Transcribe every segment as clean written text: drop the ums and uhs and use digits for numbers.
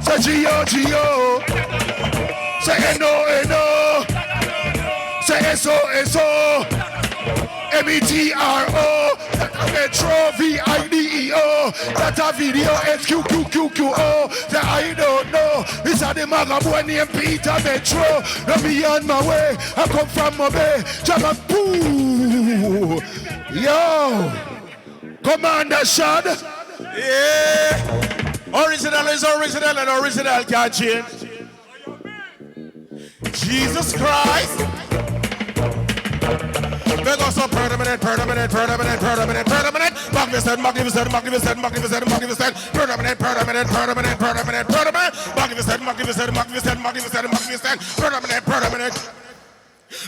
Say G-O, G-O. Say N-O, N-O. Say S-O, M-E-T-R-O. Metro V-I-D-E-O. That's a video S-Q-Q-Q-Q-O. That I don't know. This are the maga boy named Peter Metro. Let me on my way. I come from my bay. Jabba boo. Yo. Commander Shad. Yeah. Original is original and original can't change. Jesus Christ. They go so permanent. Magnificent. Magnificent. Permanent.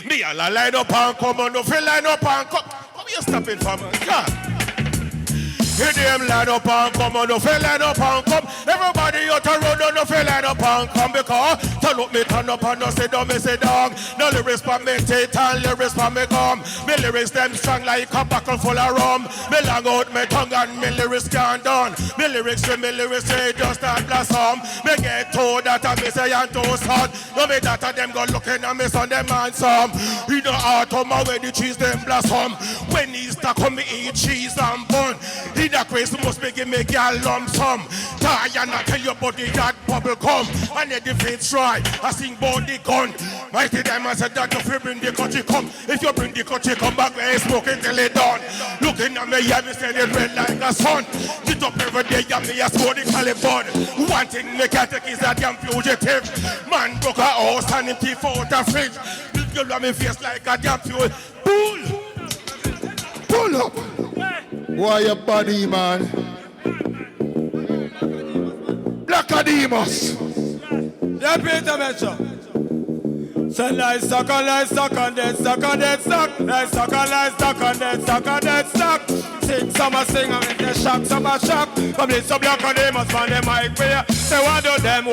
Me a line up and come on, no feel line up and come. Come here, stop it for me. God. Hear them line up and come on, no feel line up and come. Everybody out a road, no feel line up and come. Because turn up me, turn up and no say down, me say dog. No lyrics for me take and lyrics for me come. Me lyrics them strong like a buckle full of rum. Me long out me tongue and me lyrics can't done. Me lyrics say just a blossom. Me get told that I me say and too son. No me that them go looking at me son them handsome. In the autumn when the cheese them blossom. When Easter come me eat cheese and bun. In the Christmas me give me girl lump sum. Die and I tell your body that bubble come. And the defense try, I sing about the gun. Mighty them I said that if you bring the country come. If you bring the country come back where smoking till it done. Looking at me yeah me say it red like a sun. Get up every day and me a smoke the Caliban. One thing me can't take is a damn fugitive. Man broke a house and him teeth out a fridge. You love me face like a damn fuel. Pull up. Why your body, man? Black Ademus. Yeah, Peter Metro. Say nice suck on that suck. Nice suck on that suck. Sing some sing and make the shock, some shock. From this some Black Ademus man the mic way. Say what do them.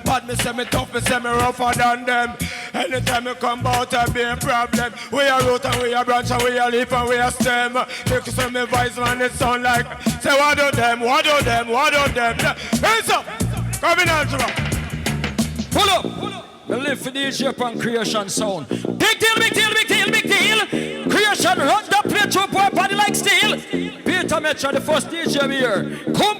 But me say me tough, me say me rougher than them. Anytime me come out I be a problem. We are root and we are branch and we are leaf and we are stem. Because say me voice man it sound like. Say what do them. Hands up. Come in Angela. Pull up. We live for DJ and creation sound. Big deal. Creation run the play to boy body like steel. Peter Metro the first DJ here. Come.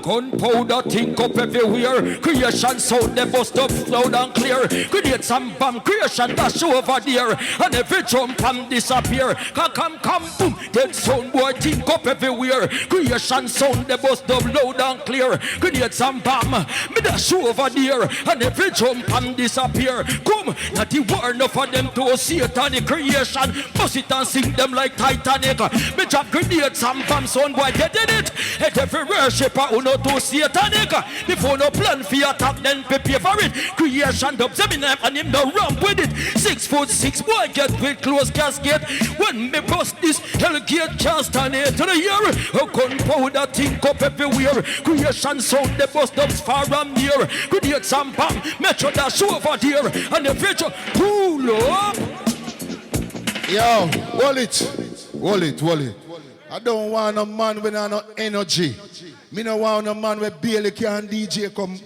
Gunpowder think up everywhere. Creation sound they bust up loud and clear. Create some bomb creation dash over there. And every jump and disappear. Come boom. Then sound boy think up everywhere. Creation sound they bust up loud and clear. Create some bomb me dash over there. And every jump and disappear. Come, not the war enough for them to satanic creation. Bust it and sing them like Titanic. Me drop grenades and bombs on boy getting it. And every worshipper who know to satanic. Before no plan for attack then prepare for it. Creation dub seminar and him no ramp with it. 6'6" boy get with close casket. When me bust this hellgate can't stand it to the year. A gunpowder think up everywhere. Creation sound the bust dubs far and near. Create some bomb metro dash over there. And the future pull up. Yo, hold it. I don't want a man with no energy. Me no want a man with barely can DJ come.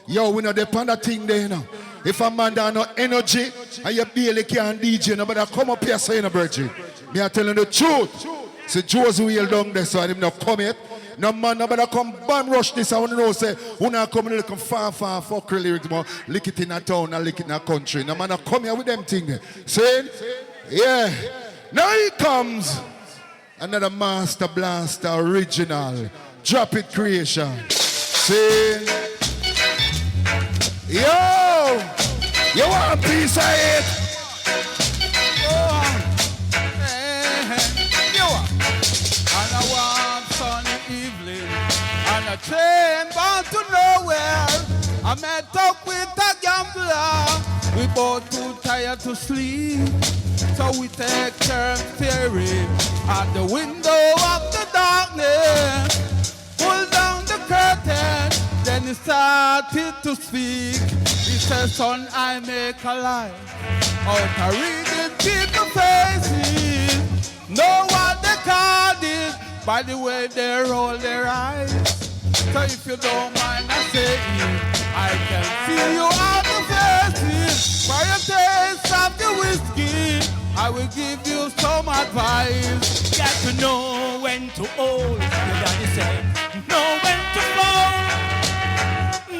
Yo, we know the panda thing there now. If a man don't no energy and you barely can DJ, nobody come up here saying a virgin. Me I telling the truth. See Joe's wheel down there so him not come yet. No man, nobody come bam rush this. I want to know say, who not come look far fuck lyrics, man. Lick it in a town and lick it in a country. No man, come here with them thing. See? Yeah. Now he comes. Another Master Blaster original. Drop it creation. See? Yo! You want a piece of it? And I want sunny evening. And a train bound to nowhere. I met up with a gambler. We both too tired to sleep. So we take turns staring at the window of the darkness. Pull down the curtain, then he started to speak. He said, son, I make a life out of reading people's faces. Know what they call it? by the way they roll their eyes. So if you don't mind, I say I can see you out the faces. For your taste of the whiskey, I will give you some advice. Got to know when to hold. Your daddy said, know when to fall,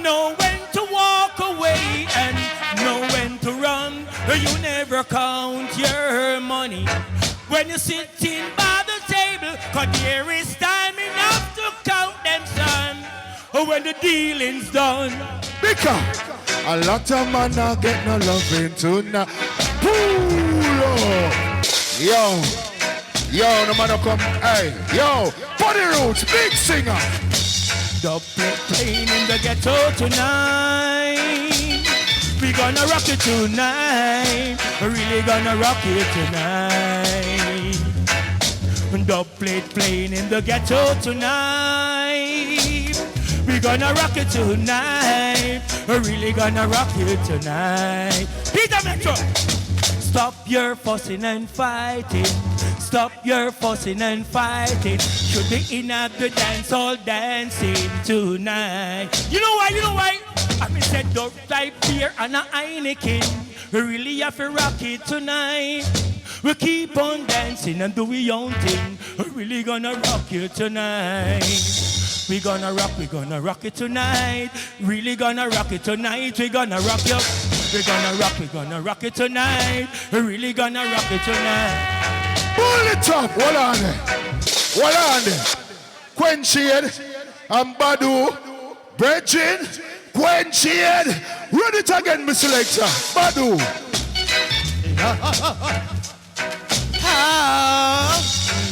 know when to walk away, and know when to run. You never count your money when you're sitting by the table, 'cause there is time enough to count them, son, when the dealing's done. Because a lot of man not get no loving tonight. Pull up. Yo, no man come. Hey, yo, Puddy Roots, big singer. The plane in the ghetto tonight. We gonna rock it tonight. We're really gonna rock it tonight. The plate playing in the ghetto tonight. We gonna rock it tonight. We're really gonna rock it tonight. Peter Metro. Stop your fussing and fighting. Stop your fussing and fighting. Should be in at the dance hall dancing tonight. You know why? I mean said don't type beer and a Heineken. We really have to rock it tonight. We keep on dancing and do we own thing. We're really gonna rock it tonight. We gonna rock it tonight. Really gonna rock it tonight. We gonna rock you. We gonna rock it tonight. We really gonna rock it tonight. Pull it up. Hold on there. Quench and Badu. Bridging. Quench run it again, Mr. Selector. Badu.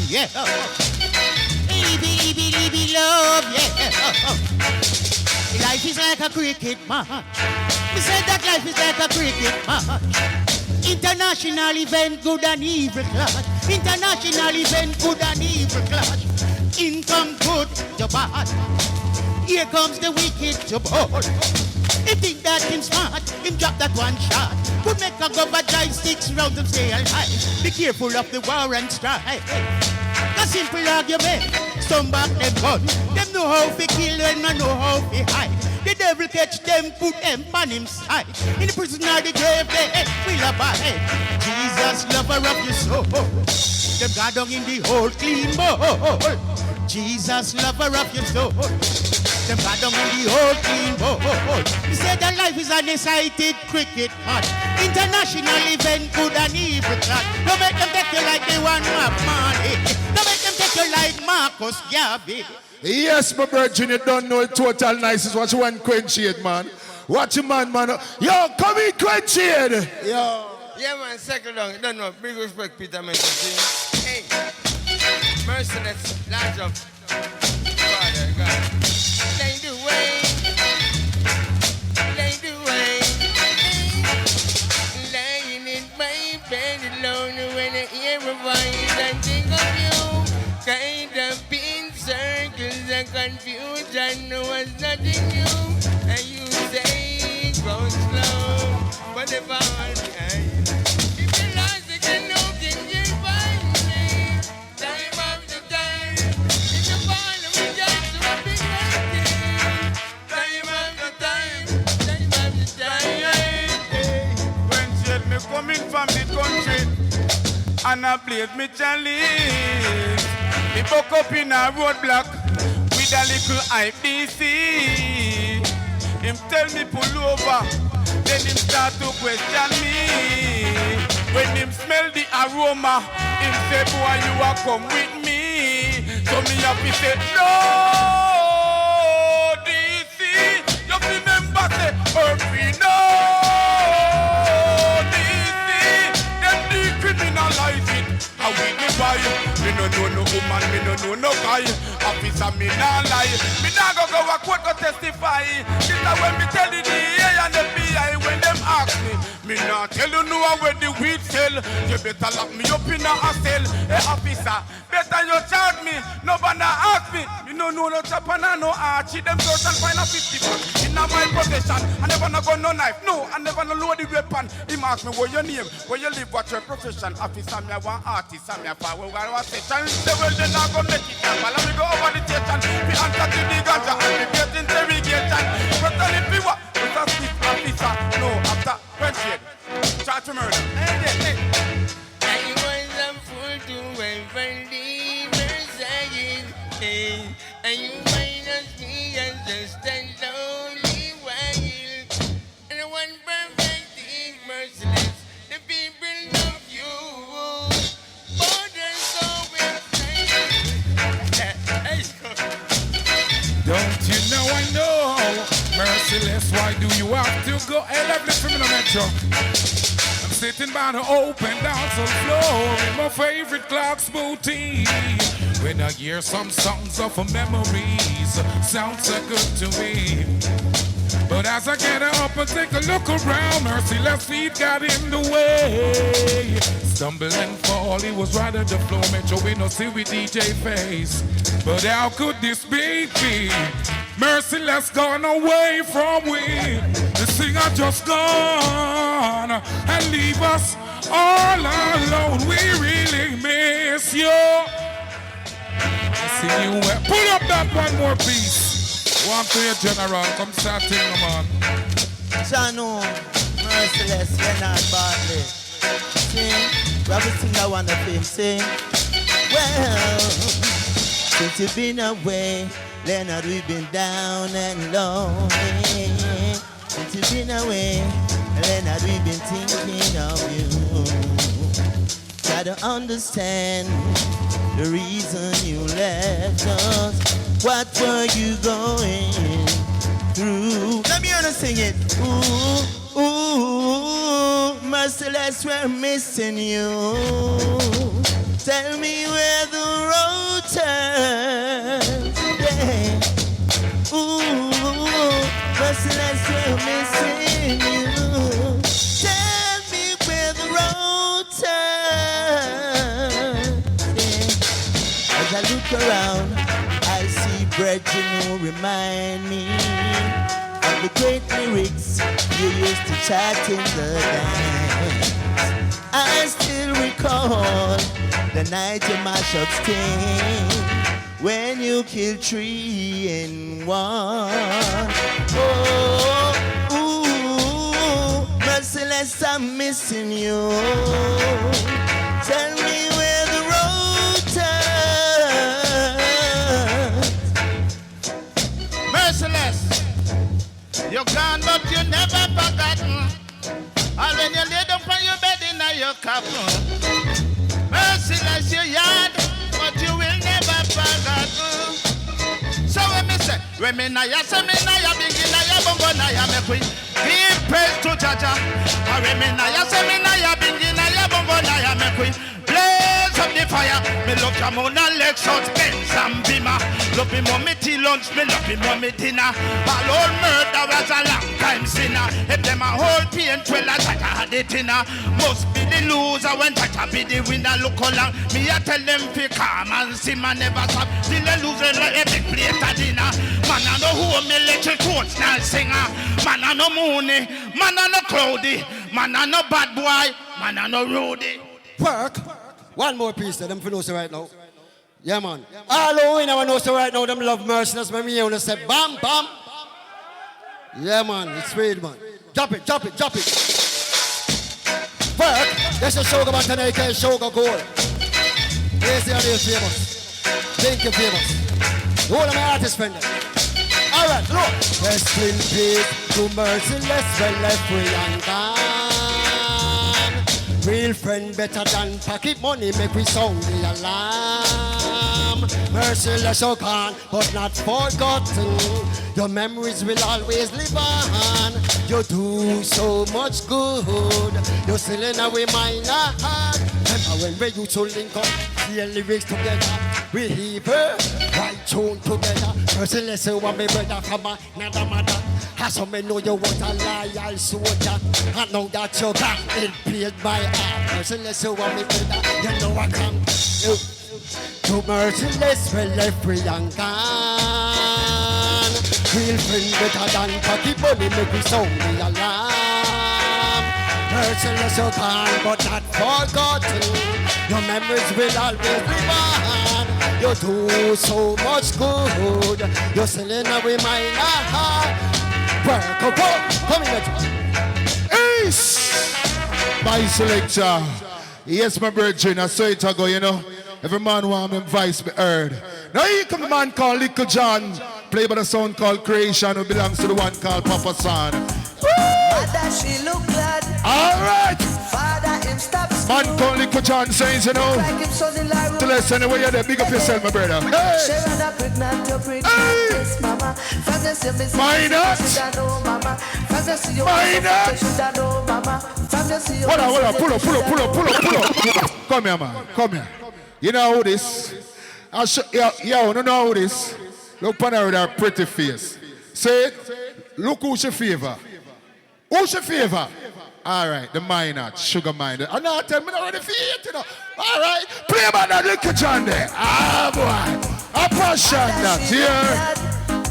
Yeah. Baby, love, yeah. Life is like a cricket match. We said that life is like a cricket match. International event, good and evil clash. International event, good and evil clash. Income good, to bad. Here comes the wicked to ball. He think that him smart, him drop that one shot. Could make a go but drive 6 rounds and stay alive. Be careful of the war and strife. A simple argument, some back them gun. Them know how to kill and not know how to hide. The devil catch them, put them on him side. In the prison or the grave, they will abide. Jesus, lover of your soul. Them got down in the whole clean bowl. Jesus, lover of your soul. Them got down in the whole clean bowl. He said that life is an excited cricket match. International event, good and evil clash. Don't make them take you like they want money. Don't make them take you like Marcus Garvey. Yes, my virgin, you don't know it total nice is what you want Quench it, man. Watch your man. Yo, come in, Quench it. Yo. Yeah, man, settle down. You don't know. Big respect, Peter Metro. Hey, merciless, large up. Father, God. Lead the way. Lead the way. Lying in my bed alone when I hear a voice and think of you. Kind of in circles and confusion was nothing new. And you say go slow, but if I fall behind, if you lost again, no can you find me? Time after time, if you fall, we just to a big again. Time after time, time after time. When shit me coming from the country, and I blaze me chalice. Me buck up in a roadblock with a little IPC. Him tell me pull over, then him start to question me. When him smell the aroma, him say, boy, you are come with me. So me have to say, no, DC. You remember say, Murphy, no, DC. Them decriminalize it. I will the buy. Me no know no woman, me no know no guy. Officer, me nah lie. Me nah go a court to testify. This is when me tell the DA and the FBI when them ask me. Me not tell you no where the weed sell. You better lock me up in a cell. Hey officer, better you charge me. Nobody ask me. Me no know no Japan and no Archie. Them girls and find a 50 pack in my possession. I never no gun no knife. No, I never no load the weapon. He ask me what your name, where you live, what your profession. Officer, me a one artist, I'm a power. Where I session. They will then not go make it. Let me go over the station. We answer to the ganja and we get interrogation. But tell if you what? But a stiff officer. No, after Quench. Charge to murder. I was a fool to ever leave her side. And you minus me as just a lonely while. And one perfect thing, merciless. The people love you. Borders so well. Don't you know I know? Merciless, why do you have to go? Hey, let me from the metro. I'm sitting by the open dancehall floor in my favorite Clark's booty. When I hear some songs of memories, sounds so good to me. But as I get up and take a look around, Merciless feet got in the way. Stumble and fall, he was right at the floor. Metro, we no see with DJ face. But how could this be? Merciless gone away from we. The singer just gone and leave us all alone. We really miss you. I see you. Pull up that one more piece. One to your general. Come start singing, man. Jano, Merciless, Leonard Bartley. Sing, Robert Singer, one of him. Sing, well, since you've been away, Leonard, we've been down and lonely. Since you've been away, Leonard, we've been thinking of you. Try to understand the reason you left us. What were you going through? Let me hear you sing it. Ooh, ooh, Merciless, we're missing you. Tell me where the road turns. Yeah. Ooh, Merciless, we're missing you. Tell me where the road turns. Yeah. As I look around, I see brethren who remind me of the great lyrics you used to chant in the dance. I still recall the night you mash up Sting when you killed 3 in 1. Oh, ooh, Merciless, I'm missing you. Tell me where the road turns. Merciless, you're gone but you never forgotten. And when you lay down on your bed in your coffin, Merciless, you yard, but you will never forget. So when me say, when me na ya begin na ya bongo na ya me queen, give praise to Jaja. And when me na ya begin na ya bongo na ya me queen, blaze up the fire. Me love Jamona, Lexus, Benz and Beamer. Love me mommy tea lunch, me love me mommy dinner. All old murder was a long time sinner. If them a whole pain, 12 Jaja had it dinner. Must be the loser when Jaja be the winner. Look along, me a tell them fi calm and simmer never stop. Till they lose a big plate of dinner. Man a no home, me little coach now singer. Man a no moony, man a no cloudy. Man a no bad boy, man a no roadie. Work. One more piece that them for know so right now. Yeah, man. All who in our know so right now, them love Merciless. When me hear when say bam, bam. Yeah, man. It's weird, man. Drop it, drop it, drop it. Work. That's a Sugar Botanica, Sugar Gold. Here's the real famous. Thank you, famous. All of my artists friend. All right, look. Rest in peace to Merciless, well left free and gone. Real friend better than pocket money, make we sound the alarm. Merciless so gone, but not forgotten. Your memories will always live on. You do so much good. You're still in our mind. Remember when we used to link up, the lyrics together. We evil, right tune together. Merciless, you want me brother from another mother. How some me know you want a loyal soldier. I know that you got it played by heart. Merciless, you want me brother. You know I can't. To merciless, we left free and gone. Real friend better than pocket money, make we sound the alarm. Merciless, you gone, but not forgotten. Your memories will always live on. You do so much good. You're selling away my heart. Work, come in. Ace! My selector. Yes, my virgin, I saw it go, you know. Every man want him voice be heard. Now here come the man called Little John, played by the sound called Creation, who belongs to the one called Papa Son. Mother, she look glad. All right. Father, him stop school. Man called Little John saying, you know, like him son in la to listen anyway you're there, big up yourself, my brother. Hey. Sharon a pregnant, you're pregnant, yes, mama. From the same as why not? You should know, mama. From the see you, why not? You should know, mama. From the see you, hold on, pull up. Come here, man, come here. You know who this? I'll show you, you don't know who this? Look upon her with her pretty face. Say it, look who's your favor. Who's your favor? All right, the minor, sugar minor. I'm not telling me not ready for it, you know. All right, play about that Little John there. Ah, boy. A passion that,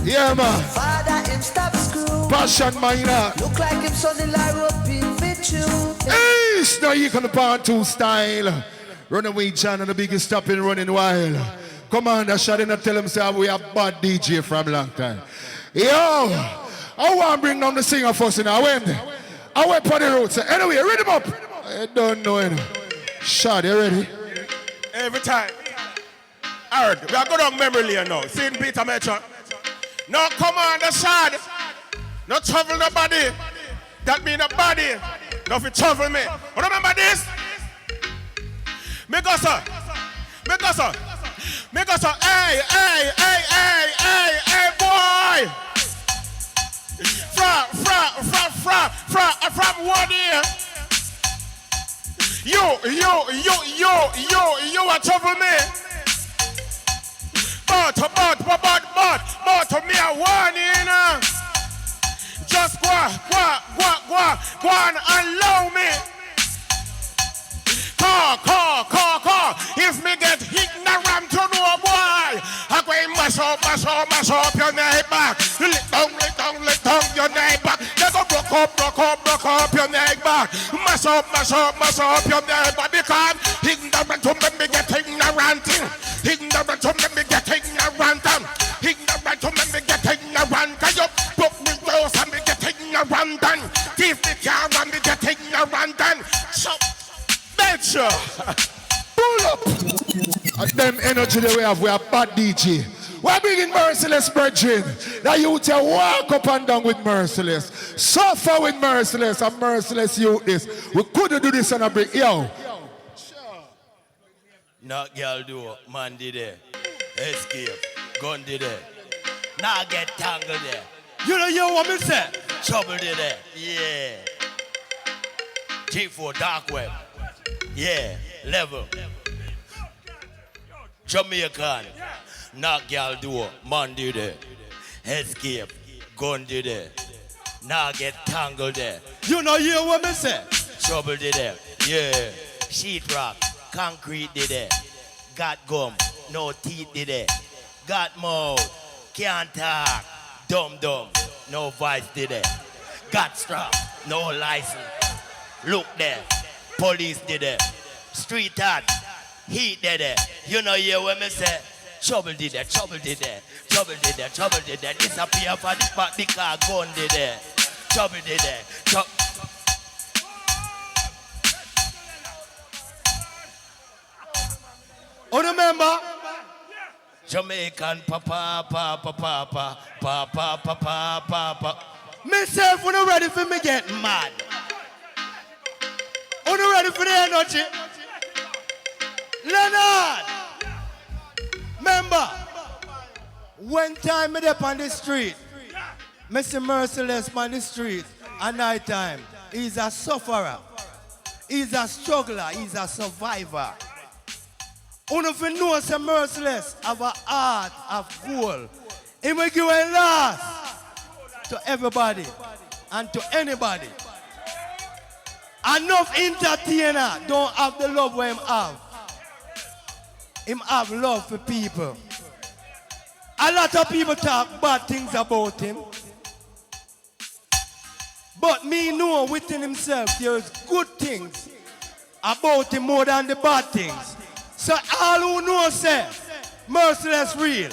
yeah, man. Father, him stop school. Passion minor. Look like him son in la rope in fit you. Hey, now you can part two style. Runaway John and the biggest stopping running wild. Come on, I shot in and tell him say we are bad DJ from long time. Yo, I want to bring down the singer first now. I went for the road. Anyway, read him up. I don't know it. Shot, you ready? Every time. Alright, we are going on memory lane now. St. Peter Metro. No, come on, the shot. No trouble nobody. That mean a body. No fi trouble me. Remember this? Make us up, hey, boy. From 1 year. You are trouble me. But me a 1 year. Just go and allow me. Call. If me get ignorant to no boy, I go and mash up your neighbor. Lick down your neighbor. They go broke up your neighbor. Mash up your neighbor. Because ignorant to me get ignorant. Ignorant to me get ignorant. Ignorant to me get ignorant. You broke me close and me get ignorant. Thief the car and me get ignorant. Betcha. Pull up. And them energy that we are bad DJ. We're bringing Merciless, brethren. That you tell walk up and down with Merciless. Suffer with Merciless and Merciless youth this. We couldn't do this on a break. Yo. Not girl do, man did it. Escape, gun did it. Now get tangled there. You know you what me say? Trouble did it. Yeah. G4 dark web. Yeah, level. Jamaican. Knock girl do, man did it. Escape, gun did it. Now get tangled there. You know you what me say? Trouble did it. Yeah. Sheetrock, concrete did it. Got gum, no teeth did it. Got mouth, can't talk. Dumb, no voice did it. Got strap, no license. Look there, police did it. Street art, heat did it. You know you when me say, trouble did it. Disappear for the spot because gun did it. Trouble did it. Oh, remember? Jamaican papa. Myself, when I'm ready for me get mad. When you ready for the energy? Leonard! Remember, one time me up on the street, Mr. Merciless on the street at night time. He's a sufferer. He's a struggler. He's a survivor. One of you know say Merciless have a heart of gold. He will give a last to everybody and to anybody. Enough entertainer don't have the love where him have. Him have love for people. A lot of people talk bad things about him. But me know within himself there's good things about him more than the bad things. So all who know say, Merciless real.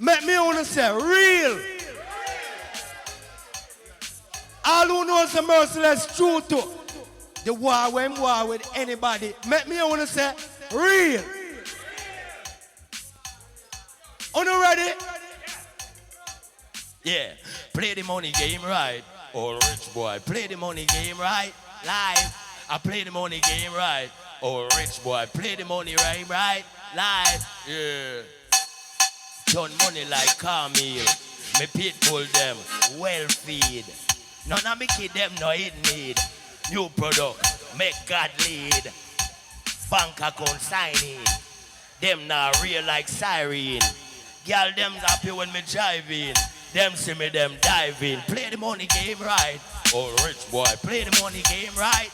Make me want to say, real. All who know say Merciless true to the war when war with anybody. Make me want to say, real. Are you ready? Yeah, play the money game right. Oh, rich boy, play the money game right. Live, I play the money game right. Oh, rich boy, play the money right, live. Yeah. Turn money like Carmel. Me pit pull them, well feed. None of me kid them no it need. New product, make God lead. Bank account signing. Them not real like siren. Girl, them happy when me drive in. Them see me, them dive in. Play the money game right. Oh, rich boy, play the money game right.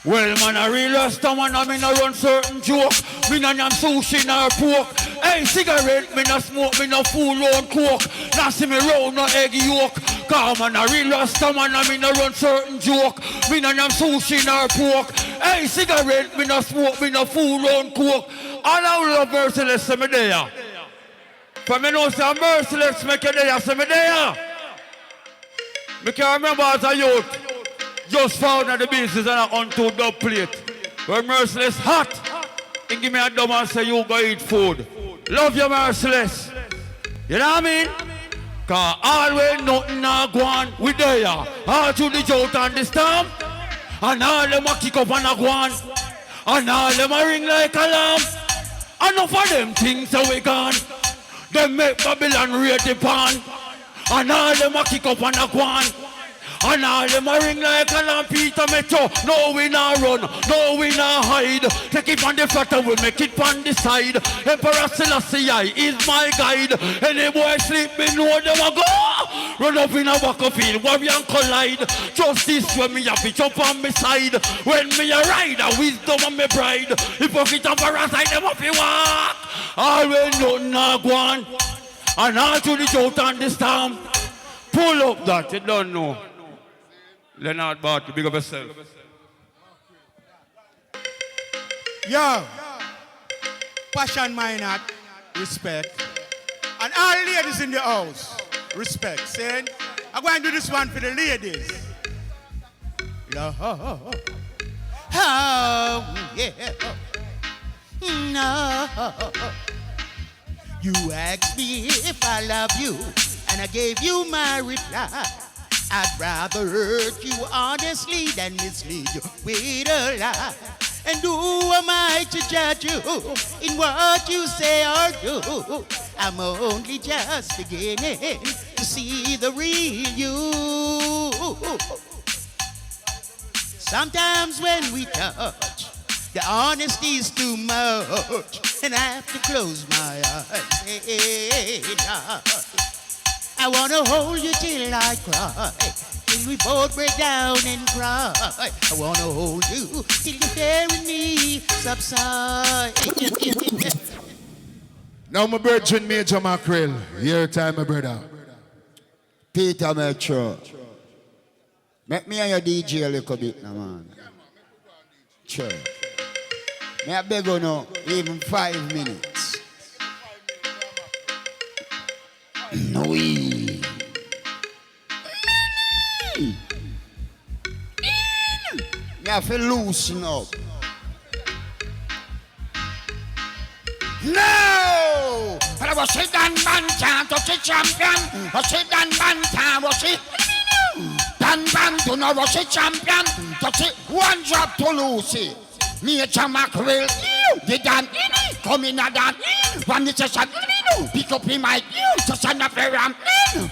Well, man, I real rasta man, I mean, I run certain joke. Me no yam sushi nor pork. Hey, cigarette, me no smoke, me no fool on coke. Now see me round no egg yolk. Come on, I real rasta man, I mean, I run certain joke. Me no yam sushi nor pork. Hey, cigarette, me no smoke, me no fool on coke. All I love Merciless, say me there. For me know say Merciless, make you there, say me there. Me can remember as a youth. Just found at the business and I on two dub plate. When Merciless hot, he give me a dub and say you go eat food. Love you, Merciless. You know what I mean? Cause always nothing not go on with there. All through the drought and the storm. And all them a kick up and a go on. And all them a ring like alarm. Enough of them things are we gone. Them make Babylon rate the pan. And all them a kick up and a go on. And all them a ring like a lamp, Peter Metro. No, we not run, no, we not hide. Take it on the front and we make it on the side. Emperor Selassie is my guide. Any boy sleep, me know them a go. Run up in a battlefield, warrior and collide. Justice when me a pitch up on me side. When me a ride, a wisdom on me bride. Hypocrite and parasite, them up you walk. Always nothing not go on. And all to the drought and the storm. Pull up that, you don't know. Leonard Barty, big up yourself. Yo, passion minor, respect. And all ladies in the house, respect. Saying, I'm going to do this one for the ladies. Yo, Oh, yeah. No. You asked me if I love you, and I gave you my reply. I'd rather hurt you honestly than mislead you with a lie. And who am I to judge you in what you say or do? I'm only just beginning to see the real you. Sometimes when we touch, the honesty is too much, and I have to close my eyes. I wanna hold you till I cry, till we both break down and cry. I wanna hold you till the fear in me subside. Now my virgin Major Mackerel, your time, my brother. Peter Metro. Make me and your DJ a little bit now, man. Sure. May I beg you now, even 5 minutes. No way. Me have to loosen up. No! But I was it Dan Bantam to the champion. Was it Dan Bantam? Was it? Dan Bantam to was it champion. To it one drop to Lucy. Major Mackerel. The Dan come in a Dan. One is a shot. Pick up in my just on the fair.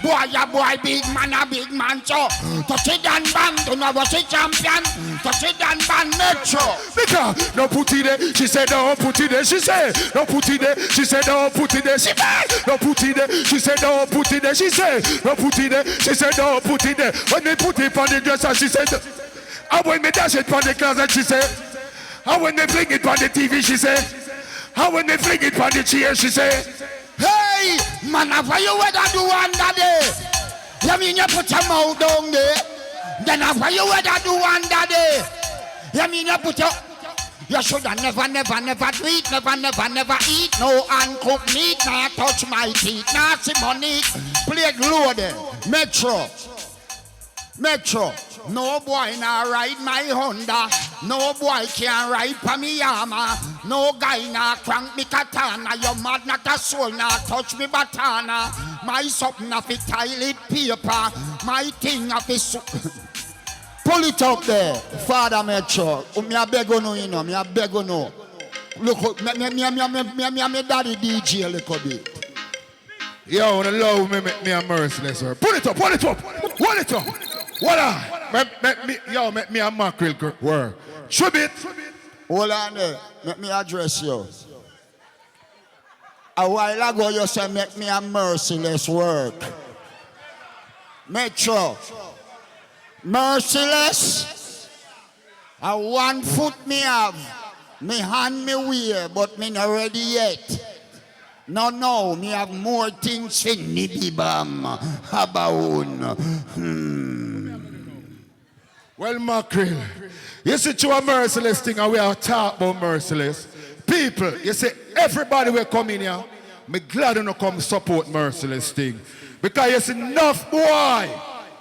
Boy, a boy, big man, so. Touch it and bang, do not was a champion. Touch it and bang, Metro. Because no put it there, she said don't put it there, she said no put it there, she said don't put it there, she said no put it there, she said don't put it there, she said no put it there, she said don't put it there. When me put it on the dresser, she said, and when me dash it on the closet, she said, and when me fling it on the TV, she said, and when me fling it on the chair, she said, hey, man, why you weather do under there? You mean you put your mouth down there? Then why you weather do under there? You mean you put your... You shoulda never do it, never eat no uncooked meat, nah touch my teeth, nah see money, plate loaded, Metro. No boy nah ride my Honda, no boy can ride pa me Yama, no guy nah crank me katana, your mad not a soul nah touch me batana, my something of it toilet paper, my thing of it. Pull it up there, Father Metro. Me a beg on you know, me a beg on you. Look, me daddy DJ a little bit. Yo, when love me a merciless, sir. Pull it up. What me a Mackerel word. Tribute. Hold on there, let me address you. A while ago you said make me a merciless work. Metro. Merciless. A 1 foot me have. Me hand me wear, but me not ready yet. No, me have more things in me bam. Habaun. Well, Mackerel, you see to a merciless thing and we are talking about merciless. People, you see, everybody will come in here. Me glad you come support merciless thing. Because you see enough boy.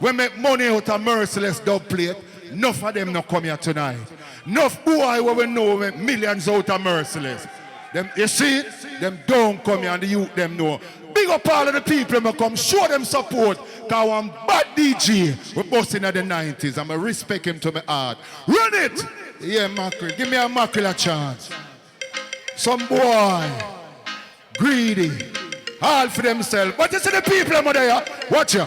We make money out of merciless dub plate. Enough of them not come here tonight. Enough boy where we know we make millions out of merciless. Them, you see, them don't come here and the youth them know. Big up all of the people who come show them support. Because one bad DJ we busting at the 90s. I'm going to respect him to my heart. Run it! Yeah, Mackerel. Give me a Mackerel a chance. Some boy. Greedy. All for themselves. But you see the people over there. Watch ya.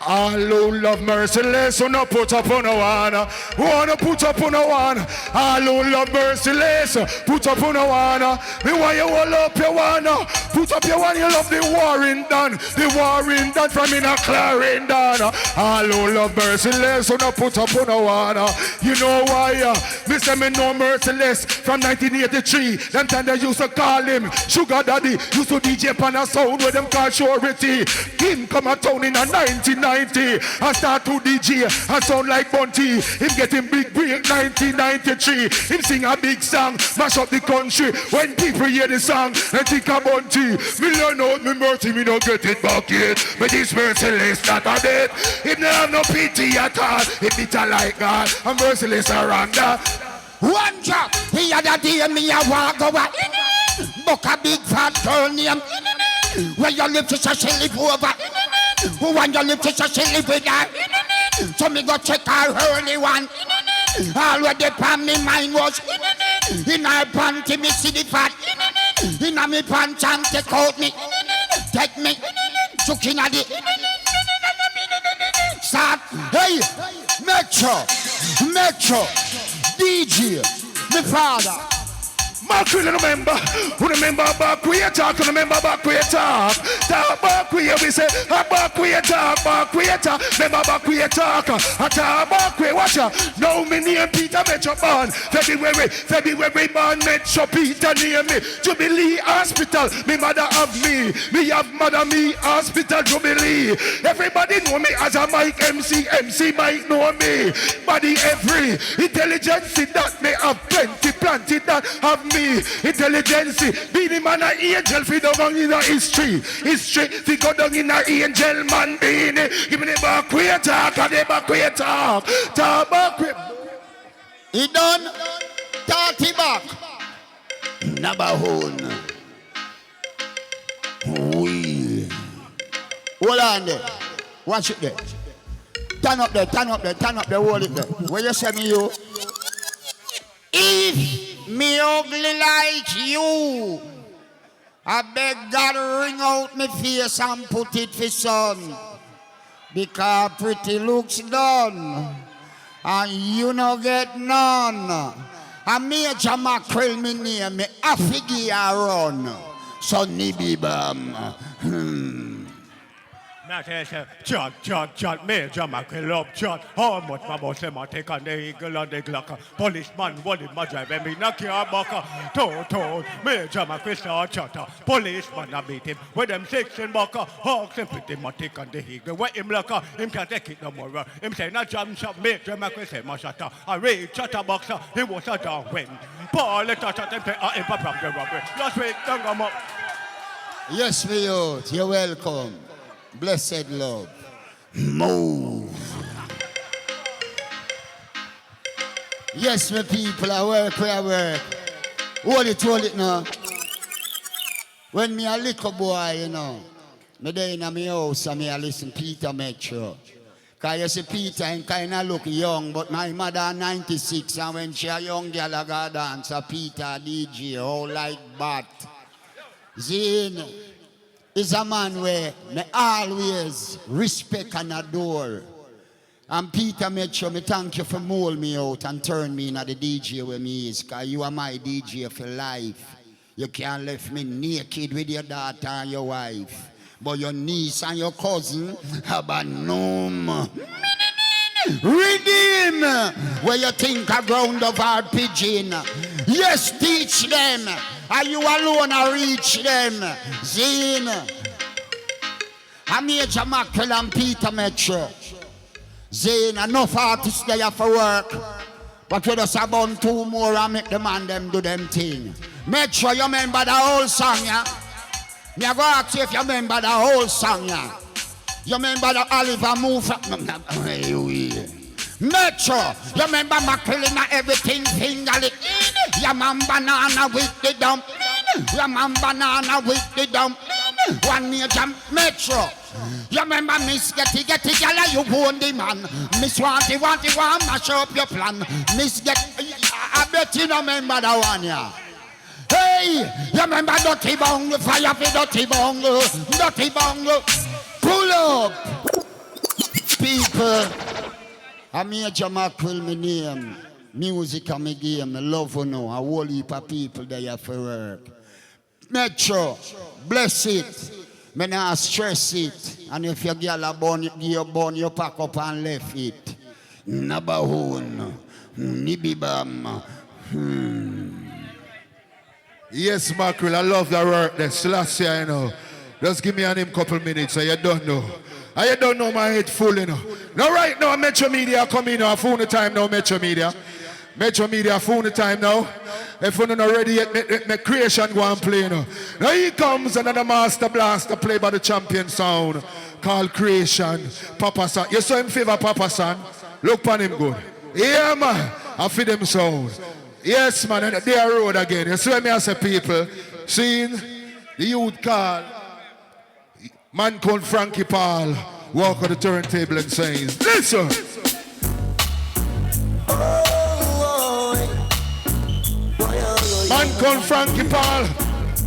All who love merciless, who no put up on no one. Who wanna put up on no one. All who love merciless, put up on no one. Me want you all up your one. Put up your one, you love the warring done. The warring done from in a clearing done. All who love merciless, who no put up on no one. You know why? Me say me no merciless from 1983. Them time they used to call him Sugar Daddy. Used to DJ pan a sound with them call Surety. Him come a town in a 1990. I start to DJ, I sound like Bunty. Him getting big break 1993. Him sing a big song, mash up the country. When people hear the song, they think of Bunty. Me learn out me mercy, me don't get it back yet. But this merciless not a dead. Him no have no pity at all. Him bitter like God, I'm merciless around that. One drop, the other day me a walk over. Book a big fat girl named. When you live to she live over. Who want your live to she live with her? So me go check her early one. Already pan me mind was. In her panty me see the fat. In her me pants and take out me. Take me. Chucking at it. Start. Hey, Metro. DJ. The father. Mackerel, remember back where you talk, remember back where you talk. Talk back where we say, back where you talk, remember back where you talk. Talk back where, watch out. Now me name Peter Metro born. February born Metro Peter name me. Jubilee Hospital, me mother have me. Me have mother me, Hospital Jubilee. Everybody know me as a Mike MC Mike know me. Body every intelligence that me have plenty planted that have me. Intelligence, be the man an angel, fi down in a history. Fi go down in a angel man being. Give me the back way talk, and the back way talk. Talk back way. He done 30 back. Nabahon. We. Hold on there. Watch it there. Turn up there, hold it there. Where you say me you? If me ugly like you, I beg God ring out my face and put it for sun. Because pretty looks done. And you no get none. A Major Mackerel me name me affigi a run. Sonny Bibam. Now John, Major Mackerel up, John. How much my boss them a take on the eagle and the glock? Policeman, what did my drive? Me knock your back. Toad, Major Mackerel start chatter. Policeman a beat him. With them 16 bucker, Hawks him put him a take on the eagle. What him lock him can't take it no more. Him say not jump shot, Major Mackerel say my shatter. A raid chatter boxer, he was a down when. Paul let us shot him take a imp from the robbery. Last week, don't come up. Yes, me youth, you're welcome. Blessed love. Move. Yes, my people, I work. Hold it now. When me a little boy, you know, me there in my house and me a listen Peter Metro. Cause you see Peter and kind of look young, but my mother 96 and when she a young girl I got dance, a Peter DJ, all like bat. Zin is a man where me always respect and adore. And Peter Metro, me thank you for mold me out and turn me into the DJ where me is, cause you are my DJ for life. You can't leave me naked with your daughter and your wife. But your niece and your cousin have a nom. Redeem where you think a ground of our pigeon. Yes, teach them. Are you alone or reach them? Zin. A Major Mackerel and Peter Metro. Zin, enough artists there for work. But we just about 2 more and make the man them do them thing. Metro, you remember the whole song, yeah? Me I go ask you if you remember the whole song, yeah? You remember the Oliver move? Metro, you remember Mackerel and everything fingerly? You man banana with the dump. You man banana with the dump. One Major Metro. You remember Miss Getty Gala, you own the man. Miss Wanty, mash up your plan. Miss Getty, I bet you don't remember that one, yeah. Hey, you remember Dirty Bongo, fire for Dirty Bongo. Pull up. People, a Major Mackerel me name. Music a me game, me love you know. A whole heap of people there for work. Metro, bless it. Me not stress it. And if your girl a bun, you pack up and left it. Nabahun, nibibam. Yes, Mackerel, I love the work there. Last year, you know. Just give me a name couple minutes so you don't know. And you don't know my head full, you know. Now right now, Metro Media come in now. Phone the time now, Metro Media. Metro Media, phone the time now. If you're not ready yet, make creation go and play, you know. Now here comes another master blaster played by the champion sound called Creation. Papa Son. You saw him favor Papa Son? Look upon him good. Yeah, man. I feed them sound. Yes, man, and they are road again. You see me as a people. Seeing the youth call. Man called Frankie Paul. Walk on the turntable and says, listen. Man called Frankie Paul.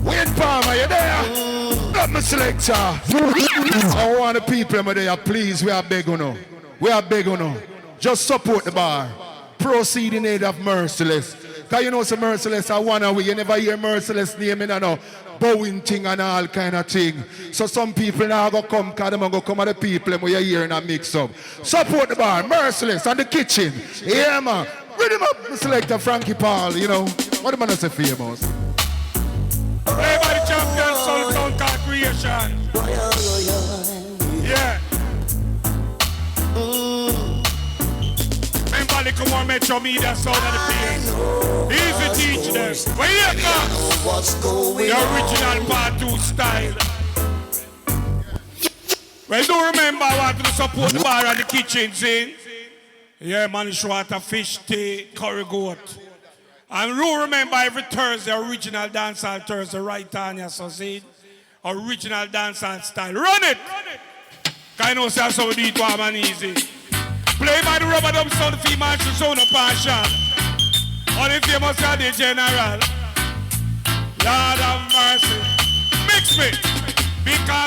Wayne Palmer, you there? Not my selector. I want the people over there, please. We are begging you. We are begging you. Just support the bar. Proceed in aid of Merciless. Because you know some Merciless are one away. You never hear Merciless name in no bowing thing and all kind of thing. So some people now go come, because them go come at the people and we are here in a mix up. Support the bar, Merciless, and the kitchen. Yeah, man. Read him up, Selector Frankie Paul, you know. What am I say famous? Play by the champion, Soul Sound called Creation. Yeah. Remember the come on Metro Media sound of the place. Easy teach them. Where you come? The original part 2 style. Well, do remember I want to support the bar and the kitchen, see? Yeah, man, it's water, fish, tea, curry goat. And you remember every Thursday, original dancehall Thursday, right on your so see? Original dancehall style. Run it! Can you know say so do it warm and easy? Play by the rubber dub sound, the female sound of passion. All the famous are the general. Lord of mercy.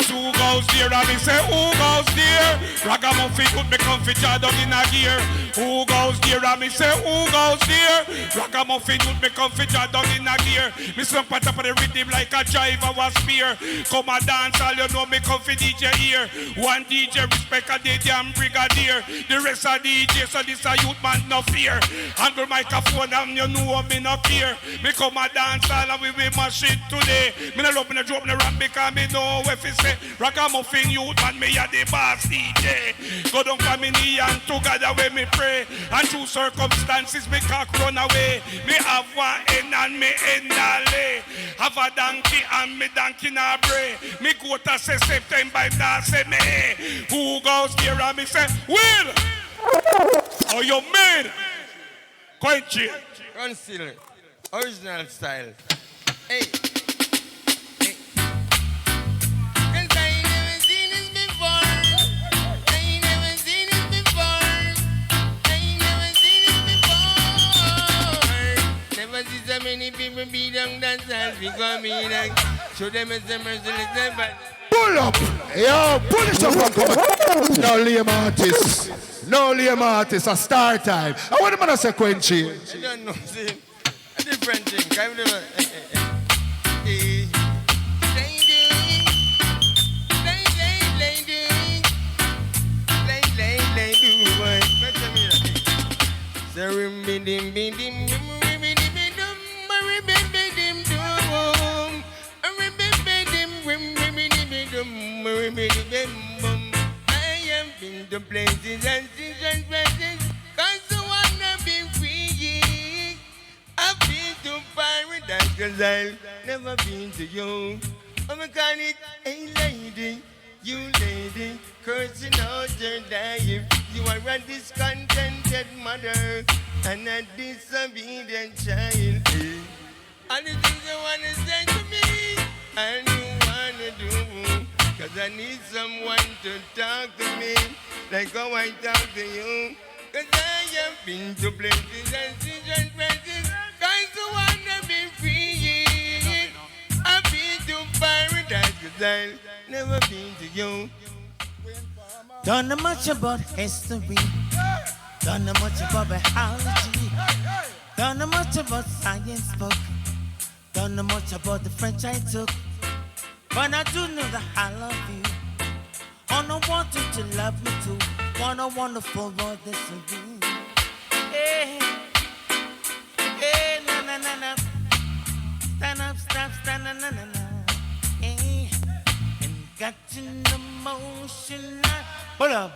Cause who goes there? And me say, who goes there? Ragamuffin put me comfy jar down in a gear. Who goes there? And me say, who goes there? Ragamuffin put me comfy jar down in a gear. Me slump on top of the rhythm like a driver was spear. Come a dance all you know me comfy DJ here. One DJ respect a the damn brigadier. The rest of DJ so this a youth man no fear. Handle microphone and you know me no care. Me come a dance all and we will mash it today. Me no love me no drop no rap because me know if it say Ragamuffin youth man me a the boss DJ. Go down for me knee and together when me pray. And through circumstances me cock run away. Me have one end and me end a lay. Have a donkey and me donkey na bray. Me go to say September now say me. Who goes there and me say Will? Oh you made Quench. Run still. Original style. Hey. Hey. 'Cause I never seen this before. I never seen this before. I never seen this before. Never see so many people be down that style because me like show them as a merciless but Pull up! Yo, pull it up and come on. No lame artist. No lame artist. A star time. I want to say Quenchy. I don't know, see. A different thing. I've never. I have been to places and different places, 'cause I wanna be free. I've been to paradise, 'cause I've never been to you. Oh my God, it ain't lady, you lady, cursing out your life. You are a discontented mother and a disobedient child. All the things you wanna say to me, and you wanna do, 'cause I need someone to talk to me like how I talk to you. 'Cause I have been to places and different places, 'cause I wanna be free. I've been to paradise, 'cause I've never been to you. Don't know much about history. Don't know much about biology. Don't know much about science book. Don't know much about the French I took. But I do know that I love you. And I want you to love me too. What a wonderful world this will be. Hey, hey, na na na na. Stand up, stop, stand na na na na. Hey, and got in the motion. Hold up.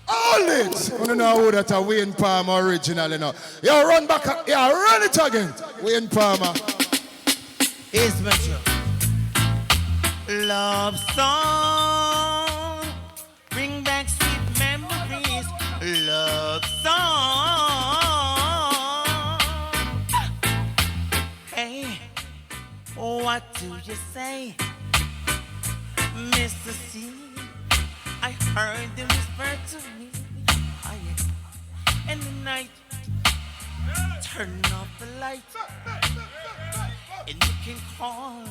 All it! You don't know who that a Wayne Palmer original, you know. Yo, run back, yeah, run it again. Wayne Palmer. Here's my show. Love song, bring back sweet memories. Love song. Hey, what do you say, Mr. C? I heard them whisper to me. Oh yeah. In the night, turn off the light, and you can call.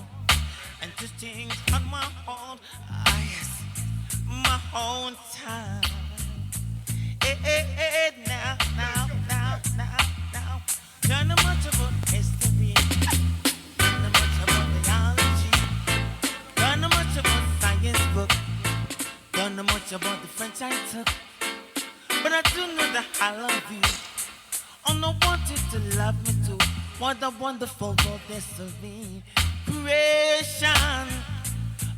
And just things on my own, yes, my own time. Hey, hey, hey, now. Don't know much about history. Don't know much about biology. Don't know much about science book. Don't know much about the French I took. But I do know that I love you. And I want you to love me too. What a wonderful world this will be. Creation,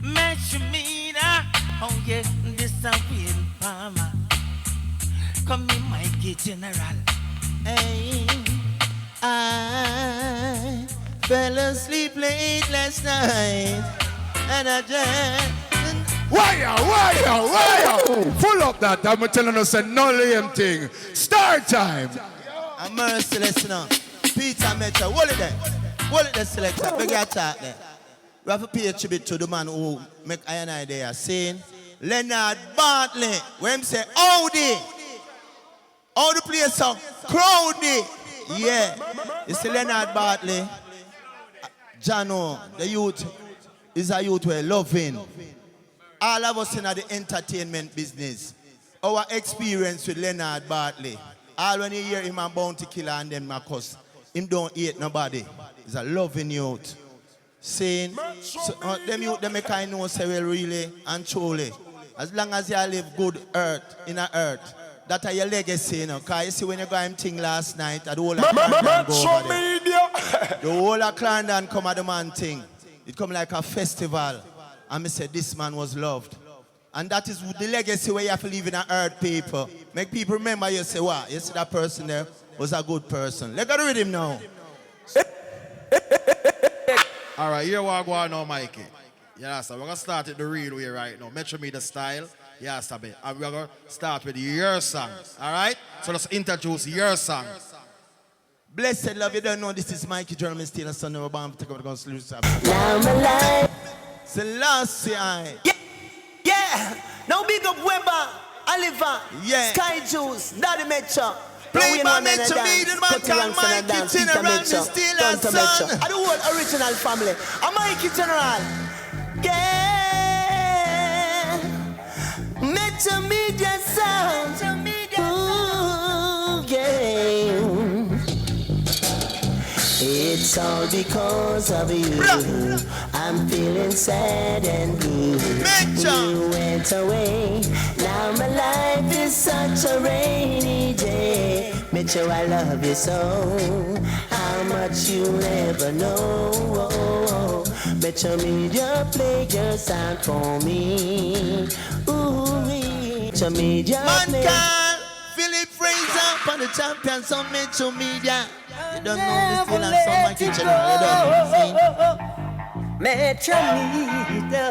measure me now. Oh yeah, this a Wayne Palmer. Come in, my gay general. Hey, I fell asleep late last night, and I just. Wire! Full up that. I'm telling us a no lame thing. Start time. I'm merciless now. Peter Metro, hold it there. Hold it there, selector. Beg your talk there. We have to pay a tribute to the man who make I and I there saying Leonard Bartley. When him say, Howdy! How the place so crowdy? Yeah. You see Leonard Bartley, Jano, the youth, is a youth we're loving. All of us in the entertainment business. Our experience with Leonard Bartley. All when you hear him a bounty killer and then Marcus, him don't hate nobody. He's a loving youth. Saying, so, them youth, them make I know say well really and truly. As long as you live good earth, in a earth, that are your legacy, you know. Because you see when you got him thing last night, at the whole of Clarendon go over there. The whole of Clarendon come at the man thing. It come like a festival. And I said, this man was loved. And that is the legacy where you have to live in a earth, people. Make people remember you say, wow, you see that person there was a good person. Let's go read him now. All right, here we go now, Mikey. Yeah, so we're going to start it the real way right now. Metro Media style. Yeah, Sabi. And we're going to start with your song. All right? So let's introduce your song. Blessed love, you don't know this is Mikey German still a son of a bomb. Take up the gun, salute. Now I'm alive. Selassie. Yeah. Now big up Weber, Oliver, yeah. Sky Juice, Daddy Metro. Play by Metro Media, man called Mikey General, me still a son. I the whole original family. I'm Mikey General. Yeah. Metro Media sound. Ooh, yeah. It's all because of you. I'm feeling sad and blue. You went away. Now my life is such a rainy day. Mitchell, I love you so. How much you never know. Metro Media, play your sound for me. Ooh, Metro Media, play. Philip Fraser on the champions on Metro Media. You don't know me still and some Mikey General. You don't know. Metro Media.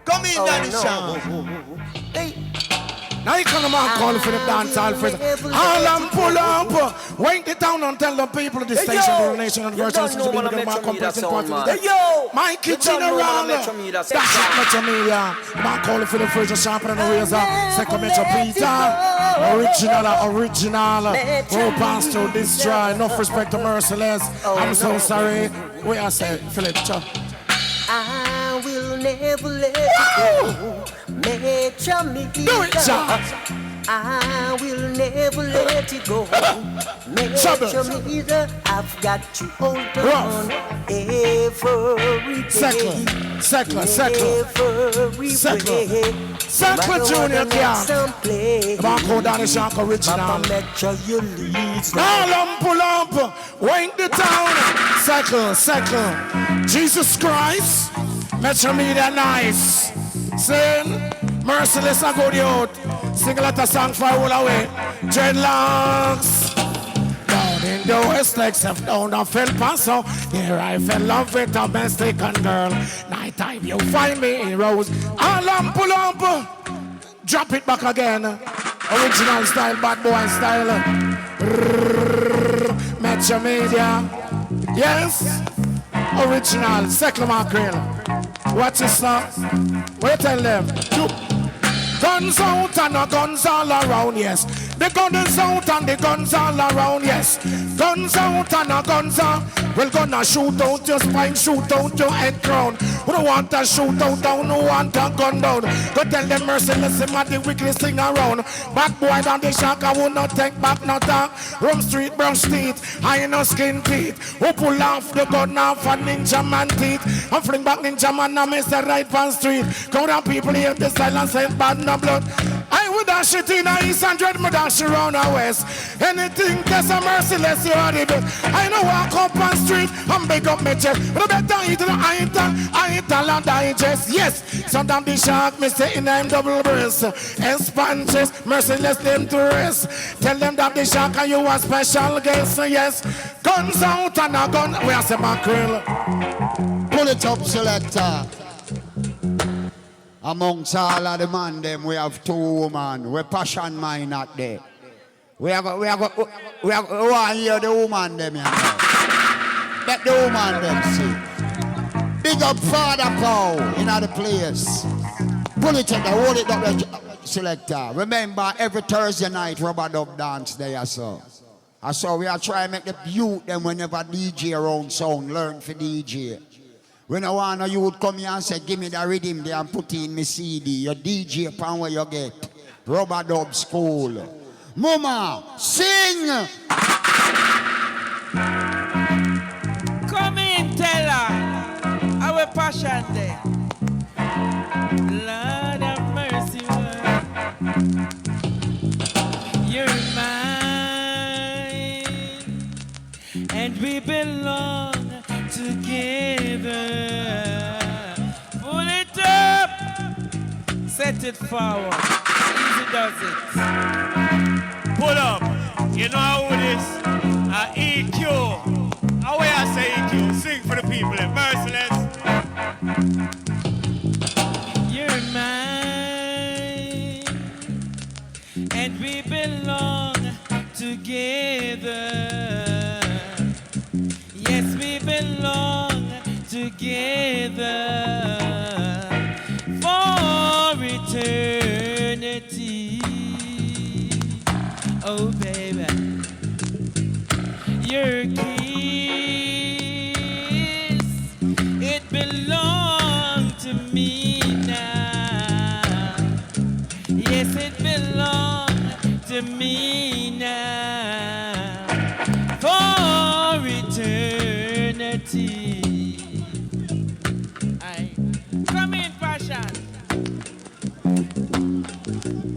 Come in, Daddy Sean. Hey. Now you come man calling for the dance all for all and pull up. Wake the town and tell the people of the station, the nation, and virtues to be the man compressing part of the day. Mikey General. That's it, Metro Media. Man calling for the first sharper and the razor. Second Metro Peter. Original. Oh, Pastor, destroy. Enough respect to Merciless. I'm so sorry. We are saying, Philip, I will never let you go. Metro Media. Do it, John. I will never let it go. Metro Media, I've got you hold on every day. Settle, Junior, yeah. Come on, go down the shark original. Metro, you lead. Pull up, wake the town. Settle. Jesus Christ, Metro Media nice. Sin, Merciless and good youth. Sing a lot of song for all away. Dreadlocks. Down in the West, except down on Phil Paso. Here I fell in love with a Mexican girl. Nighttime you find me in Rose. Pull up. Drop it back again. Original style, bad boy style. Metro Media. Yes. Original. Second Mackerel. Watch this now. What you tell them? Guns out and the guns all around, yes. The guns out and the guns all around, yes. Guns out and the guns are. We're gonna shoot out your spine, shoot out your head crown. We don't want a shoot out down, we want a gun down. Go tell them Merciless, him at the wickedest thing around. Bad boy down the shark, I will not take back no talk. Rum Street, brush teeth, I ain't no skin teeth. Who pull off the gun off a ninja man teeth. And fling back ninja man, I miss the right pan street. Go down people here, the silence ain't bad no blood. I would dash it in the east and dread me dash around the west. Anything that's a Merciless, you are the best. I know walk up on street and big up my chest. But I better eat I ain't and digest. Yes, sometimes the shark me say in them double breast. Expansions, Merciless them to rest. Tell them that the shark and you a special guest. Yes, guns out and a gun. Where's the Mackerel? Pull it up, selector. Amongst all of the man them, we have two women. We passion mine not there. We have one here, the woman them, you know. Let the woman them see. Big up Father Paul in other place. Pull it up, hold it up, selector. Remember, every Thursday night, rubber dub dance there, so. So we are trying to make the youth them whenever DJ around sound, learn for DJ. When I want you would come here and say, give me the rhythm there and put it in my CD. Your DJ upon where you get. Rubber Dub School. Mama, sing! Come in, tell her. Our passion there. Lord have mercy, Lord. You're mine, and we belong together. Pull it up, set it forward. Easy does it. Pull up. You know how it is? EQ. How way I say EQ? Sing for the people. Merciless. You're mine, and we belong together. Yes, we belong together for eternity. Oh, baby, your kiss, it belongs to me now. Yes, it belongs to me now for eternity. Aye. Come in, passion.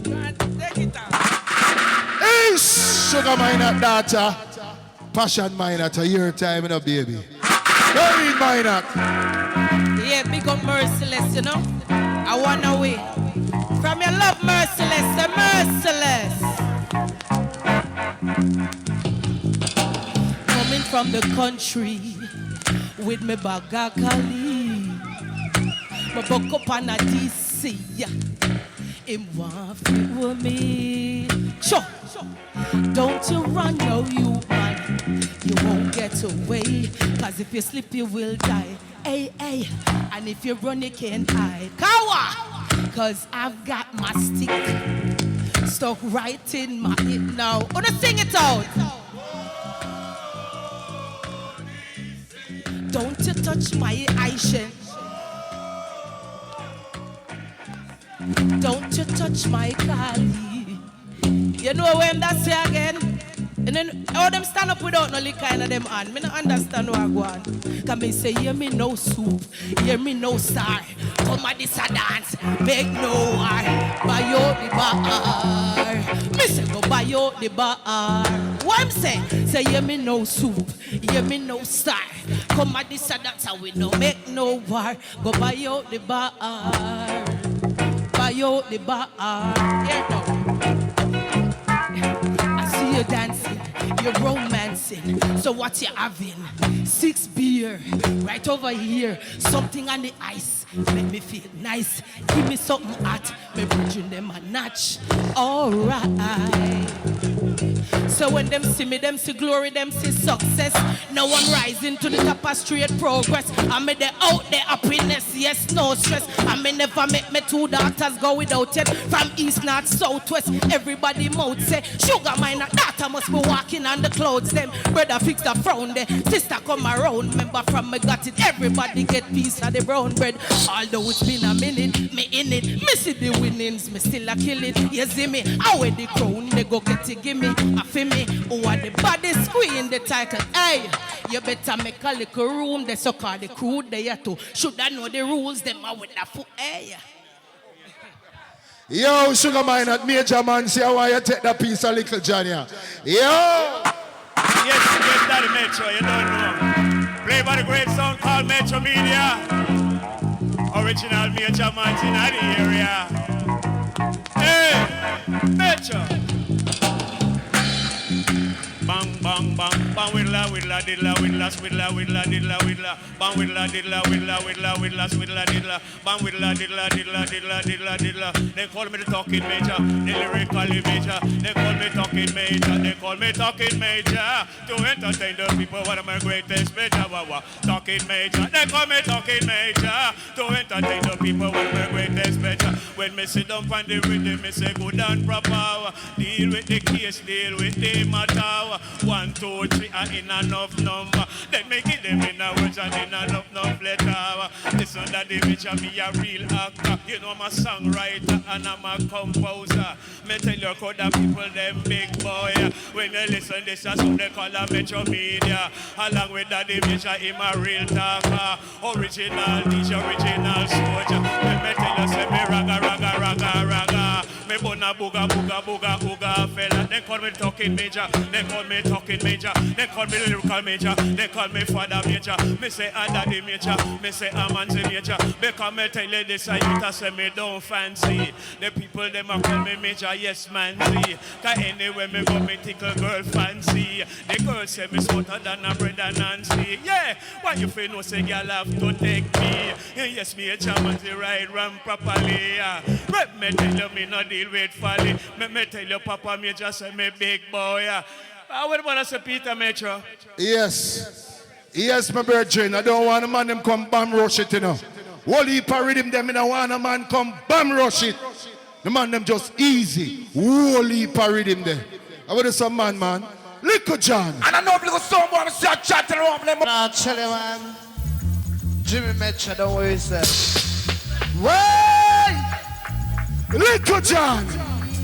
Go on, take it out. Hey, sugar minor daughter. Passion minor to your time, you know, baby. Go in, minor. Yeah, big up Merciless, you know. I wanna win. From your love, Merciless, the Merciless. Coming from the country with me Bagakali. My buck up on a DC. Him want fit with me. Sure. Don't you run, no you man. You won't get away. Cause if you slip you will die. Hey, hey. And if you run you can't hide. Kawa! Cause I've got my stick stuck right in my hip now. Wanna sing it out? Don't you touch my Aisha. Don't you touch my Kali. You know when that say again? And then all them stand up without no liquor in them hand. Me no understand what I go on. Can me say, hear me no soup, hear me no star. Come at this a dance, beg no war. Buy out the bar. Me say go buy out the bar. What I'm saying? Say hear me no soup, hear me no star. Come at this a dance and we no make no war. Go buy out the bar. Buy out the bar. Yeah, no. You're dancing, you're romancing. So what you having? 6 beer, right over here. Something on the ice, make me feel nice. Give me something hot, me bridging them a notch. Alright. So when them see me, them see glory, them see success. Now I'm rising to the top of straight progress. I'm there out there happiness, yes, no stress. I may never make me 2 daughters go without it. From east, north, south, west, everybody mouth say, sugar miner, daughter must be walking on the clouds. Them brother fix the frown there, sister come around. Remember from me got it, everybody get piece of the brown bread. Although it's been a minute, me in it, me see the winnings, me still a kill it. You see me, I wear the crown, they go get it, give me, I feel me. Who are the baddest queen, the title, hey. You better make a little room, they suck all the crew there too. Should I know the rules, them are with the foot, hey. Yo, sugar miner, major man, see how you take that piece of little Johnny. Yo! Yes, Daddy Metro, you don't know. Play by the great sound called Metro Media. Original major man in the area. Hey, Metro. Bang, bang, bang, bang, whilla, whilla, diddla, whilla, swidla, whilla, diddla, whilla, bang, whilla, diddla, whilla, whilla, whilla, swidla, diddla, bang, whilla, diddla, diddla, diddla, diddla, diddla. They call me the talking major, the lyrically major. They call me talking major, they call me talking major. To entertain the people, one of my greatest major, talking major. They call me talking major. To entertain the people, one of my greatest major. When me sit down on the rhythm, me say good and proper. Deal with the case, deal with the matter. 1, 2, 3, and in enough number. Then me give them in a words and in enough letter. Listen that the bitch of me a real actor. You know I'm a songwriter and I'm a composer. Me tell you how the people them big boy. When they listen this is what they call a metro media. Along with that the bitch of him a real talker. Original DJ, original soldier. When me tell you say me raga. Me bona booga fella. They call me talking major. They call me talking major. They call me lyrical major. They call me father major. Me say daddy major. Me say amanzi major. Because me tell you this I you say me don't fancy. The people them a call me major. Yes man see. Cause anywhere me go me tickle girl fancy. The girl say me smarter than a brother Nancy. Yeah. Why you feel no say girl have to take me. Yes me a chamanzi ride run properly. Rep me tell you me not deal with folly. Me tell you Papa me just say me big boy. What about us Peter Metro? Yes, my virgin. I don't want a man them come bam rush it, you know. Whole heap of rhythm them, I don't want a man come bam rush it. The man them just easy. Whole heap of rhythm there. I want some man. Little John. And I know little someone see a chat around them. Nah, tell you, man. Jimmy Metro, don't worry, sir. Way! Little John.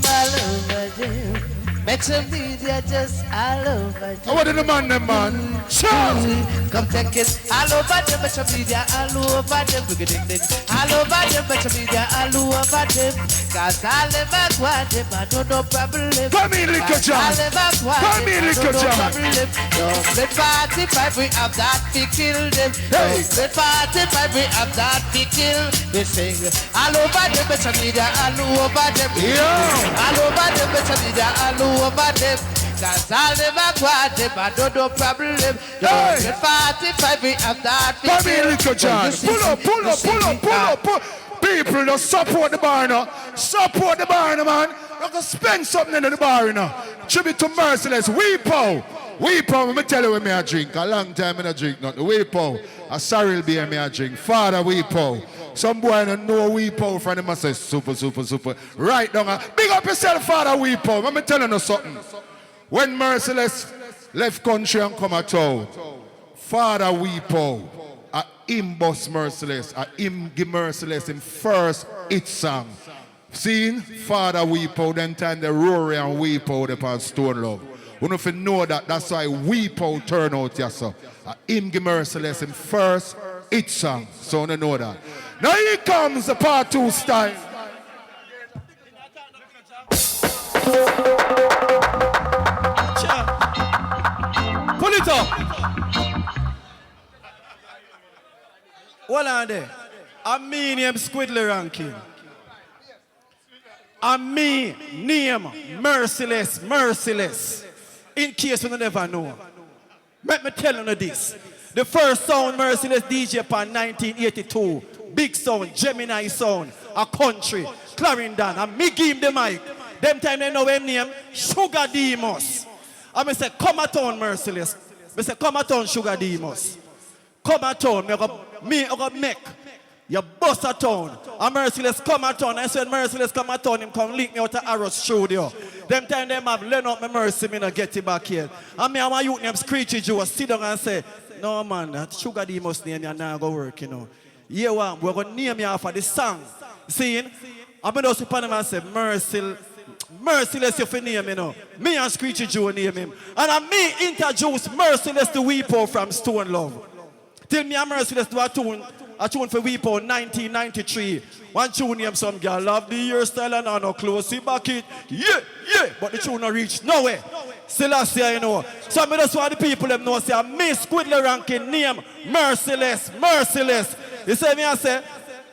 All over them. Metro Media just all over them. I want the man them, man. Shout! Come take it. All over them, Metro Media, all over them. All over them, Metro Media, all over them. Cause all them at what them, I don't know problem. Come in, Little John. Come in, Little John. Don't let 45, we have that to kill them. Don't let 45, we have that to kill. They sing all over them, Metro Media, all over them. All over them, Metro Media, all over them. Cause all them a quad them, I don't know problem. Don't get 45, we have that. Come here, Little John. Pull up. People just support the bar now. Support the bar now, man. You can spend something in the bar now. Tribute to Merciless. Weepo, let me tell you when me a drink. A long time I don't drink nothing. Weepo. A sorrel beer me a drink. Father Weepo. Some boy don't know Weepo from them. I say super. Right down. Big up yourself, Father Weepo. Let me tell you something. When Merciless left country and come at town, Father Weepo, him boss Merciless, him give Merciless him first hit song. See, Father Weepo, then time the Rory and Weepo upon Stone Love. You know if you know that, that's why Weepo turn out yes, sir. Him give Merciless him first hit song. So you know that. Now here comes the part 2 style. Pull it up. Hold on there. I mean him Squidler ranking. I mean name Merciless. In case you never know. Let me tell you this. The first sound Merciless DJ upon 1982. Big sound, Gemini sound, a country, Clarendon. And me give him the mic. Them time they know him name Sugar Demos. I say, come at town, Merciless. I say, come at town, Sugar Demos. Come at town, I got make. You bust a town. And Merciless come at town. I said, Merciless come at town. Him come link me out to Arrow Studio. Them time them have learn up my mercy, me not get it back here. And me and my youth name Screechy Joe sit down and say, no man, that Sugar Demos name you now go work, you know. Yeah, one, we're going to name you after the song. Seeing? I'm going to sit on him and say, Merciless you for name, you know. Me and Screechy Joe name him. And I me introduce Merciless to Weepo from Stone Love. Till me and Merciless do a tune for Weepo 1993. One tune named some girl love the hairstyle and I no close see back it. Yeah. But the tune no reach nowhere. Still I say, you know. So I just want the people them know say I miss Squidler ranking name Merciless. You say me I say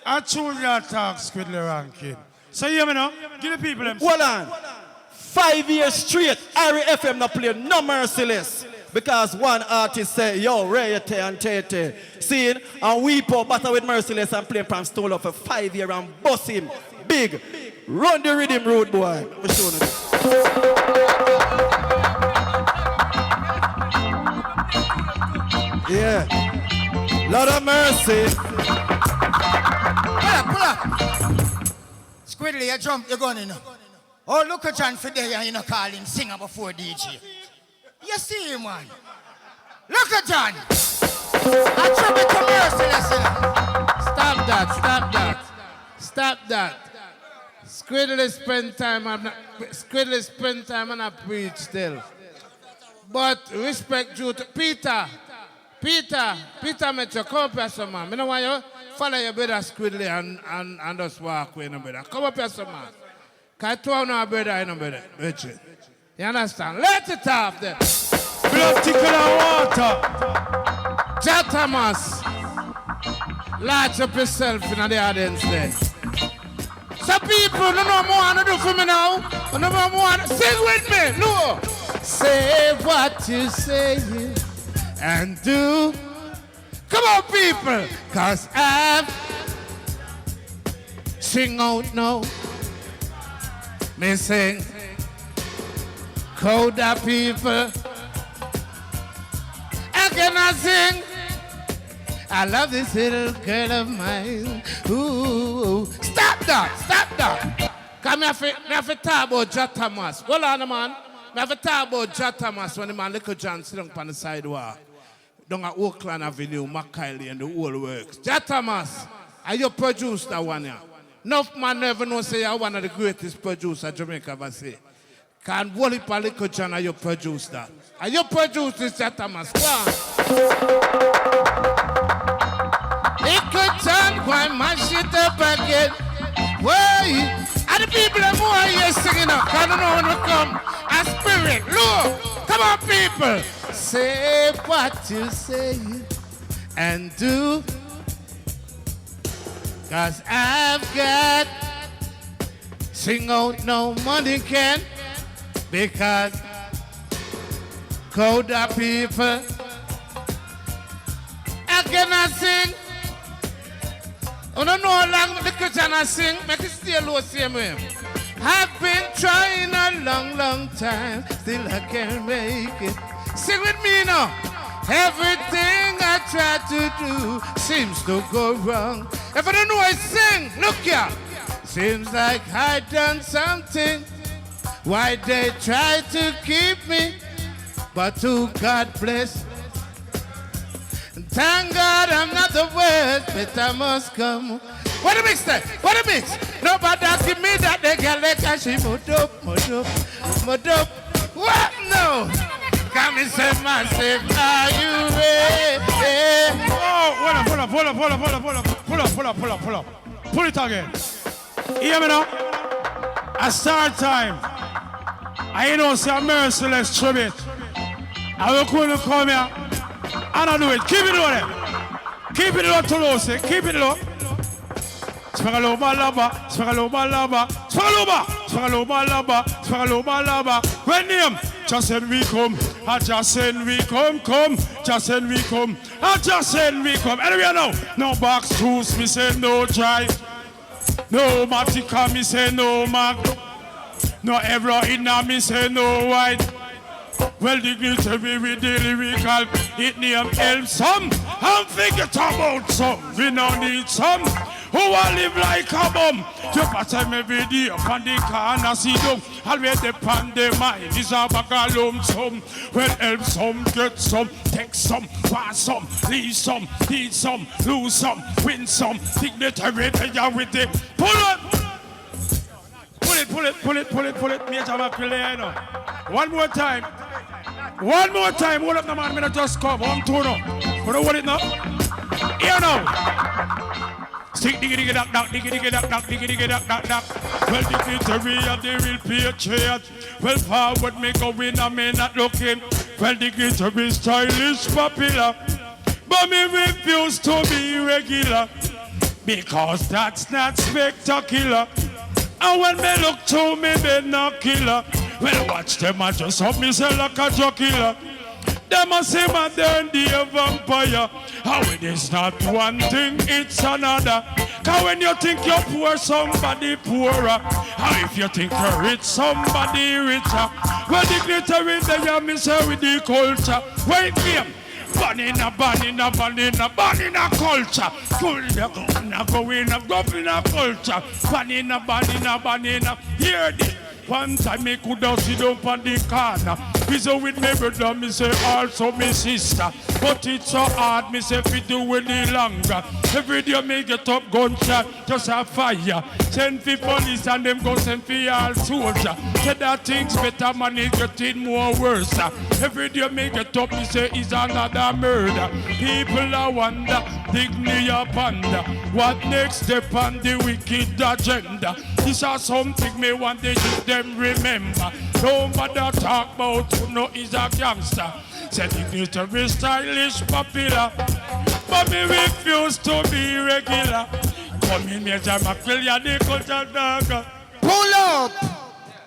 I tune your talk Squidler ranking. So you hear me now? Give the people them. Hold on. 5 years straight, Irie FM not play no Merciless. Because one artist say, yo, Rayete and Tete. Seeing, and Weepo battle with Merciless and play from Stone Love for 5 years and boss him. Big. Run the rhythm road, boy. I'm showing you. Yeah. Lord of mercy. Pull up. Squiddly, you jump, you're going in. Oh, look at John Fidel, you know, call him singer before DJ. You see him, man. Look at John. I tribute to Merciless. Stop that, stop that. Stop that. Squiddly spend time and I preach still. But respect due to Peter Metro, come up here some man. I don't want you follow your brother Squiddly and just walk away, no brother. Come up here some man. Because two of our brother, no brother. Richard. You understand? Let it off there. Blood tickle and water. Jah Thomas. Light up yourself in the audience there. Some people don't know more to do for me now. Don't know more. Sing with me. No. Say what you say and do. Come on, people. Cause I've sing out now. Me sing. Coda people. I cannot sing. I love this little girl of mine. Ooh. Stop that. Come here, I have to talk about Jah Thomas. Hold on, man. I have to talk about Jah Thomas when the man Little John sit on the sidewalk. Down at Oakland Avenue, Mackerel and the whole works. Jah Thomas, are you produced that one here? Enough man never know say you're one of the greatest producers Jamaica ever say. Can Wally Little John, are you produced that? Are you produced this Jah Thomas? Go on. Little John, why mash it up again? Why? And the people are more here singing up. I don't know when we come. A spirit, look. Come on, people. Say what you say and do. Cause I've got sing out no money can. Because Coda people I cannot sing. I don't know how long the Christian I sing. Make it stay low same way. I've been trying a long time. Still I can't make it. Sing with me now. Everything I try to do seems to go wrong. If I don't know I sing, look here. Seems like I done something. Why they try to keep me, but to God bless. Thank God I'm not the worst, but I must come. What a mix there? What a mix? Nobody give me that they get like a she mud up. What? No. Come and say massive, are you ready? Oh, hold up. Pull it again. Hear me now? A start time. I know say a merciless tribute. I will come here and I do it. Keep it low there. Keep it low, Toulouse. Keep it low. When name, just send we come. I just send we come. Just send we come. I just send we come. Anyway now, no box tools, me say no drive. No Matica, me say no Mac. No ever in me say no white. Well, the dignitary with the lyrical, it name help some. I'm thinking about some. We no need some. Who will live like a bum? You pass them every day up on the corner, see them. Always depend the mind is a bag of lump sum. Well, help some, get some, take some, pass some, leave some, need some, lose some, win some. Dignitary, they are with it. Pull it! Pull it. Major Mackerel, you know. One more time. Hold up the man, me not just come. 1, 2 now. But hold it now. Here now. Stick diggy duck. Well, dignitary of the real patriot. Well, forward me going, I may not looking. Well, dignitary stylish popular. But me refuse to be regular. Because that's not spectacular. And when me look to me, they not killer. Well, watch them and just up me say like a drug killer. Them a say man, they're the vampire. How it is not one thing, it's another. Cause when you think you're poor, somebody poorer. How if you think you're rich, somebody richer. Well, dignitary, they are me say with the culture. Wait, game. banana culture. Banana going culture. Banana. Hear this. One time me coulda sit down on the corner. Busy with me brother, me say also me sister. But it's so hard, me say fi do any longer. Every day me get up gunshot, just a fire. Send fi police and them go send fi all soldier. Say that things better, man, it getting more worse. Every day me get up, me say it's another murder. People a wonder, dig me a ponder. What next step on the wicked agenda? This is something me want the youth them remember. Nobody talk about who know is a gangster. Said it needs to be stylish, popular, but me refuse to be regular. Come in here, Mackerel, you're the culture dog. Pull up!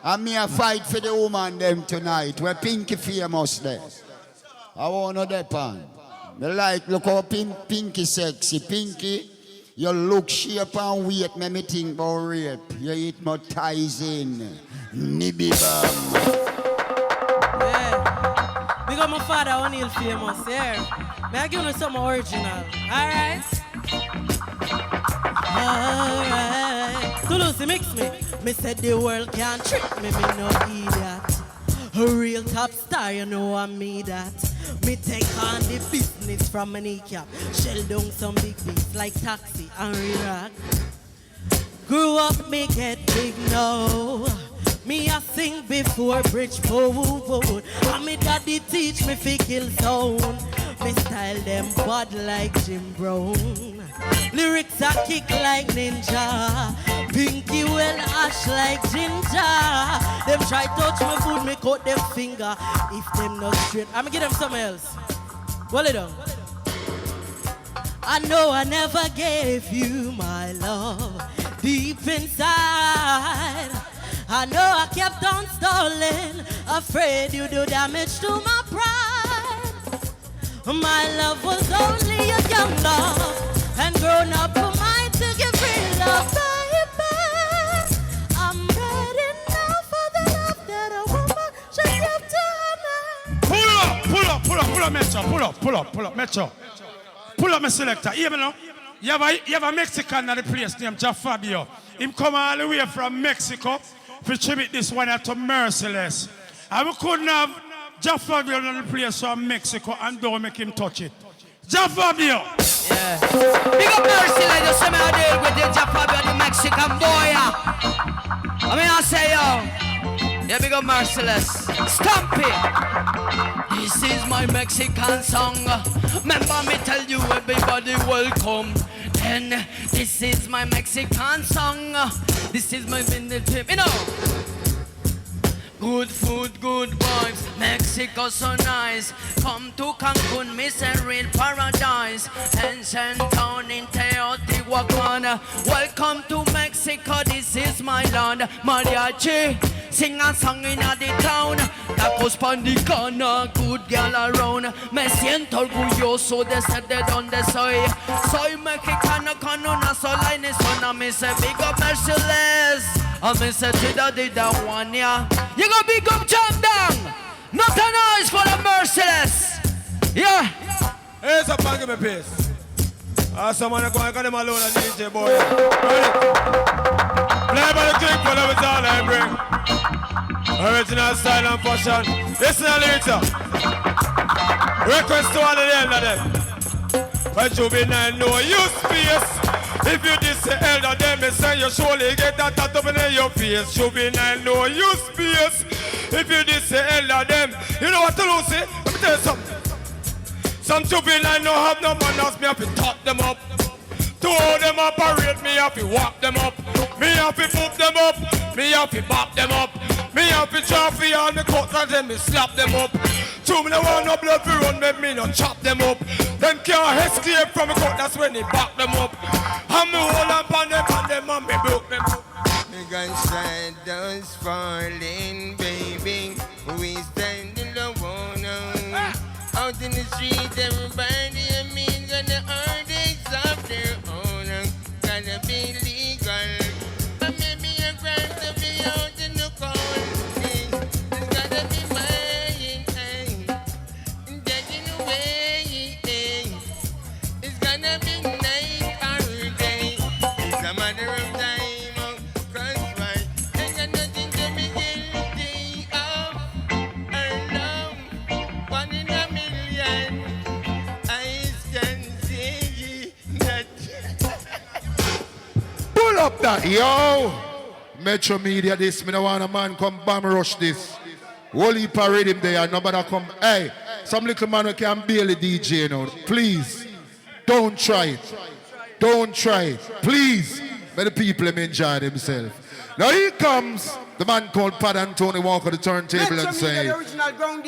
And me a fight for the woman them tonight. We're Pinky famous there. I want to depend. Me like, look how Pinky sexy. Pinky, your look, shape and weight make me think about rape. You hypnotizing. Nibby bam. Yeah. Because my father O'Neal famous, yeah. May I give you some original? Alright? Alright. Toulouse, mix me. Me said the world can't trick me no idiot. A real top star, you know I me that. Me take on the business from my kneecap. Shell down some big beats like Taxi and Real. Grew up, me get big now. Me a sing before Bridgeport. And me daddy teach me fi kill sound. Me style them bad like Jim Brown. Lyrics a kick like ninja. Pinky well ash like ginger. Them try touch my food, me cut them finger. If them not straight, I'ma give them something else. Roll it down. I know I never gave you my love deep inside. I know I kept on stalling, afraid you do damage to my pride. My love was only a young love, and grown up for mine to give real love, baby. I'm ready now for the love that a woman should give to her man. Pull up, Metro, pull up, Metro. Pull up my selector, hear me now? You have a Mexican at the place named Jeff Fabio. Him come all the way from Mexico to tribute this one to Merciless. And we couldn't have Jeff Fabio on the place from Mexico and don't make him touch it. Jeff Fabio! Yeah. Big up Merciless, you see me a deal with the Jeff Fabio, the Mexican boy. I mean, I say, yo. Yeah, big up Merciless. Stamp it. This is my Mexican song. Remember me tell you everybody welcome. And this is my Mexican song. This is my vintage, you know. Good food, good vibes, Mexico so nice. Come to Cancun, miss a real paradise. Ancient town in Teotihuacan. Welcome to Mexico, this is my land. Mariachi, sing a song in the town. Tacos pandicana, good girl around. Me siento orgulloso de ser de donde soy. Soy mexicano con una sola iniciona. Me se big up Merciless. I me say tida one, yeah. You gonna big up jump down. Not a noise for the Merciless. Yeah. Here's a bang in my face. Someone go and got them alone and DJ boy. Ready? Play by the click for them, it's all I bring. Original style and fashion. Listen to lyrics. Request to all of them, But juvenile no use space. If you diss the elder, then me say you surely get that tattoo in your face. Juvenile no use space. If you diss the elder, then you know what to lose. Let me tell you something. Some juvenile no have no manners. Me have to top them up. To hold them up, parade me have to walk them up. Me have to move them up. Me have to bop them up. Me have to drop for all me cuts and then me slap them up. Two me no want no blood to run, make me no chop them up. Them can't escape from me cut, that's when they back them up. And me hold on them and me broke them up. Me got shadows falling, baby. We standing alone now. Out in the street, everybody and me gonna earn things of their own. Gotta be legal. But maybe a crime to be out in the cold. It's gotta be mine. Taking away. up that, yo. Metro Media this, me no want a man come bomb rush this. Whole heap of rhythm there, nobody come. Hey, some little man who can barely DJ now. Please, don't try it. Don't try it. Please, let the people enjoy themselves. Now here comes the man called Puddy and Tony walk on the turntable and say,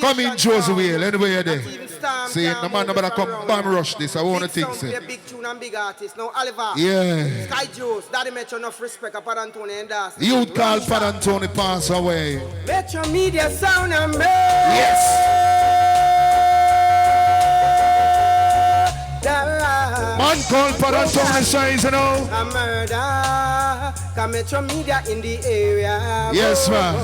come in Josie Whale, anyway you're there. See, no man nobody come bomb rush this, I want to think so. Big tune and big artist. Now Oliver, yeah. Sky Joes, Daddy Metro enough respect of Puddy and Tony and that's Youth called Puddy and Tony pass away. Metro Media sound and yes. Man called Puddy and Tony shines, you know. A murder, come Metro Media in the area. Yes, man.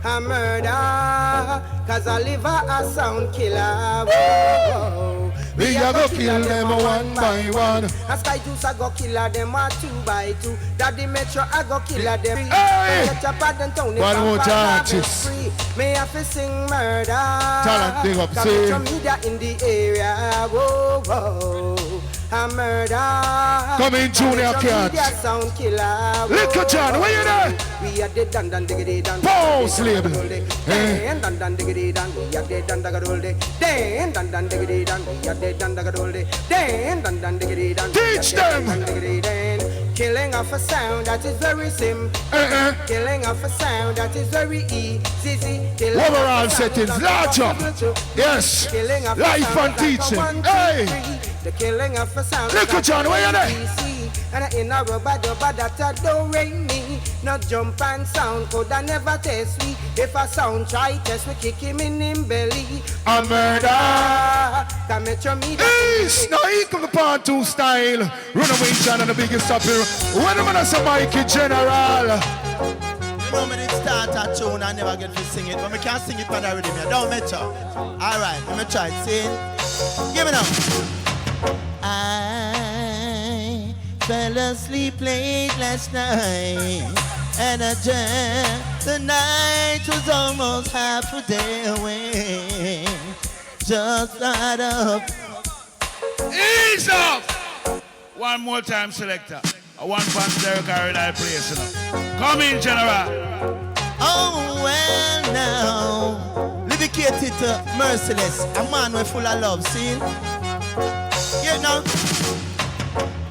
A murder, cause Oliver a sound killer. Whoa. We a go kill them one by one. A Sky Juice a go kill them a 2 by 2. Daddy Metro a go kill them. Hey! One more artist. May have to sing murder. Talent big up, see. Metro Media in the area. Whoa, whoa. A murder. Come in, Junior Cat. Sound killer. Little John, where you there? We are dead and diggity dan. Pause label. Dan dan diggity dan. We are dead and dagadolde. Dan diggity dan. We are dead and dagadolde. Dan diggity dan. Teach them. Killing off a sound that is very simple. Killing off a sound that is very easy. Overall settings, larger. Yes. Life and teaching. Hey. The killing of a sound. Little John, where you there? And in a rubber that don't rain me. Not jump and sound could I never test me. If a sound try test we kick him in him belly. A murder. Come at your media. East, now he come the part 2 style. Runaway John and the biggest up here. When I'm gonna say Mikey General. You know me did start a tune and never get to sing it, but me can't sing it for the rhythm here. Don't mention. Alright, let me try it. Sing. Give me now. I fell asleep late last night and I dreamt the night was almost half a day away. Just got up. Ease up! One more time, selector. I want fans Derek Caroline place, you know. Come in, General. Oh, well, now. Dedicated to Merciless, a man we're full of love, see? You know.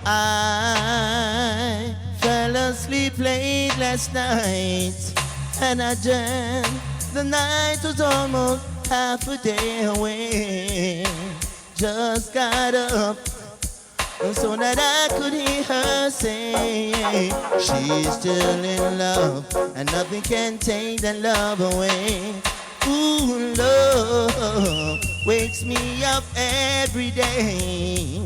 I fell asleep late last night and I dreamt the night was almost half a day away. Just got up so that I could hear her say she's still in love and nothing can take that love away. Ooh, love wakes me up every day.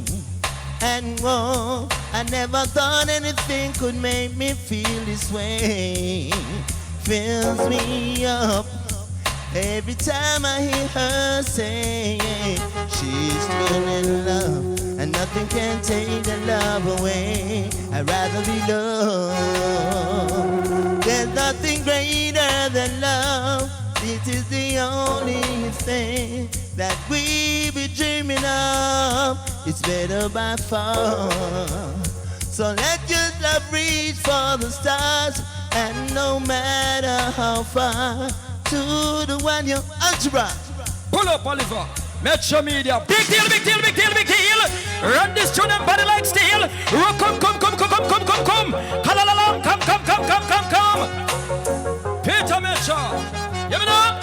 And whoa, I never thought anything could make me feel this way. Fills me up every time I hear her say she's still in love and nothing can take the love away. I'd rather be loved. There's nothing greater than love. This is the only thing that we be dreaming of. It's better by far. So let your love reach for the stars, and no matter how far, to the one you're entourage. Pull up, Oliver. Metro Media. Big deal, big deal, big deal, big deal. Run this tune and body like steel. Come. Halalalong, come. Peter Metro. You know?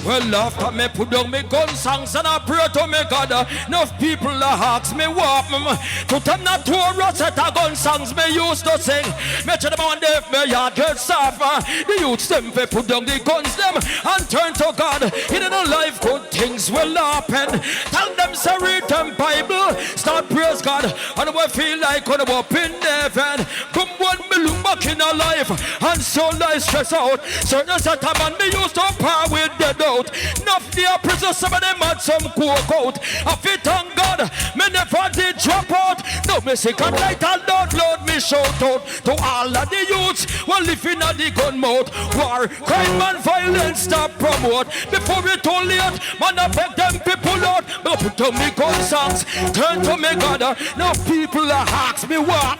Well, after me put down me gun songs and I pray to me God. Enough people ask me what to turn that to a Rosetta gun songs me used to sing. Me tell them one day if me yard get suffer. The youths them fi put down the guns them and turn to God. In the life good things will happen. Tell them say read them Bible. Start praise God. And we feel like when we up in heaven. Come when me look back in our life and so life stress out. Certain set a man me used to par with the out. Enough the prison, some of them had some coke out. I fit on God, me never did drop out. No So me say come right and download me shout out to all of the youths who living at the gun mouth. War, crime and violence stop promote. Before it too late, man I beg them people out. Me put on me gun songs, turn to me God. Now people ask me what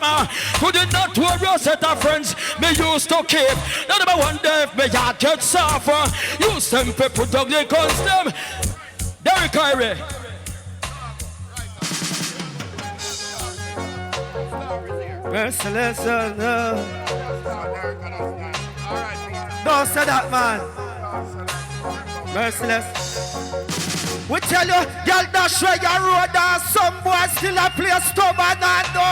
could it not to a set of friends me used to keep. Now number one day if me heart get suffer. Use them people dog they guns them. Derek Kyrie. Merciless, no. Don't say that, man. Merciless. We tell you, girl, dash where your road and some boys still a play stubborn and no.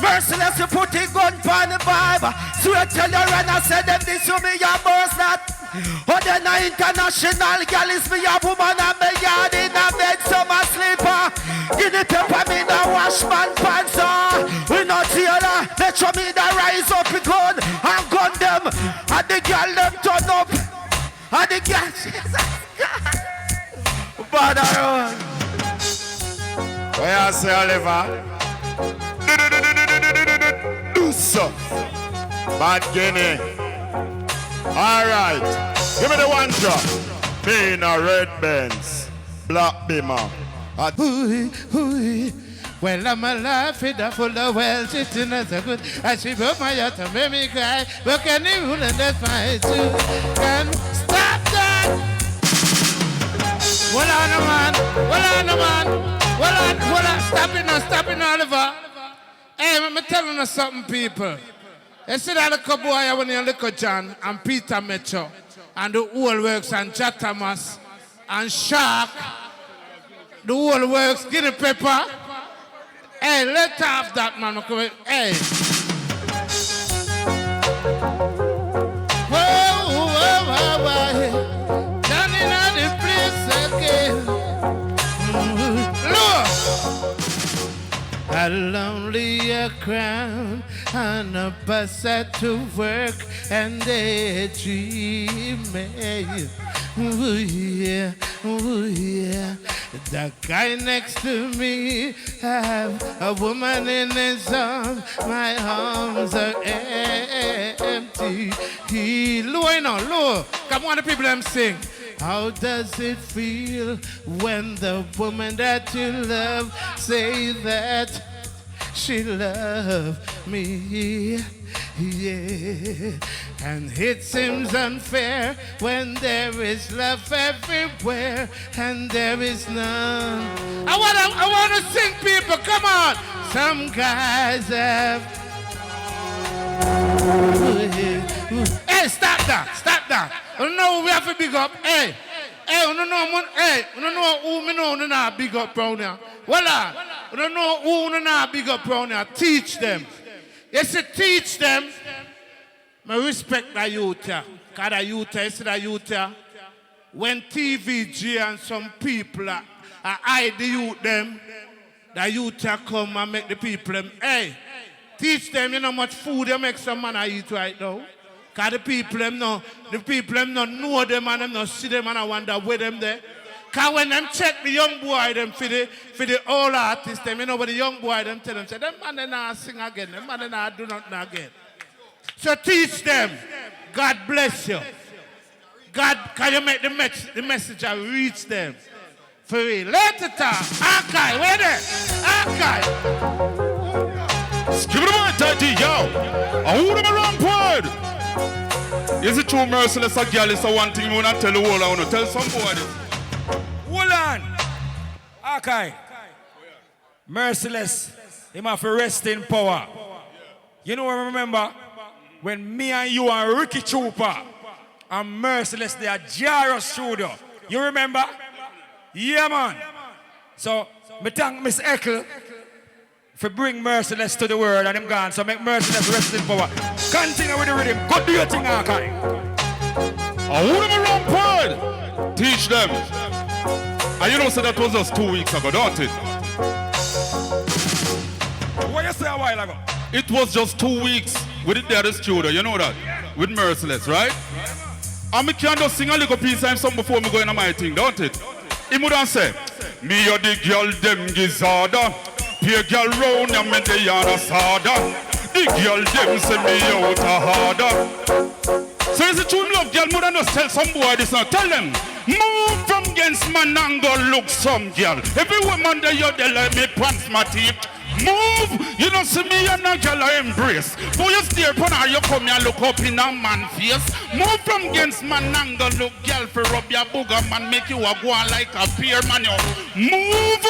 Merciless, you put a gun on the vibe. So I tell you, run and say them this to me, your boss that. Oh, then a international girl is me a woman and me yard in a bed, summer sleeper. Give the pepper, me the wash man pants. We not tailor, let show me the rise up the gun and gun them. And the girl them turn up. And the girl, bad around. Where I say, Oliver? Do so. Bad Guinea. All right. Give me the one drop. Me in a red Benz. Black Beamer. Well, I'm alive, it a full of wealth, it's in a good. I she broke my heart and made me cry. But can you rule and that's my too? Can stop that? Well on, man. Stop it, Oliver. Hey, I'm telling you something, people. You see that little boy when you look at John and Peter Metro and the whole works and Jack Thomas and Shark, the whole works, Guinea Pepper. Hey, let's have that, man. Hey. Whoa. Down in the place again. Look. A lonely crown and a bus at to work and they dreaming. Ooh yeah. The guy next to me have a woman in his arms. My arms are empty. Low. Come on, the people them sing. How does it feel when the woman that you love say that she loved me? Yeah, and it seems unfair when there is love everywhere and there is none. I wanna sing, people. Come on. Some guys have. Hey, stop that. No, we have to big up. Hey, you don't know who me know not big up round here. Voila, you don't know who not big up round here. Teach them. Yes, teach them. I respect the youth here. Because the youth here, you see the youth here. When TVG and some people hide the youth them, the youth here come and make the people them. Hey, teach them, you know how much food you make some man eat right now. Because the people them no know them and them no see them and I wonder where them there. Because when them check the young boy them for the old artists them, you know what the young boy them tell them, say, them man they not sing again, them man they not do nothing again. So teach them. God bless you. God, can you make the message reach them? For real. Let it talk. Archive, where there? Archive. Give it a mic, tighty, yo. I hold them around word. Is it true, Merciless, a girl is the one thing you want to tell the world? I want to tell some boy this. Hold on. Okay. Merciless. Him have to rest in power. You know what I remember? When me and you and Ricky Trooper and Merciless, they are Jaro Studio. You remember? Yeah, man. So, me thank Miss Eckle for bring Merciless to the world and him gone. So make Merciless rest in power. Continue with the rhythm. Go do your thing, Archive. I hold them around word. Teach them. And you know, so that was just 2 weeks ago, don't it? What you say a while ago? It was just 2 weeks. We did there at the studio, you know that? With Merciless, right? And me can just sing a little piece of song before me go into my thing, don't it? He would say, me or the girl them gizzarda. Pay girl round and me the yard a soda. The girl them send me out a harder. So is it true love girl more than just tell some boy this now? Tell them, move from against man and go look some girl. Every woman that you they let me pants my teeth. Move, you don't see me and a girl I embrace. For you stare upon her, you come here look up in a man face. Move from against man and go look girl for rub your booger man, make you a go on like a peer man. You move,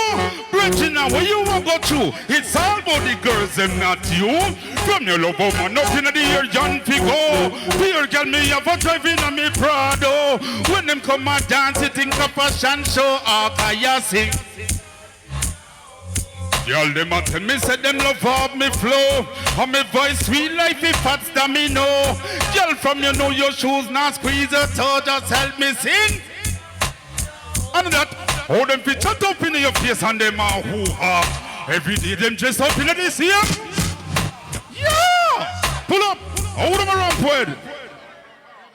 Regina, where you want go to? It's all about the girls and not you. From your love woman up in the ear, John Figo. Peer girl me have a driving on me Prado. When them come and dance, it think a fashion show. Oh, can you sing? Y'all them a tell me say them love up me flow. And me voice sweet like if fats that me know. Y'all from you know your shoes not squeeze your toe, just help me sing. And that, all them fit shut up in your face and them are who are. Every day them dress up in this here. Yeah! Pull up, hold them around with.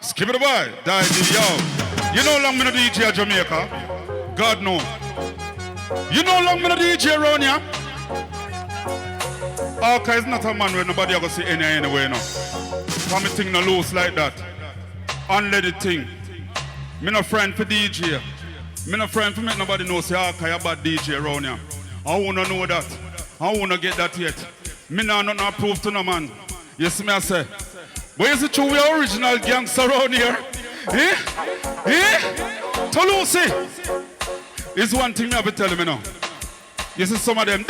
Skip it away, yo. You know long me no DJ Jamaica? God no. You know long me no DJ around here? Okay, it's not a man where nobody ever see anyway no. Come me thing no loose like that. Unlet the thing. Me no friend for DJ. Me no friend for make nobody know say okay a bad DJ around here. I wanna know that. I wanna get that yet. Me nah not prove to no man. You see me I say. But is it true we are original gangster around here? Eh? Eh? Toulouse. Is one thing me have to tell me now. You see some of them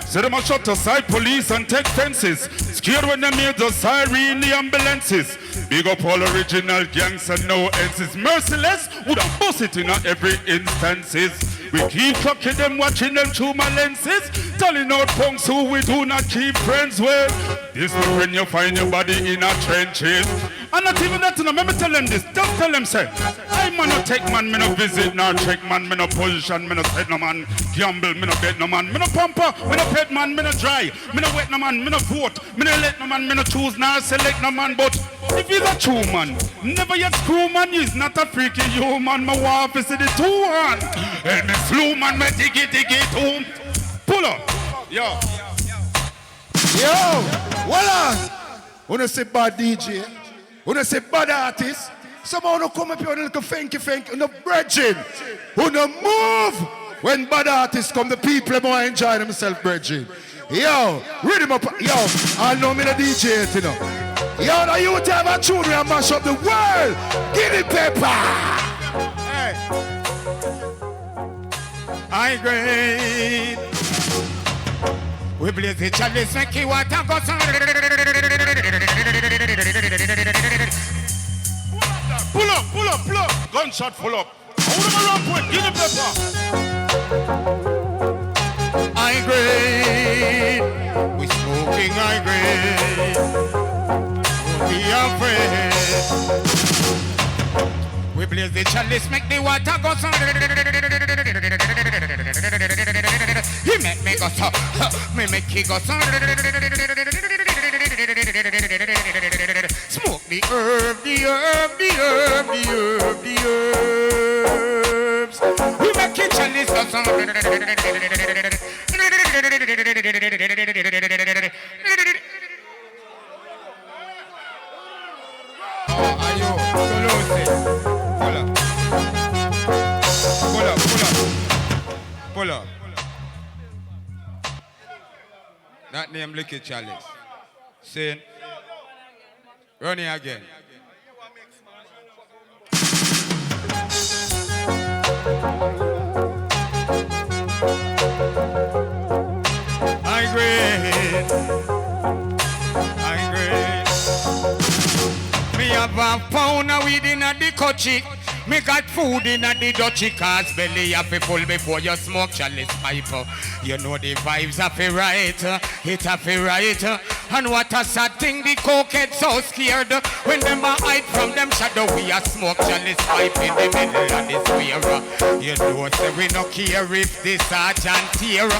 say them a shut aside police and take fences. Scared when them hear the siren, the ambulances. Big up all original gangs and no ends. Merciless would have bust it in every instances. We keep clocking them, watching them through my lenses. Telling out punks who we do not keep friends with. This is when you find your body in our trenches. And not even that, no, let me tell them this. Just tell them, say, I man no take man, me no visit, no check man, me no position, me no set no man, gamble, me no bet no man, me no pamper, me no pet man, me no dry, me no wet no man, me no vote, me no let no man, me no choose, no select no man, but if he's a true man, never yet screw man, he's not a freaky human, my wife is the two hand, and me slew man, me diggy home. Pull up, yo. Yo, well on. Wanna say bad DJ? Wanna say bad artist? Someone wanna come up here with a little funky, no bridging. Wanna move? When bad artists come, the people more enjoy themselves bridging. Yo, read him up. Yo, I know me the DJ, you know. Yo, now you have a tune and mash up the world. Give it paper. Hey. I great. We blaze the chalice, make you water go on. Pull up. Gunshot full up. Hold them around quick. Give the pepper. I grade. We smoking I grade. Don't be afraid. We blaze the chalice, make the water go on. He make me go so, me make he go so. Smoke the herbs. We make it chalice go so. Ayo, pull up. That name Licky Chalice. Saying, run it again. I agree. Me have a pound of weed in the coachy. Me got food in the dutchy cause belly have to full before you smoke chalice pipe. You know the vibes have to right, it have to right. And what a sad thing, the cokehead so scared. When them a hide from them shadow, we a smoke chalice pipe in the middle of the square. You know say we no care if the sergeant here.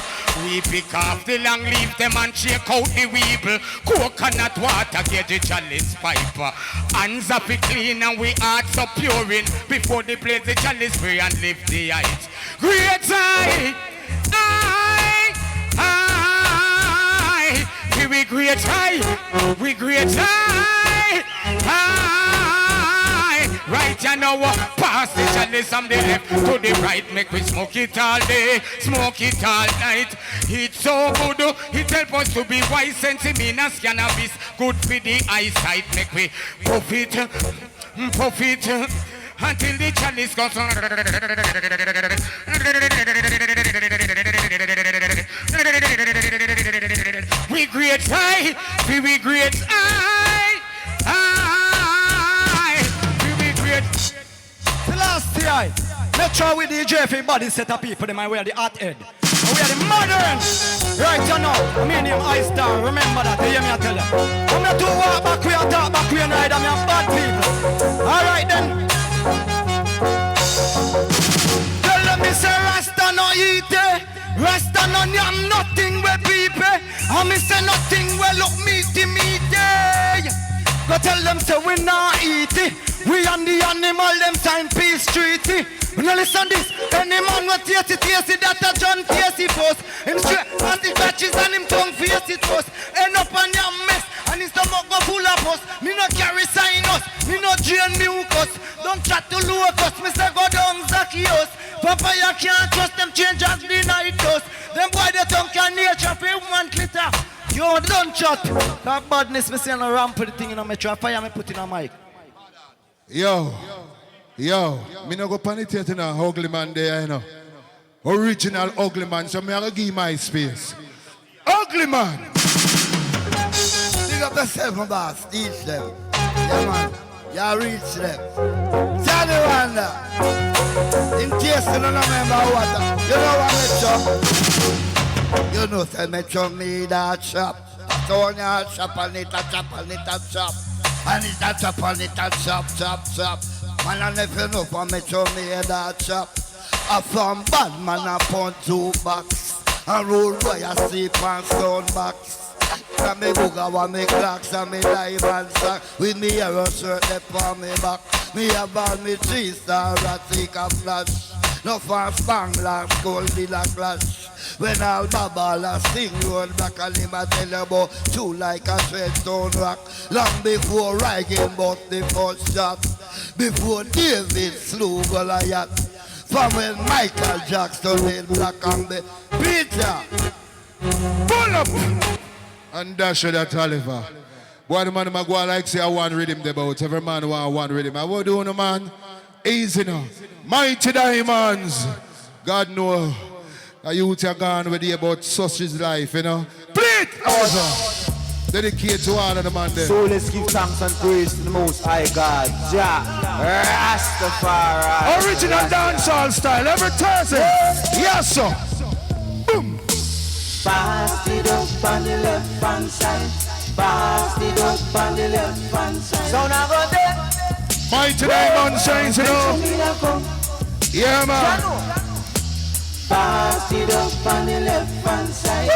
We pick off the long leaf them and shake out the weeble. Coconut water get the chalice pipe. Hands up it clean and we hearts up puring. Before they play the chalice free and lift the height. Great I we great high, we great high, high. Right you know, pass the chalice from the left to the right. Make we smoke it all day, smoke it all night. It's so good, it help us to be wise. Sense mean as cannabis, good for the eyesight. Make we puff it until the chalice goes on. We great high, we great high, high, we great. The last year, make sure we DJ for body set of people, them I wear the hot head. And we are the modern. Right you know, me name Ice Star, remember that, you hear me I tell you. I'm not to walk back way and talk back way and ride, I'm a bad people. Alright then. Tell them me say Rasta no eat it. Rasta no yam nothing we people. And me say nothing we look meaty. Go tell them say we not eat it. We and the animal them sign peace treaty. When you listen this, any man with tasty that a John tasty post. Him straight past the batches and him tongue face it first. End up on your mess and his stomach go full of pus. Me no carry sinus, me no drain mucus. Don't chat to locust, me say go down Zacchaeus. Papa you can't trust them change as the night does. Them boy they tongue can nature for 1 liter. Yo don't chat. That badness me say no ramp for the thing in a metro. Fire me put in a mic. Yo, me no go penetrate in a ugly man there, you know. Original ugly man, so me I go give my space. Ugly man! Dig up yourself, my boss. Teach them. Yeah, man. You reach them. Tell me one now. In case you don't remember what, you know what metro? You know say metro me that shop. So on your shop and it a chop and it a chop. And it a chop and it a chop. Man, and if you know for metro me that chop. I from bad man a pound 2 bucks. And roll boy a sleep and stone box. And me booga want me clocks and me live and sack. With me hero shirt left on me back. Me have all me 3-star a take a flash. No fast bang like gold in a clash. When all babala sing road back and him a tell you about chew like a stone rock. Long before I came bought the first shot. Before David slew Goliath. From when Michael Jackson made Black and the Peter. Pull up! And dash that Oliver. Boy, the man of go like say I want rhythm about. Every man want one rhythm. I will do no man. Easy now. Mighty diamonds. God know. A youth are gone with you about sausage life, you know. Play it! Dedicate to all of the man there. So let's give thanks and praise to the Most High God. Jah Rastafari. Original dancehall style every Thursday. Yes, sir. Boom. Pass it up on the left hand side. Pass it up on the left hand side. So now go there. Mighty diamond shines, you know. Yeah, man. Pass it up on the left hand side.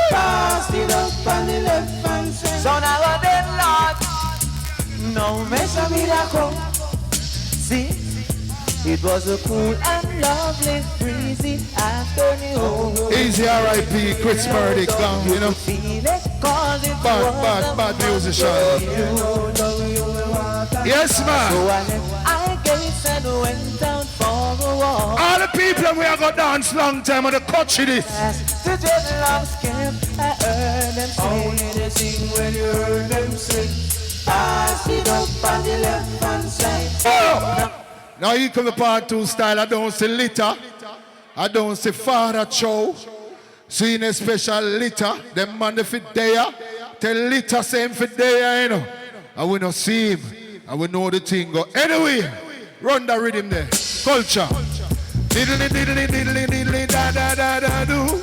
Pass it up on the left hand side. So now go there, Lord. No mess a miracle. See, it was a cool and lovely breezy afternoon. Easy R.I.P. Chris Murdy gone, you know. Bad musician. Yes, man. So I guess and went out for a walk. All the people we are going to dance long time on the country this. To dreadlocks camp, I heard them sing. Only they sing when you heard them sing. Pass it up on the left hand side. Oh! Now here come the part 2 style. I don't say litter. I don't say father chow. Seeing a special litter. Them man the fit there. Tell litter same fit there, you know. And we don't see him. And we know the thing go. Anyway, run the rhythm there. Culture. Diddly diddly diddly diddly da da da da do.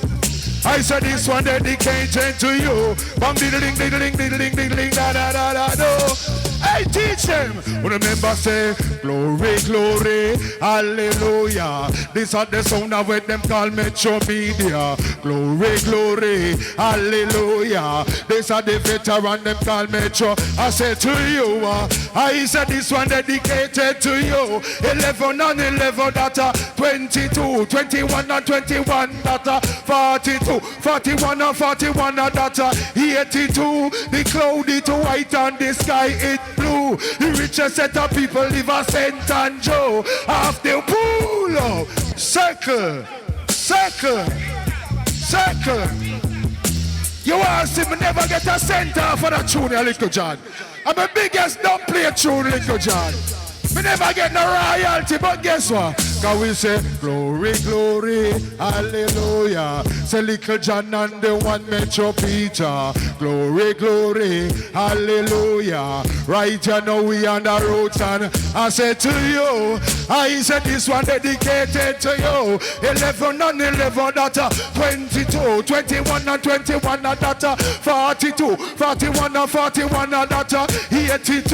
I said this one dedicated to you. Bang diddling diddling diddling diddling da da da da do. Hey, teach them. Remember say glory glory hallelujah. This are the sound of what them call Metro Media. Glory glory hallelujah. This are the veteran them call Metro. I said to you, I said this one dedicated to you. 11 and 11 data, 22, 21 and 21 data. 42, 41 and 41 that 82. The cloudy to white and the sky it blue. The richest set of people live a St. and Joe. Half the pool up. Circle, circle, circle. You want to see me never get a center for the tune, Little John. I'm the biggest don't play tune, Little John. We never get no royalty, but guess what? Cause we say, glory, glory, hallelujah. Say Little John and the one Metro Peter. Glory, glory, hallelujah. Right you know we on the roads and I say to you, I said this one dedicated to you. 11 and 11 that 22, 21 and 21 that 42, 41 and 41 that 82.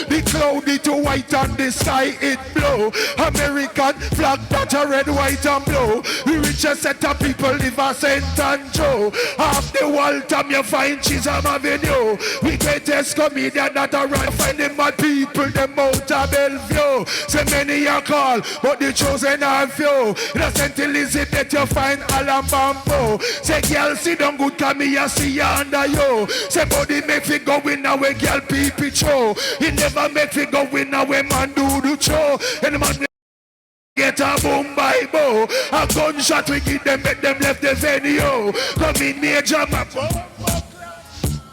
The cloudy to white and the sky it blow. American flag that a red, white and blue. The richest set of people live a St. and Joe. Half the world time you find Chisholm Avenue. The greatest comedian that a run. Finding my people them out of Bellevue. So many are called, but the chosen are few. In St. Elizabeth you find Alan Bambo. Say girl sit down good come me a see ya under you. Say body make fi go in away girl pee show. He never make fi go in away man do the show. And the man get a boom by bow. A gunshot we give them, make them left the venue. Come in major map.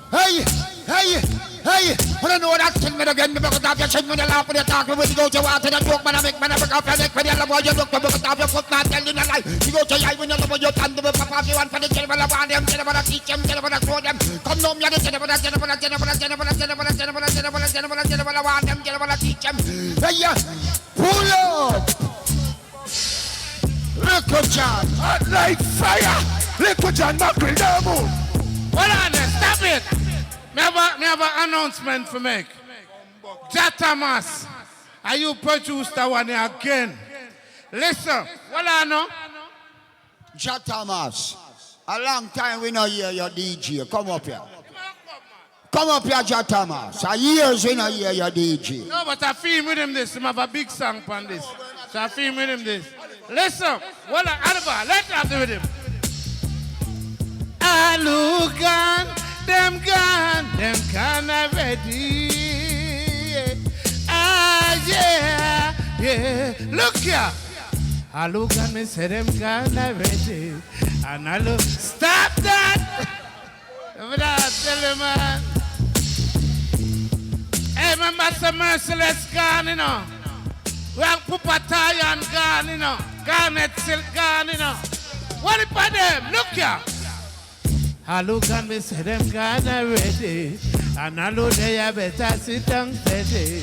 Hey, hey, hey, when I know that thing me again, me because of your shit, when you laugh when you talk, when you go to water, and joke, man, I make man, I break off your neck, when you love what you look, because of your foot, not telling a lie. You go to your eye when you love what you can do, pop off you want for the children, I want them, children, I teach them, children, I show them. Come down, you're the children, I want them, children, I teach them. Hey, pull up. Little John, hot like fire. Little John, Mackerel, don't move. Hold on there, stop it. Me have an announcement for make. Jatamas, are you produced that one again? Listen, what I know? Jatamas, a long time we not hear your DJ. Come up here. Come up here, Jatamas. A years we not hear your DJ. No, but I feel with him this. I have a big song on this. So I feel with him this. Listen, what I let's have it with him. I look on them can ready. Ah, yeah, yeah. Look here. I look on me, say them can ready. And I look, stop that. Tell him, man. Hey, remember some merciless gun, you know. We have Pupatayan gun, you know. Garnet silk gun, you know. What about them? Look here. I look and me say them guys are ready. And I know they are better sit down steady.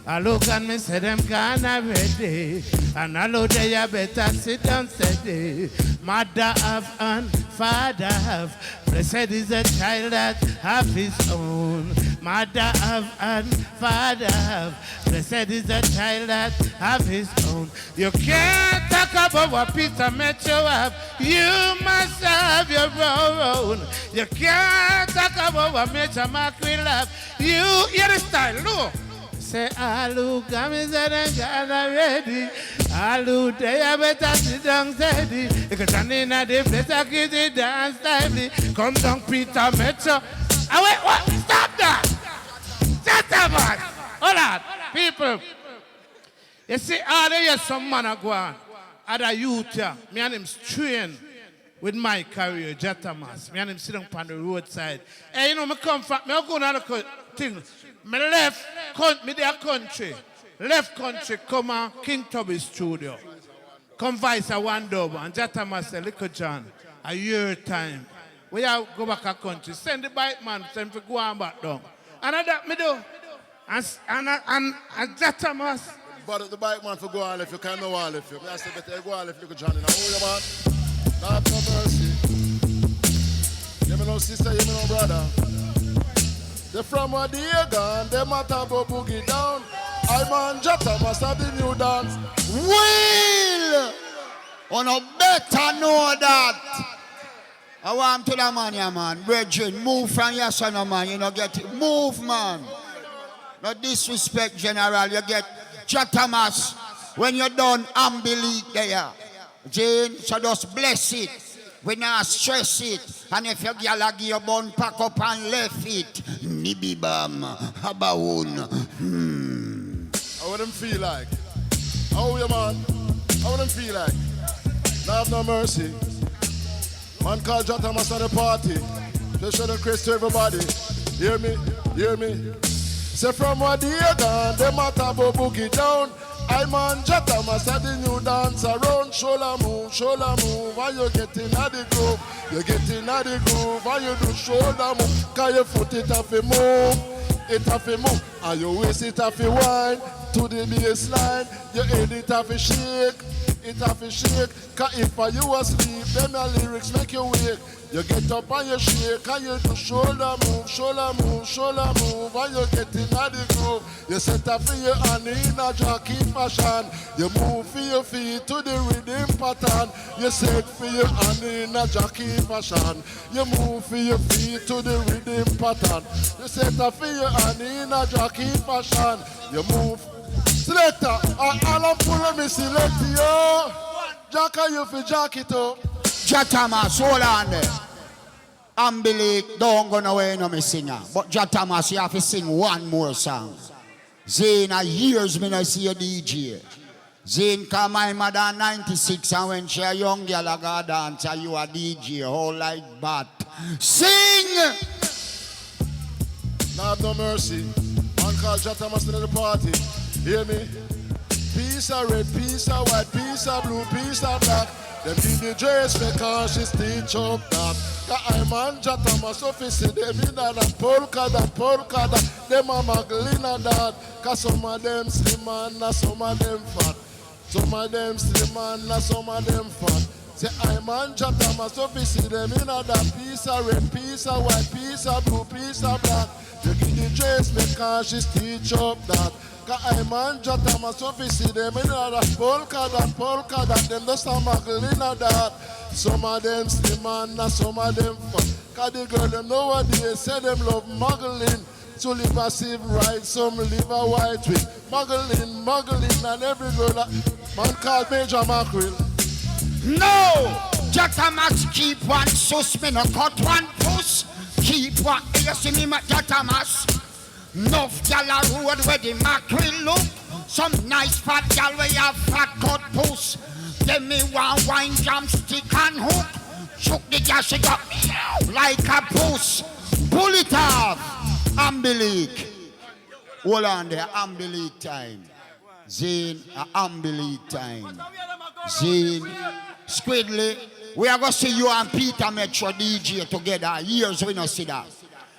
I look and me say them guys are ready. And I know they are better sit down steady. Mother have and father have. Blessed is a child that have his own. Mother have and father have. Blessed is the child that have his own. You can't talk about what Peter Metro have. You must have your own. You can't talk about what Metro Mackerel have. You hear the style, look. Say, Alu, come and say them guys are ready. Alu, they are better sit down steady. You can stand in at the place, I give the dance lively. Come down, Peter Metro. Ah, wait, what? Stop that! Shut up, man! Hold on, people. You see, all the years some man are going. Other youth here, me and him train with my career, Jatamas. Me and him sit down on the roadside. Hey, you know, me come from, me go on the thing. Me left, me their country. Left country, come on, King Tubby studio. Come vice a one dub, and Jatamas say, Little John, a year time. We have go back a country. Send the bike man, send for go on back down. And that me do. And Jatamas. But the bike man for go on if you can't know all if you. I say better go on if you go John in a hole, man. Not no mercy. You me no sister, you me no brother. They from where they gone, they matter about boogie down. I'm on Jatamas have the new dance. Will! On a better know that. I want to the man, yeah, man. Brethren, move from your son, man. You know, get it. Move, man. No disrespect, General. You get Jatamas when you're done, unbelief there. Jane, so just bless it. We not stress it. And if your girl a give your bun, pack up and left it. Nibi bam, habaun. How would them feel like? How you man? How would them feel like? Love no mercy. Man called Jota must at the party. Just show the Chris to everybody. Hear me? Hear me? Say from what they gone, they matter about boogie down. I man Jota must have the new dance around. Shoulder move, while you get in the groove. You get in the groove, while you do shoulder move. Cause your foot it have to move, it have to move. And your waist it have to wind to the baseline. Your head it have to shake, it have to shake. Cause if you asleep, then the lyrics make you wake. You get up and you shake and you do shoulder move, and you get in the groove. You set up for your hand in a jockey fashion. You move for your feet to the rhythm pattern. You set for your hand in a jockey fashion. You move for your feet to the rhythm pattern. You set up for your hand in a jockey fashion. You move. Selector, all I'm pulling me select yo. Jacka you for jockey too. Jatamas, hold on there. Ambili, don't go nowhere, no me singer. But Jatamas, you have to sing one more song. Zane, years me not see a DJ. Zane come my mother 96 and when she a young girl I got dance and you a DJ, whole like bat. Sing! Lord no mercy. Man called Jatamas to the party. Hear me? Piece of red, piece of white, piece of blue, piece of black. Them give the dress because she stitch up that. Cause I'm on Jatama so fi see them in that polka that. Them a muggle in that. Cause some of them slim and some of them fat. Some of them slim and some of them fat. Say I'm on Jatama so fi see them in that piece of red, piece of white, piece of blue, piece of black. You give the dress because she stitch up that. I'm on Jatama so fi see them in that polka that. Them just a muggle in that. Some of them slim and some of them fat. Cause the girl them nowadays say them love muggling. So live a sieve right, some live a white wig. Muggling and every girl that man called Major Mackerel. No! Jatamas keep one sus, me no cut one puss. Keep one, you see me Jatamas. Nuff gal a road where the mackerel look. Some nice fat gal where you have fat cut puss. Then me one wine jam stick and hook. Shook the gas she got like a puss. Pull it off. Umbilic. Hold on there, umbilic time. Zane, umbilic time. Zane, Squidly, we are going to see you and Peter Metro DJ together. Years we don't see that.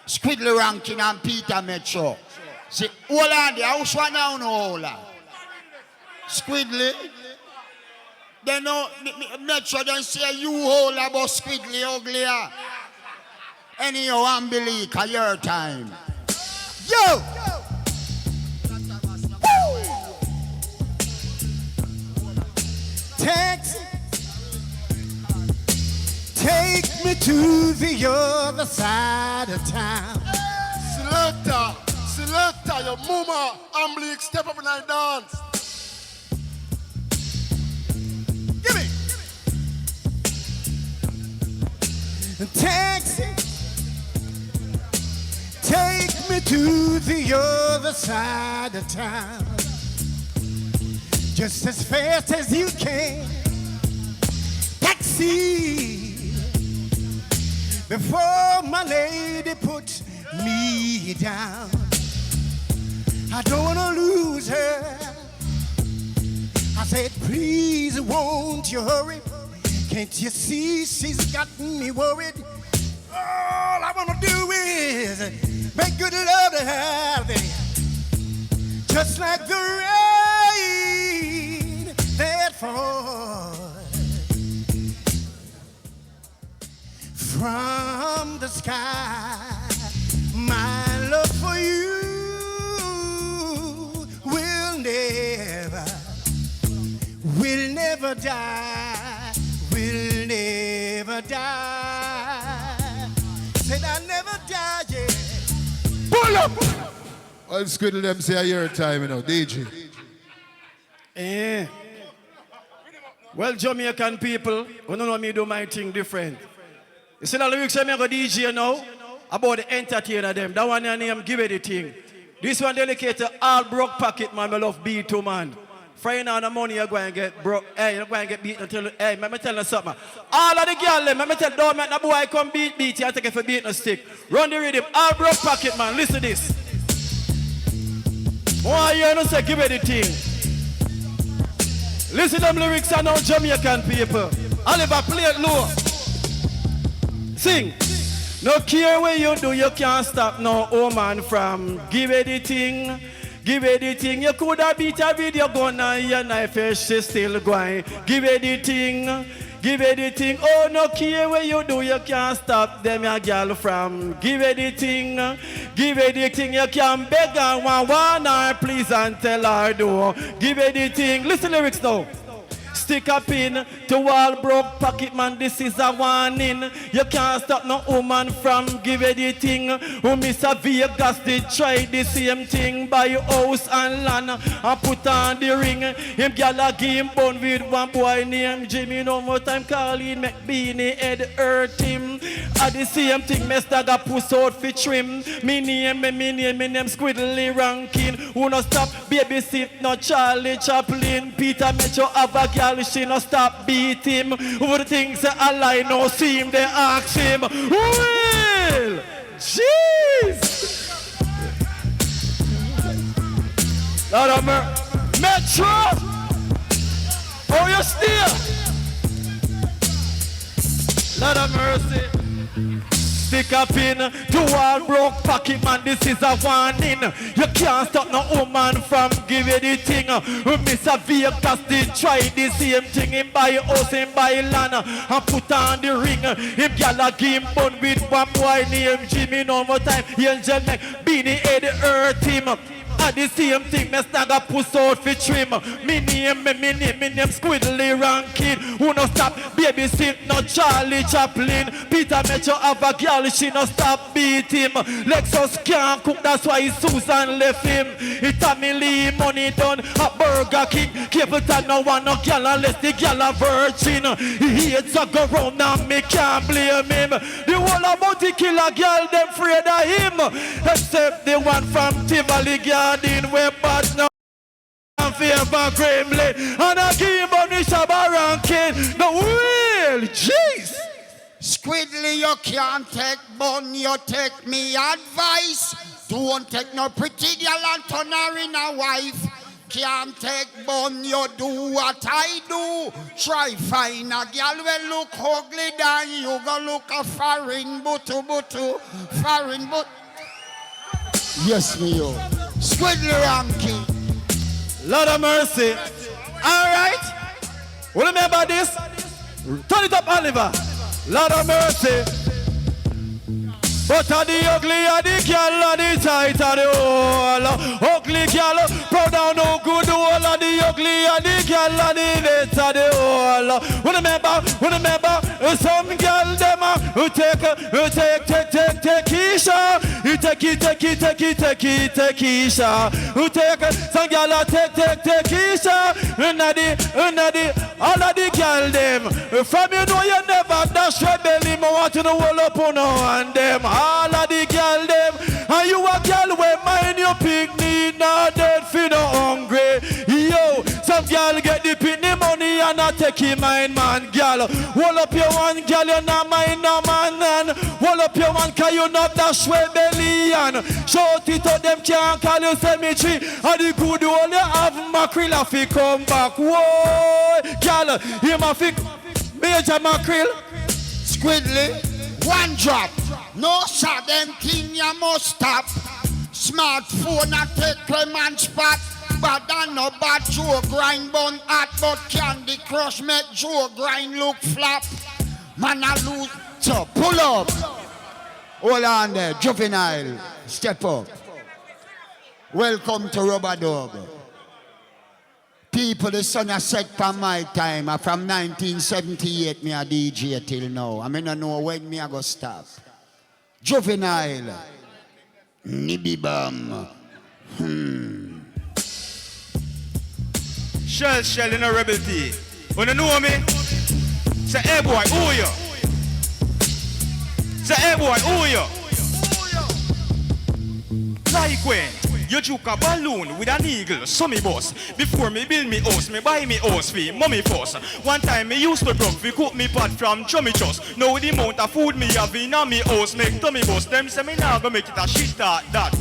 Squidly Ranking and Peter Metro. See, hold on there, house one now, no hold on. Squidly, they know, Metro don't say you hold about Squidly uglier. Anyhow, umbilic, your time. Yo! Taxi, take me to the other side of town. Selector, your mama, Amblik, step up and I dance. Give me. Taxi, take me to the other side of town. Just as fast as you can. Taxi, before my lady puts me down. I don't wanna lose her. I said, please won't you hurry? Can't you see she's got me worried? All I wanna do is make good love to her there. Just like the rain that falls from the sky. My love for you will never die, will never die. Said I never die, yeah. Pull up! I'll squiddle them say a year time, you know, DJ. Eh. Well, Jamaican people, you know me do my thing different. You see the lyrics I go DJ now? About the entertainer them. That one your name, give it the thing. This one delicate to all broke pocket, man. I love B2, man. Friday now the money you're going to get broke. Hey, you're going to get beat until, hey, let me tell you something. All of the girls, let me tell you, don't make the boy come beat you and take it for beating a stick. Run the rhythm, all broke pocket, man. Listen to this. More you don't say, give it the thing. Listen to them lyrics are now Jamaican people. Oliver, play it low. Sing. No care what you do, you can't stop no woman from give it the thing. Give it the thing. You could have beat a video gun and your knife is still going. Give it the thing. Give it the thing. Oh, no care what you do, you can't stop them your girl from give it the thing. Give it the thing. You can beg her one her please and tell her do. Give it the thing. Listen lyrics now. Stick a pin to all broke pocket, man, this is a warning. You can't stop no woman from give it the thing. Who miss a Vegas, they try the same thing. Buy house and land and put on the ring. Him gal a game bone with one boy named Jimmy. No more time calling, make Beanie head hurt him. At the same thing, me stagger puss out for trim. Me name Squiddly Rankin. Who no stop babysit, no Charlie Chaplin. Peter Metro have a gal, she no stop beat him. Who the things that I lie no see him, they ask him. Will! Jeez! Lord of Metro! Oh, you still? Lord of mercy. Stick a pin to all broke pocket, man, this is a warning. You can't stop no woman from giving the thing. Mr. Vegas did try the same thing. Him buy house, him buy land and put on the ring. Him gal a game bun with one boy named Jimmy. No more time, Angel make Beanie head hurt him. At the same thing, me stagger puss out for trim. Me name Squiddly Rankin. Who no stop babysit, no Charlie Chaplin. Peter Metro have a girl, she no stop beat him. Lexus can't cook, that's why Susan left him. It's a Lee money done at Burger King. Capleton no one no girl unless the girl a virgin. He hates a go round and me can't blame him. The whole about the killer girl, them afraid of him. Except the one from Tivoli Garden where bad now and favor Kremlin. And I give on the Shabba Rankin. No will, jeez. Squiddly, you can't take bun, you take me advice. Don't take no pretty girl and turn her in a wife. Can't take bun, you do what I do. Try find a girl will look ugly than you go look a foreign butu. Foreign but. Yes, me yo. Squiddly Rankin. Lord of mercy. Alright. What remember this? Turn it up, Oliver. Lord of mercy. But the ugly and the girl and the tight and the hole. Ugly girl, proud and no good hole. And the ugly and the girl and the net and the hole. Remember, some girl them who take Keisha. You take Keisha. Who take some girl take Keisha. All of the girl them. From you know you never dash your belly. I want to know all up on and them. All of the girl them. And you a girl where mind your picnic. Not dead for no hungry. Yo, some girl get the picnic money and not take him mind man girl. Hold up your one girl, you not mind no man. And hold up your one cause you not dash your belly. And shout it out them can't call you cemetery. And the good one you have Mackerel if he come back. Whoa, girl, him a fi Major Mackerel. Squiddly, one drop. No shot them thing you must stop. Smartphone a take Clement spot. But I no bad Joe grind bun hot. But Candy Crush make Joe grind look flap. Man I lose. So pull up. Hold on there, Juvenile. Step up. Welcome to Rubber Dub. People, the sun has set for my time. From 1978, me a DJ till now. I mean, I know when me a go stop. Juvenile. Nibibam. Shell in a rebel tea. When you know me, say, hey boy, who you? Say, hey boy, who you? Like when you juke a balloon with an eagle, so me boss. Before me build me house, me buy me house fee, mommy first. One time me used to broke, we cook me pot from chummy just. Now the amount of food me have in a me house, make tummy boss. Them say me now go make it a shit that.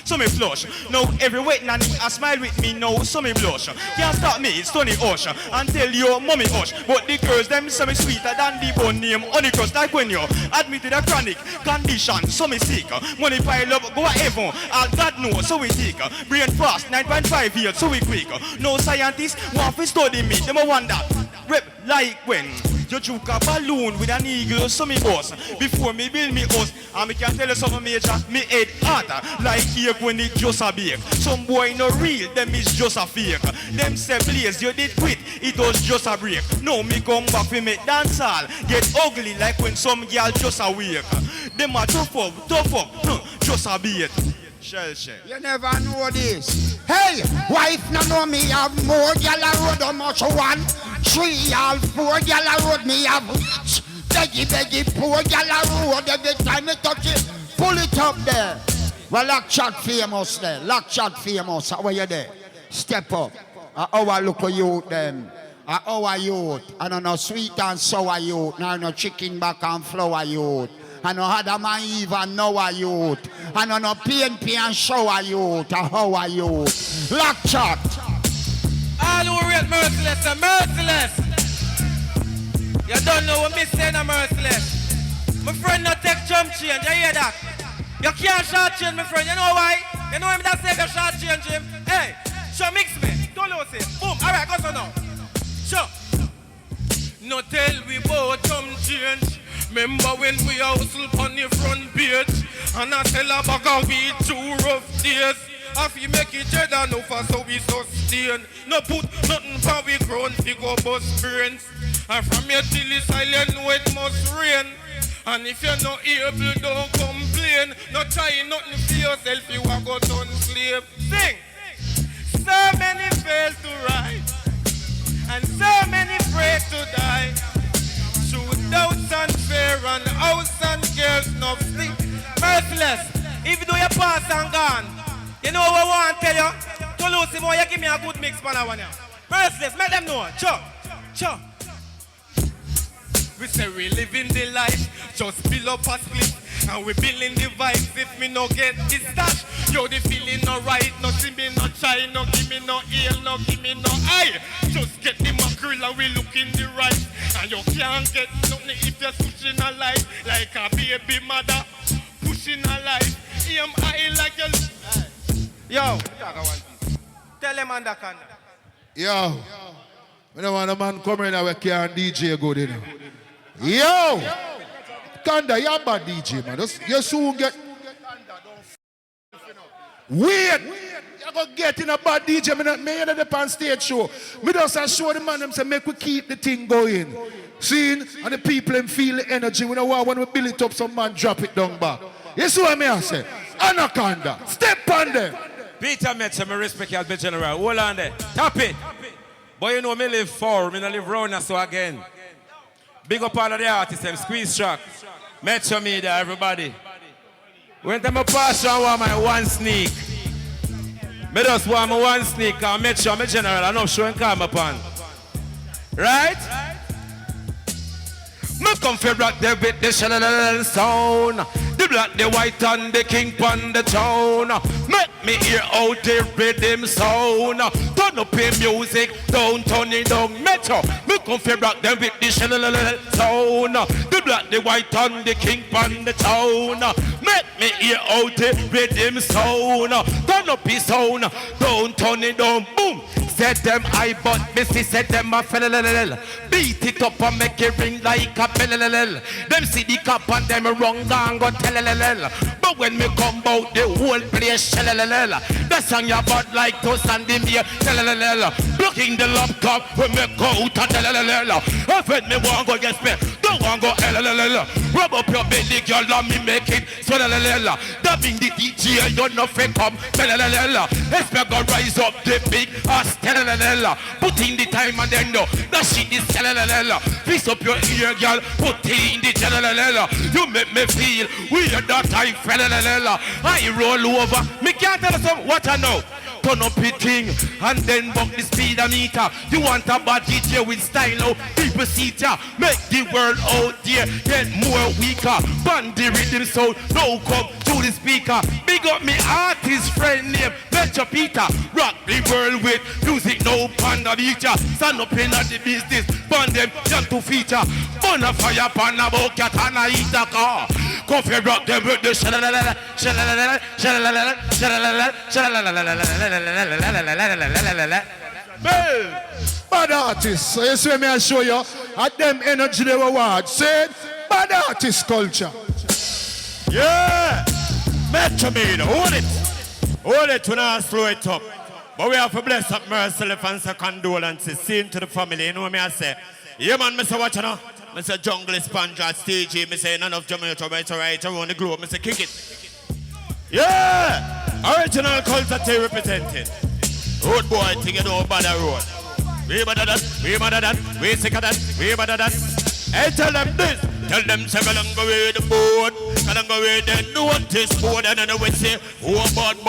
So me flush. Now every wet nanny a smile with me now, so me blush. Can't stop me, it's Tony Hush. And tell you mommy hush. But the girls them say me sweeter than the bun name honey crust. Like when you admitted a chronic condition, so me sick. Money pile up, go a heaven. All God knows, so we take. Brain fast, 9.5 years, so we quick. No scientists want to study me, them a wonder. Rep like when you juke a balloon with an eagle, so me boss. Before me build me house, and me can tell you something major, me head hotter. Like cake when it just a bake. Some boy no real, them is just a fake. Them say Blaze, you did quit, it was just a break. No, me come back, we make dance all. Get ugly like when some girl just a wake. Them a tough up, just a beat. Shell. You never know this. Hey, wife no know me have more gyal a road how much one. 3 all 4 gyal a road me have. Beggy poor gyal a road every time me touch it. Pull it up there. Well, Lock Chat famous there. Lock Chat famous. How are you there? Step up. Our local youth them. Our youth. I don't know sweet and sour youth. No chicken back and flour youth. I know Adam and Eve and Noah youth. I know no PNP and shower youth. How are you? Lock Chat. All who read Merciless are merciless. You don't know what me saying are merciless. My friend not take jump change, you hear that? You can't short change my friend, you know why? You know him that say you short change him? Hey, so mix me, don't lose it. Boom, alright, go so now. Sure. No tell we both jump change. Remember when we hustle on the front page and I sell a bag of weed 2 rough days. If you make it cheddar no for so we sustain. No put nothing for we grown figure bust brains. And from here till it's silent no it must rain. And if you're not able don't complain. Not try nothing for yourself you are go turn slave. Sing! So many fail to rise and so many pray to die. Shootouts and fair and house and girls no sleep. Merciless, if you do your pass and gone, you know what I want to tell you? Toulouse, boy, you give me a good mix for that one. Merciless, make them know. Sure. We say we living the life, just fill up a split. And we building the vibes if me no get this stash. Yo, the feeling no right, no see me no try, no give me no ear, no give me no eye. Just get the mackerel and we look in the right. And you can't get nothing if you're pushing a life. Like a baby mother, pushing a life. Aim high like you. Yo, tell them on the corner. Yo, we don't want a man coming in and we can't DJ good, you know. Yo! Kanda, you're a bad DJ, man. You soon get... Wait! You're going to get in a bad DJ. Me hear the pan stage show. Me just show the man them say, make we keep the thing going. See? And the people them feel the energy. We know why when we build it up, some man drop it down back. You see what I say? Anaconda, step on them. Peter Metz, I respect you as the general. Hold on there. Tap it. But you know me live for, me not live round so again. Big up all of the artists, them Squeeze Track. Metro Media, everybody. When I'm a pastor, I want my one sneak. Me just want my one sneak, and Metro, my general, I know showing calm upon. Right? Me come for rock there with the shell sound. The black, the white, and the king pon the town. Make me hear out the rhythm sound. Turn up your music, don't turn it down. Metro, me come for rock there with the shell sound. The black, the white, and the king pon the town. Make me hear out the rhythm sound. Turn up your sound, don't turn it down. Boom. Set them high, but missy set them a fell. Beat it up and make it ring like a bell. Them see the cop and them wrong down go tell. But when me come out, the whole place shell. The song you bought like to stand in here tell. Blocking the laptop when me go out and tell. If me want go against me. You want go L. Rub up your belly, girl, let me make it. So L. That mean the DJ, you know fake come. L. Expect go rise up the big ass. L. Put in the time and then no. That shit is L. Fix up your ear, girl. Put in the L. You make me feel weird that I fell. I roll over. Me can't tell us what I know. Turn up it king and then bump the speedometer. You want a bad DJ with style, oh, people see ya. Make the world out there get more weaker. Band the rhythm sound, now come to the speaker. Big up me artist friend name, Metro Peter. Rock the world with music, no panda feature. Stand up in the business, band them, jump to feature. On a fire, pan a bucket and a eat a car. Coffee rock them with the shalalala, shalalala, shalalala, shalalala, shalalala. Bad artists. So you see me I show you at them energy they were watch. Say bad artist culture. Yeah! Metro Media, hold it. Hold it when I slow it up. But we have to bless up Merciless and say condolences. Same to the family, you know what I say? Yeah man, Mr. Watch now. Mr. Jungle Sponge at stage, me say none of Jamaica, but it's alright around the globe. Mr. Kick it. Yeah! Original culture they represented. Road boy, take it over by the road. We better that, we better that, we sick of that, we better that. Hey, tell them this. Tell them say, go with the board. Go with the notice board. And then we say, oh, bad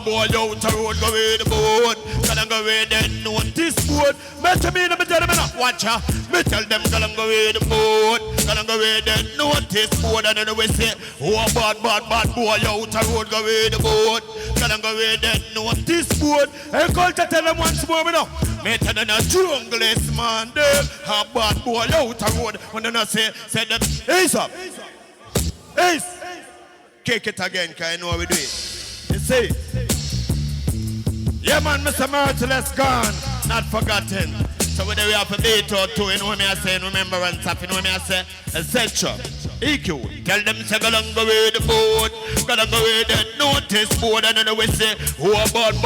boy, out the road. Go with the board. Go with the notice board. Metro Media, me tell them enough. Watch ya. Me tell them, go with the board. Go with the notice board. And then we say, oh, bad boy, out the road. Go with the board. Go with the notice board. Hey, culture, tell them once more, me know. Me tell them a junglist man, them. A bad boy out the road. When they say them, Ace up. Ace. Kick it again, cause I know how we do it. You see? Yeah man, Mr. MERCILESS gone, not forgotten. So whether we have a beat or two, you know what I say, in remembrance of, you know what I say? Etc. EQ. Tell them say go with the board. Go with the notice board. And then we say, oh bad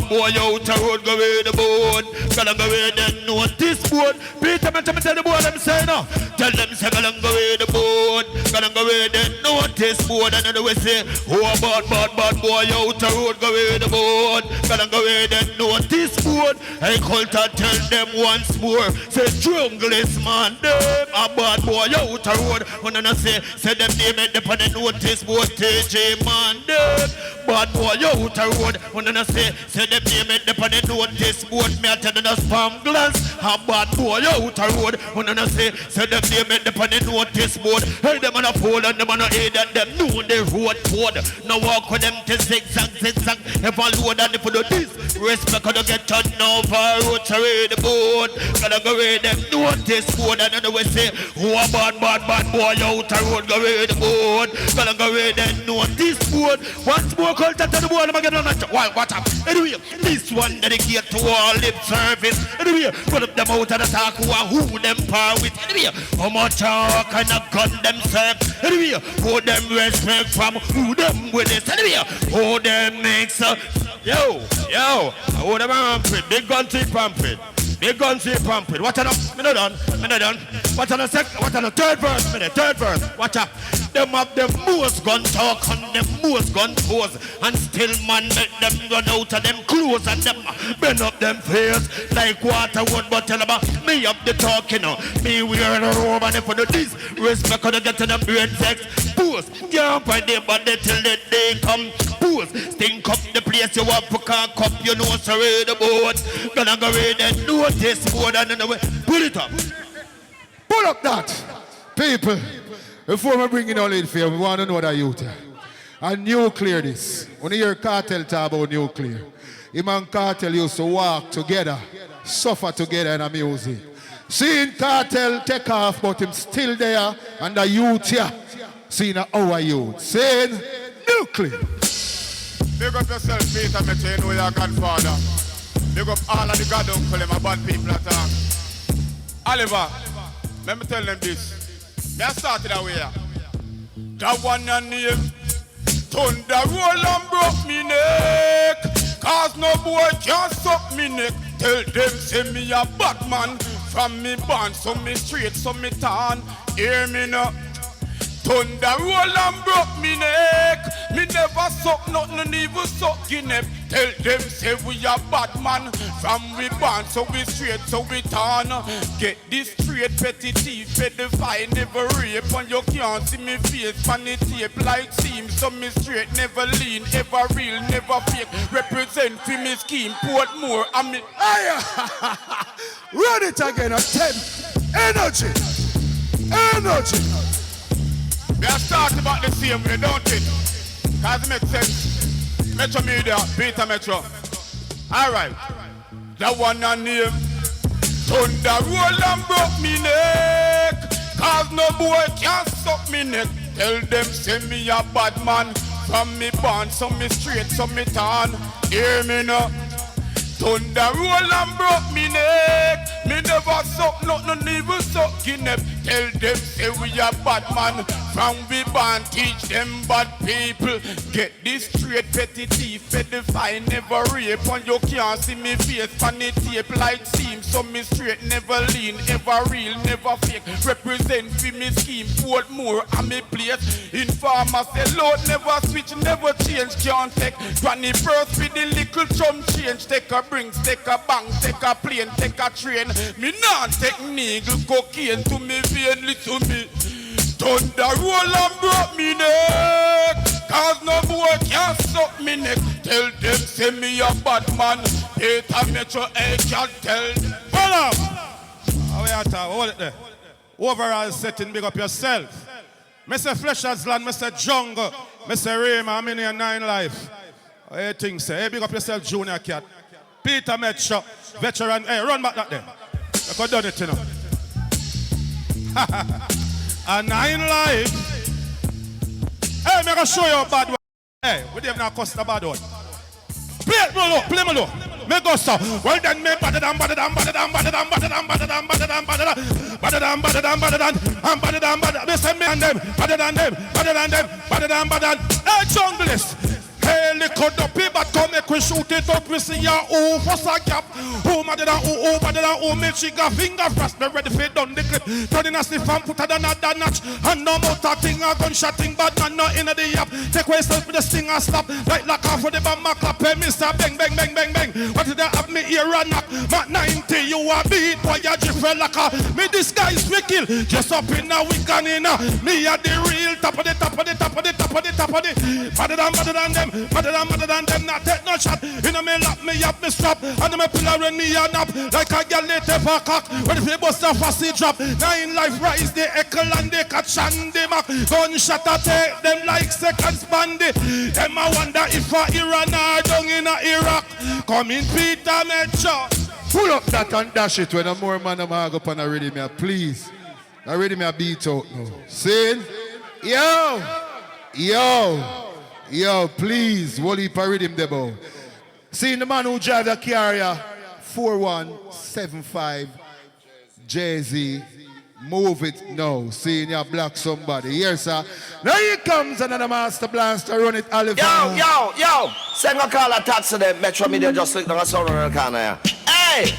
boy out the road. Go with the board. Go with the notice board. Peter, me tell the board them say no. Tell them say go with the board. Go with the notice board. And then we say, oh bad boy out the road. Go with the board. Go with the notice board. I call to tell them once more. Say junglist man, them a bad boy out the road. When I say them name it up on the notice board. TJ man, them bad boy out the road. When I say them name it up on the notice board. Me a tell them a spam glance. A bad boy out the road. When I say them name it up on the notice board. Hey, them on a pole and them on a aid and them know the road code. Now walk with them to zigzag. If I load and if you do this, respect gonna get turned over. Road to the board. Gotta go with them notice board. And then we say, oh a bad boy out the road. Go with the board. Gotta go with them notice board. Once more culture to the board. I'm gonna get on. Why, what up? Anyway, this one dedicate to all lip service. Anyway, put up them out of the talk who them par with. Anyway, how much talk and a gun themselves. Anyway, who them respect from who them with this. Anyway, who them makes up. Yo, who them pamphlet. Big gun tip pamphlet. Big gun say pamphlet. What on up? Me not done. What on the third verse? Third verse. Watch up. Them have the most gun talk and the most gun pose. And still man make them run out of them clothes and them bend up them face like water wood. But tell them me up the talk, you know. Me wear a robe and if I do this, respect on the get to them brain sex. Pose. Can't find them but they till the day come. Pose. Stink up the place you want to cock up. You know so read the boat. Gonna go read the notice board and then pull it up. Pull up that. People. Before we bring in all in for we want to know that youth. And nuclear this. When you hear Cartel talk about nuclear, him and Cartel used to walk together, suffer together in a music. Seeing Cartel take off, but him still there, and the youth here. Seeing our youth. Saying nuclear. Big up yourself, Peter, me tell you know your godfather. Big up all of the god uncle, my bad people at all. Oliver, let me tell them this. Me I started away. That one and name Thunder roll and broke me neck. Cause no boy can't suck me neck. Tell them say me a Batman. From me born, so me straight, so me tan. Hear me now. Thunder roll and broke me neck. Me never suck nothing, even suck in neck. Tell them say we a bad man. From we born, so we straight, so we turn. Get this straight, petty thief, pedophile, never rape. And you can't see me face, funny tape like seams. So me straight, never lean, ever real, never fake. Represent for me scheme, Portmore, and me. Run it again at 10. Energy. Energy. We are starting about the same way, don't it? Cause it makes sense. Metro Media, Peter Metro. Alright. That one a name. Thunder roll and broke me neck. Cause no boy can suck me neck. Tell them say me a bad man. From me born, so me straight, so me turn. Hear me now. Thunder roll and broke me neck. Me never suck nothing, even suck in neck. Tell them say we a bad man. From we born, teach them bad people. Get this straight, petty thief, pedophile, never rape. And you can't see me face, funny tape like seams. So me straight, never lean, ever real, never fake. Represent for me scheme, Portmore, and me place. Informer say Lord never switch, never change. Can't take granny purse with the little chum change. Take a brinks, take a bank, take a plane, take a train. Me not take needle, cocaine to me vein, listen me. Thunder roll and broke me neck. Cause no boy can suck me neck. Tell them say me a bad man. Peter Metro, I can't tell them. Hold up. How we at? Hold it there. Overall setting, big up yourself. Mr. Flesher's Land, Mr. Jungle, Mr. Raymond, I'm in here 9 life. How you think, sir? Hey, big up yourself, Junior Cat. Peter Metro, veteran. Hey, run back that there. I could done it, you know. A 9 life. Hey, I'm going to show you a bad one. Hey, we didn't have cost a bad one. Play me low, play me low. Me go so. Well then me better than. Me say me and them, better than them. Hey, junglist. Hey, little dopey, but come make we shoot it up. We see ya, oh, what's a gap? Oh, better than, me chica finger fast. Me ready for done the clip. Turning a sniff and put another notch. And no more talking, a gunshot thing, but man, not in the yap. Take away self with the sting and slap. Like off for the bamba clap. Hey, Mr. Bang, bang, bang, bang, bang. What did they have me here and knock? Mat 90, you a beat, boy, you jiffy like a. Me this guy is me kill. Just up in a week and in a. Me a the real top of the. Better than them. Better than them, not take no shot. You know me lap, me up, me strap. And me pillar and me a nap. Like a girl they take a cock. When if you bust a fussy drop. 9 life rise, the echo and they catch and they mac. Gunshot a take them like seconds bandit. Them I wonder if a Iran or down in a Iraq. Come in Peter Metro. Pull up that and dash it when a more man am go up and already me, please. Already me a beat out now. See? Yo, please, Wally rhythm debo. See the man who drive the carrier 4175 Jay-Z. Move it now. Seeing you block somebody. Yes, sir. Now here comes another master blaster. Run it, Oliver. Yo. Send a call a taxi them. Metro Media just click on a sound on the corner. Hey!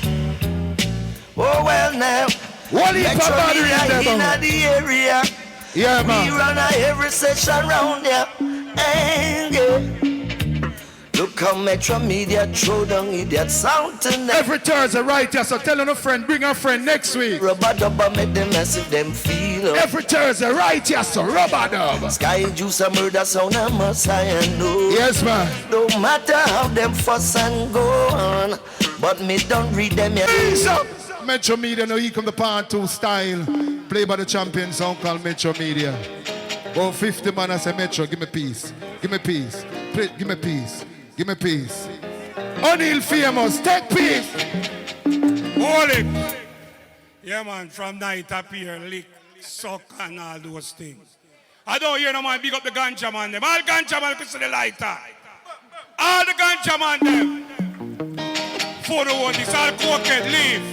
Oh, well, now. Wally Metro Media in the area. Yeah, man. We run every session round here. And yeah. Look how Metro Media throw down idiot sound tonight. Every Thursday, right here, so tell a friend, bring a friend next week. Rubber dubber make them massive, them feel. Every Thursday, right here, so rubber dub. Sky juice a murder sound, I must I know. Yes, man. No matter how them fuss and go on, but me don't read them yet. Metro Media, now he come the part 2 style. Play by the champion sound called Metro Media. Go 50 man, I say Metro, give me peace. Give me peace. Play, give me peace. Give me peace. O'Neal famous, take peace. Hold it. Yeah, man, from night up here, lick, suck, and all those things. I don't hear no man big up the ganja man them. All ganja man can see the lighter. All the ganja man them. For the one, this all cocaine, leave.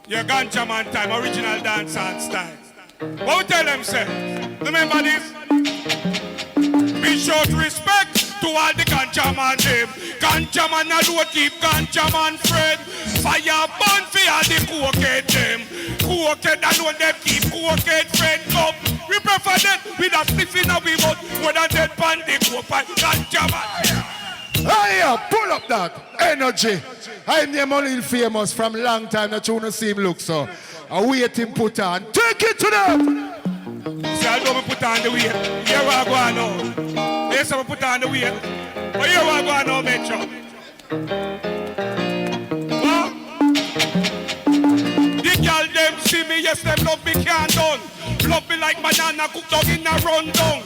Your ganja man time, original dance and style. What we tell them, say? Remember this? Be sure to respect to all the ganja man them. Ganja man alone keep ganja man friend. Fire burn for all the cokehead them. Cokehead alone them keep cokehead friend come. We prefer that with a spliff in a wee mouth more than dead pan the coke and ganja man. Hey, pull up that energy. I'm the only famous from long time that you don't see him look so. I wait him put on. Take it to them. See, I don't put on the weight. Here we go on now. Yes, I put on the weight. But here we go on now, Metro. Huh? The girl them see me, yes, them love me can't done. Love me like banana cooked up in a rundown.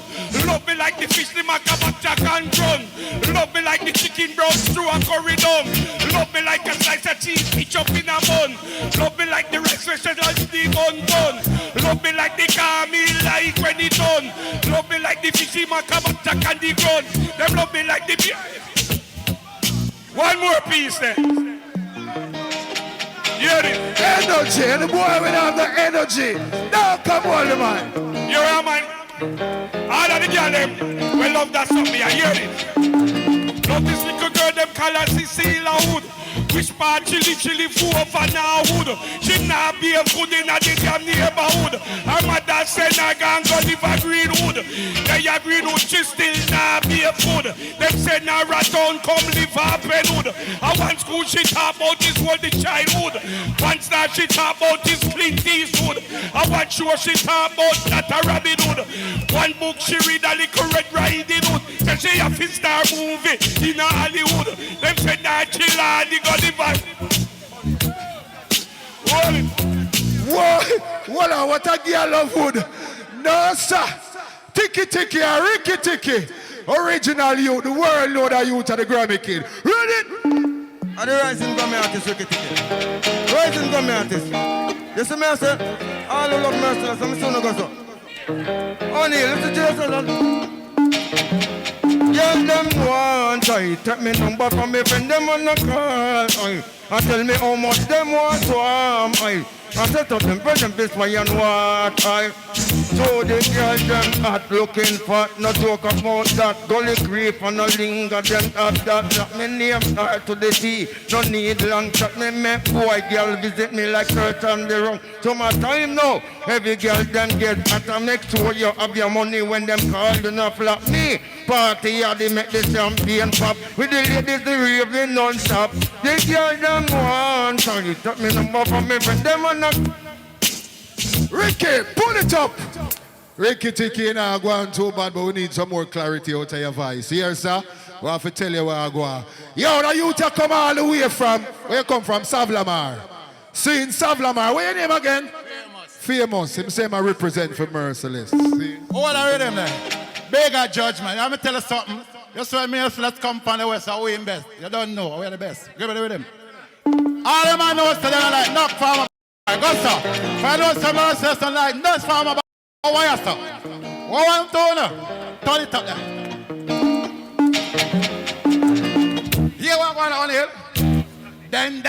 Love me like the fish the macabacha can run. Love me like the chicken broth through a curry down. Love me like a slice of cheese each up in a bun. Love me like the rice vegetable steam undone. Love me like the car me like when it done. Love me like the fishy macabacha candy gun. Them love me like the beer. One more piece there. Hear it. Energy, and the boy will have the energy. Now come on, the man. You hear, man? All of the girl them, we love that song, me, I hear it. Love this little girl, them call her Cecilia Hood. Which part chili fool for now hood. She not be a good in a the damn neighborhood. Her mother said I can't go live a Greenwood. They a Greenwood, she still not be a food. Them said now Raton come live a Penwood. I one school she talk about this world the childhood. One star she talk about this Clint Eastwood. I one show she talk about that a Robin Hood. One book she read a little Red Riding Hood. Say she a fit star movie in a Hollywood. Them said that chill on the gun. Whoa, what a girl of wood. No, sir. Tiki Tiki and Ricky Tiki. Original youth, the world load of youth of the Grammy Kid. Ready? And the rising Grammy artist, Ricky Tiki. Rising Grammy artist. You see me, I say, all who love Merciless, I'm soon to go so. O'Neal, listen to yourself. Girl, them want, I take me number from me friend, them on the call, and tell me how much them want to harm, I set up them present this way and what, so the girl them hot looking fat, no talk about that, gully creep and no linger, them have that me name start to the T, no need long chat, me make boy girl visit me like church on the wrong, so my time now, every girl them get hot, and make sure you have your money when them call, do not flap me. Party or they make the champagne pop. With the ladies they raving non-stop. The girl them want. So you took me number from me friend them or not. Ricky, pull it up. Ricky Tiki now going too bad, but we need some more clarity out of your voice. Here, sir, we have to tell you where I go. Yo, the youth come all the way from, where you come from? Savlamar. See in Savlamar. Where your name again? Famous. Him say I represent for Merciless. See? What are them there? Bigger judgment. I'm going to tell you something. You saw me, let's come from the west, so we in best. You don't know, we're the best. Give it with them. All them I know today are like, knock farmer. Go, sir. If I know some Merciless and like, nuts farmer. How are you, sir? What I'm doing now? Turn it up there. Here we're going on here. Then,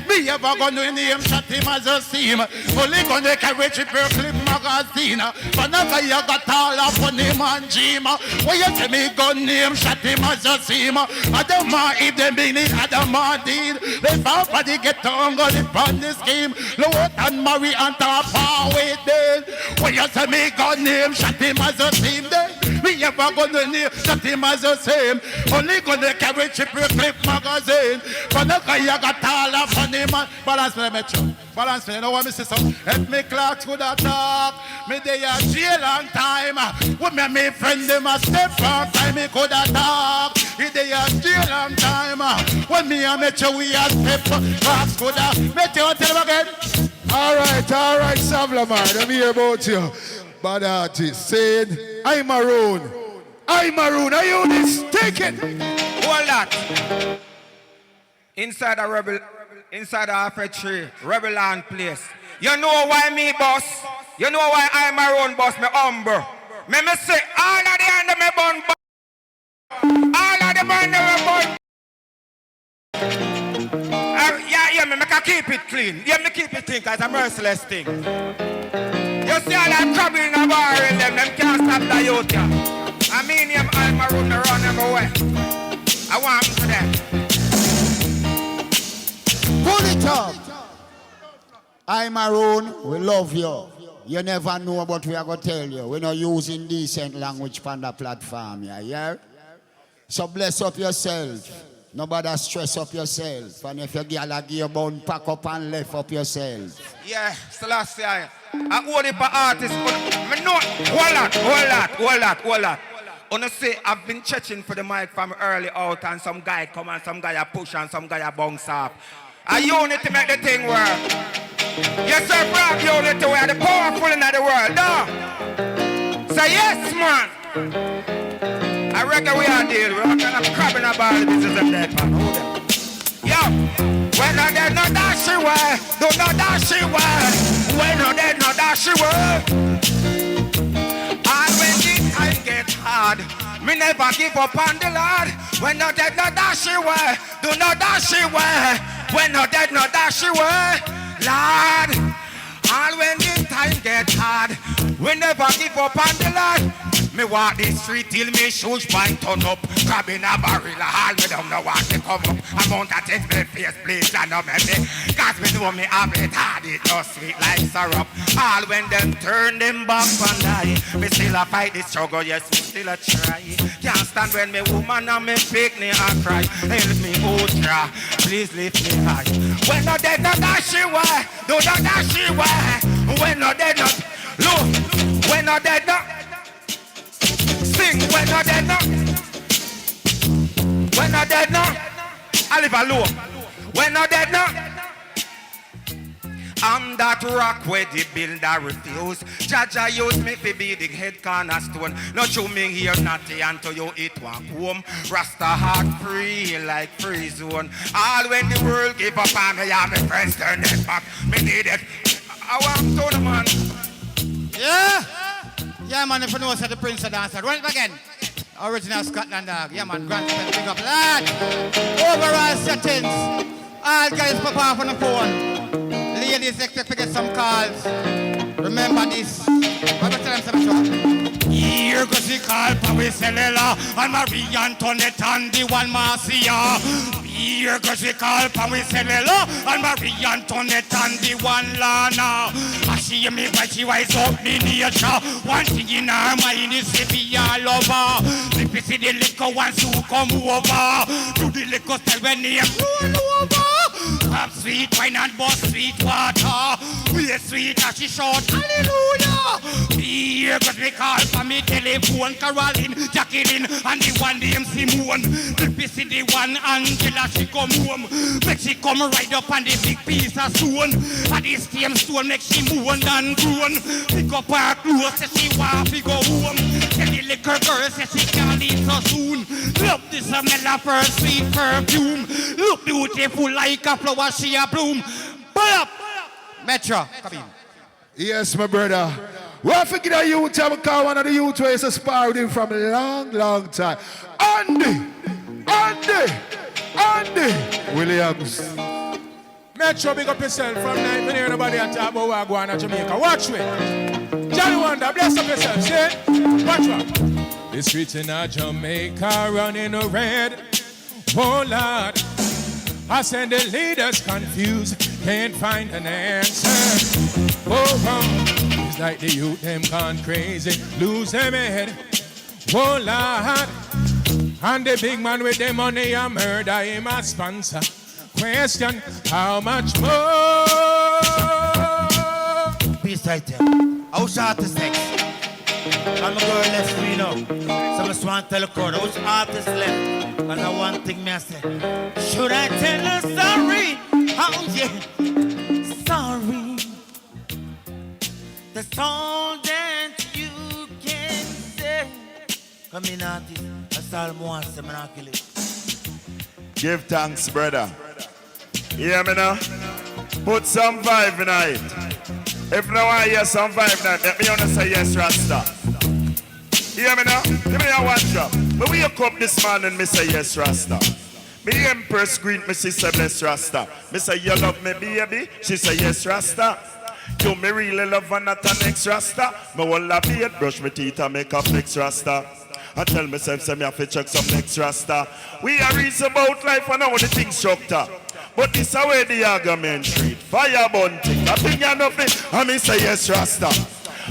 me ever gonna name shot him as a seam. Only gonna carry chip your clip magazine. But now you got all up on him and dream. When you tell me gonna name shot him as a seam. I don't mind if they mean it, I don't mind it. They found body get tongue on it on the scheme. Lower and marry and top away then. When you tell me gonna name shot him as a seam then. Me ever gonna name shot him as a same. Only gonna carry chip your clip magazine. But now you got all up on him and balance for the metro. Balance for you know what me say so. If me clocks could have talk, me they a jail long time. With me friend them a step on time me could have talk. If they a jail long time. When me a metro we a step clocks could have. Metro tell them again. All right, Savlamar, let me hear about you. Bad artist saying, I'm maroon. Are you this? Take it. Hold that. Inside a rebel, inside a half tree, rebel land place. You know why me boss? You know why I'm my own boss, me humble. Me say, all of the under me bun. All of the under me bun. Yeah, me can keep it clean. Yeah, me keep it clean because it's a merciless thing. You see all that trouble in the bar in them can't stop the youth. I mean him, I'm around the run everywhere. I want him to that. Pull it up. I'm Maroon, we love you. You never know what we are going to tell you. We're not using decent language on the platform, yeah? So bless up yourself. Nobody stress up yourself. And if you get a gear bone, pack up and lift up yourself. Yeah, Selassie. I owe it for artists. Hold that. Wanna say I've been churching for the mic from early out and some guy come and some guy a push and some guy a bounce up. I unit to make the thing work. Yes, sir, Brock, unit to where the powerful in the world, no? Say yes, man. I reckon we are deal. We're kind of crabbing about the business of that, man. Yo, when I dead, no dash away. Do not dash away. When I dead, no dash away. And when the time get hard, me never give up on the Lord. When I dead, no dash away. Do not dash away. When I dead, no dash away. Lord, and when the time get hard, we never give up on the Lord. Me walk the street till me shoes point turn up. Grabbing a barrel, all me don't know what to come up. Amount of things me face, please, and no me. Cause me know me have it hard, it no sweet like syrup. All when them turn them back and die, me still a fight the struggle, yes, me still a try. Can't stand when me woman and me picnic and cry. Help me, oh, try, please lift me high. When no dead, no dash away, do not dash away. When no dead, no, look, when no dead, no. Sing when I dead now. When I dead now. I live alone. When I dead now. I'm that rock where the builder refuse. Jaja use me to be the head cornerstone. Not you me here naughty until you eat one home. Rasta heart free like free zone. All when the world give up on me, yeah, my friends turn their back. Me need it. I want to the man. Yeah. Yeah, man, if you know, say the Prince of Dancer. Run it again. Original Scotland dog. Yeah, man, grand big up, lad. Overall settings. All guys pop off on the phone. Ladies expect to get some calls. Remember this. What tell them something? Here goes the call for Wiselela and Marie Antoinette and the one Marcia. Here goes the call for Wiselela and Marie Antoinette and the one Lana. I see me when she wise up me nature. One thing in her mind is to be all over. If you see the liquor ones who come over, do the liquor style when they roll over. Have sweet wine and bust sweet water. We are sweet as she short. Hallelujah. Here goes me call for me telephone. Caroline, Jacqueline, and the one named Simone. The busy the one Angela, she come home. Make she come right up on the big piece of stone. And the same stone make she moan and groan. Pick up her clothes, say she want to go home. Tell the little girl, say she can't leave so soon. Love the smell of her sweet perfume. Look beautiful like a flower, she a bloom. Pull up, Metro, come in. Yes, my brother. We have to get a youth to call one of the youth who is a spar with him from a long, long time. Andy Williams. Metro, big up yourself from night when hear nobody talk about what going on Jamaica. Watch me. Johnny Wonder, bless up yourself, see? Watch what? The streets in Jamaica running red. Oh Lord, I said the leaders confused, can't find an answer. Oh, it's like the youth them gone crazy, lose them head. Oh Lord, and the big man with the money and murder him a sponsor. Question, how much more? Peace right there. How short is sex? I'm a girl left free now. So I just want to tell the crowd, which artist left? And I one thing me I say, should I tell her sorry? Oh yeah, sorry. That's all that you can say. Come in, artist. That's all I want to say, I'm not kill it. Give thanks, brother. You hear me now? Put some vibe in it. If no one hear some vibe in it, let me only say yes, Rasta. You hear me now? Give me a one drop. But we wake up this morning, me say yes, Rasta. Me Empress greet me, she say bless Rasta. Me say you love me, baby. She say yes, Rasta. You me really love and not an ex Rasta. Me will a beard, brush my teeth and make a flex Rasta. I tell myself, say me have to check some next rasta. We are reason about life and how the things structure. But this is where the argument treat. Fire bunting, opinion of it, and me say yes rasta.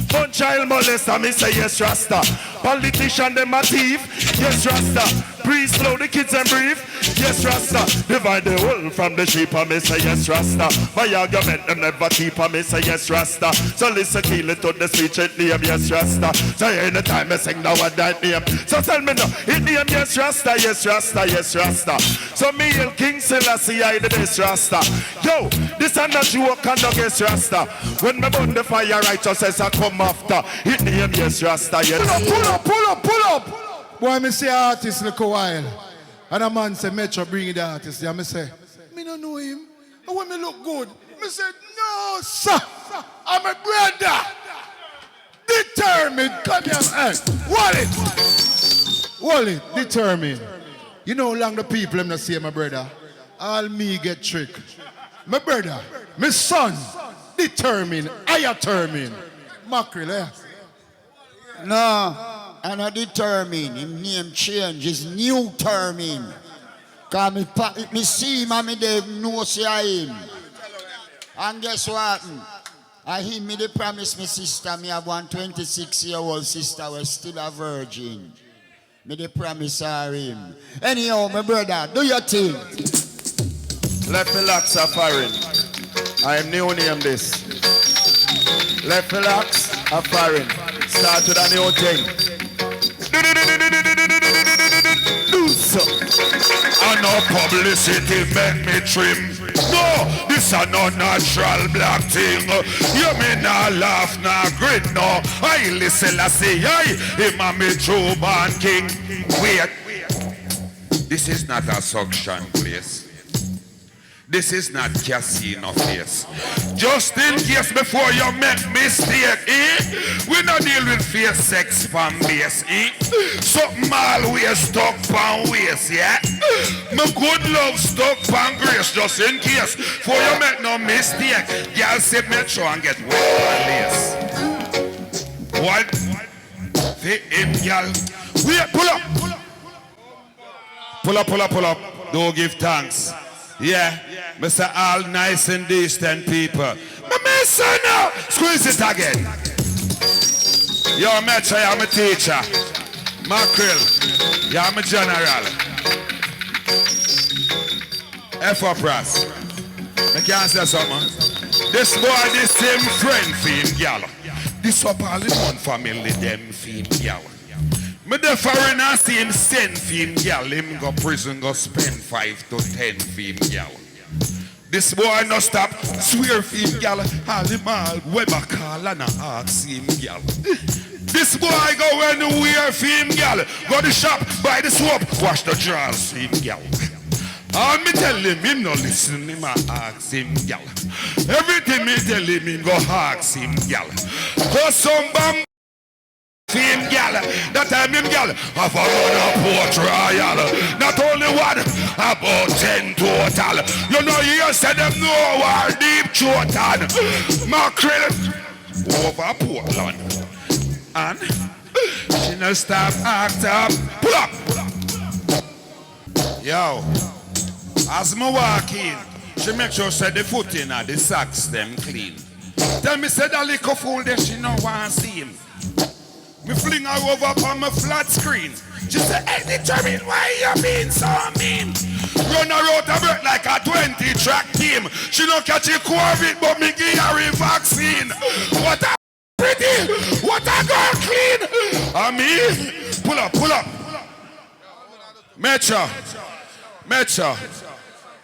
Fun child molester, me say yes rasta. Politician them a thief, yes rasta. Priest slow the kids and brief, yes rasta. Divide the wool from the sheep, and me say yes rasta. My argument them never keep, and me say yes rasta. So listen kill it to the speech it name yes rasta. So anytime I sing now what that name. So tell me now, it name yes rasta, yes rasta, yes rasta. So me El King Selassie I the best rasta. Yo, this and that you walk and no guess rasta. When me burn the fire righteousness I come after. It name yes rasta, yes. Pull up. Boy, me say artist look a while. And a man say, Metro bring the artist. And me say, me don't know him. And when me look good, me say, no, sir. I'm a brother. Determined. Come here. Hey, Wally, determined. You know how long the people them not say my brother. All me get trick. My brother, my son, determined. I determined. Mackerel, eh? No. I'm not determined. His name change. His new terming. Because me see him and me Dave know see him. And guess what? I him me the promise me sister. Me have one 26-year-old sister who still a virgin. Me the promise her him. Anyhow, my brother, do your thing. Left relax a foreign. I am new name this. Left relax a foreign. Start with a new thing. Do so. And no publicity make me trim. No, this a no natural black thing. You may not laugh, not grin, no. I listen, I say, him a me true born king. Wait, this is not a suction place. This is not casino face. Just in case before you make mistake, we not deal with face sex fan base, Something always stuck pan waist, yeah? My good love stuck pan grace, just in case. Before you make no mistake, y'all say Metro and get wet on lace. What? Fit in, y'all. Wait, pull up. Pull up. Don't give thanks. Yeah, Mr. All nice and decent people. My son now, squeeze it again. You're a Metro, you're my teacher. Mackerel, you're my general. F-Opras. I can't say something. This boy, this same friend for him, gal. This up all in one family, them for him, gal. Me the foreigner see him send for him, gal. Him go prison, go spend 5 to 10 for him, gal. This boy no stop, swear for him, gal. All him all, Weber call and ask him, gal. This boy go anywhere for him, gal. Go to the shop, buy the soap, wash the drawers for him, gal. All me tell him no listen, him ask him, gal. Everything me tell him go ask him, gal. Cause some bam him, gal. That time him, gal, have a Port Royal. Not only one, about 10 total. You know, you said them know our deep chotan. Mackerel over Portland. And she no stop act up. Pull up. Yo, as me walk in, she make sure she the foot in her, the socks them clean. Tell me, say that little fool there, she no want to see him. Me fling her over upon my flat screen. She said, hey, determine why you being so mean. Run her out of breath like a 20-track team. She don't catch a COVID, but me give her a vaccine. What a pretty, what a girl clean. And me, pull up. Metro.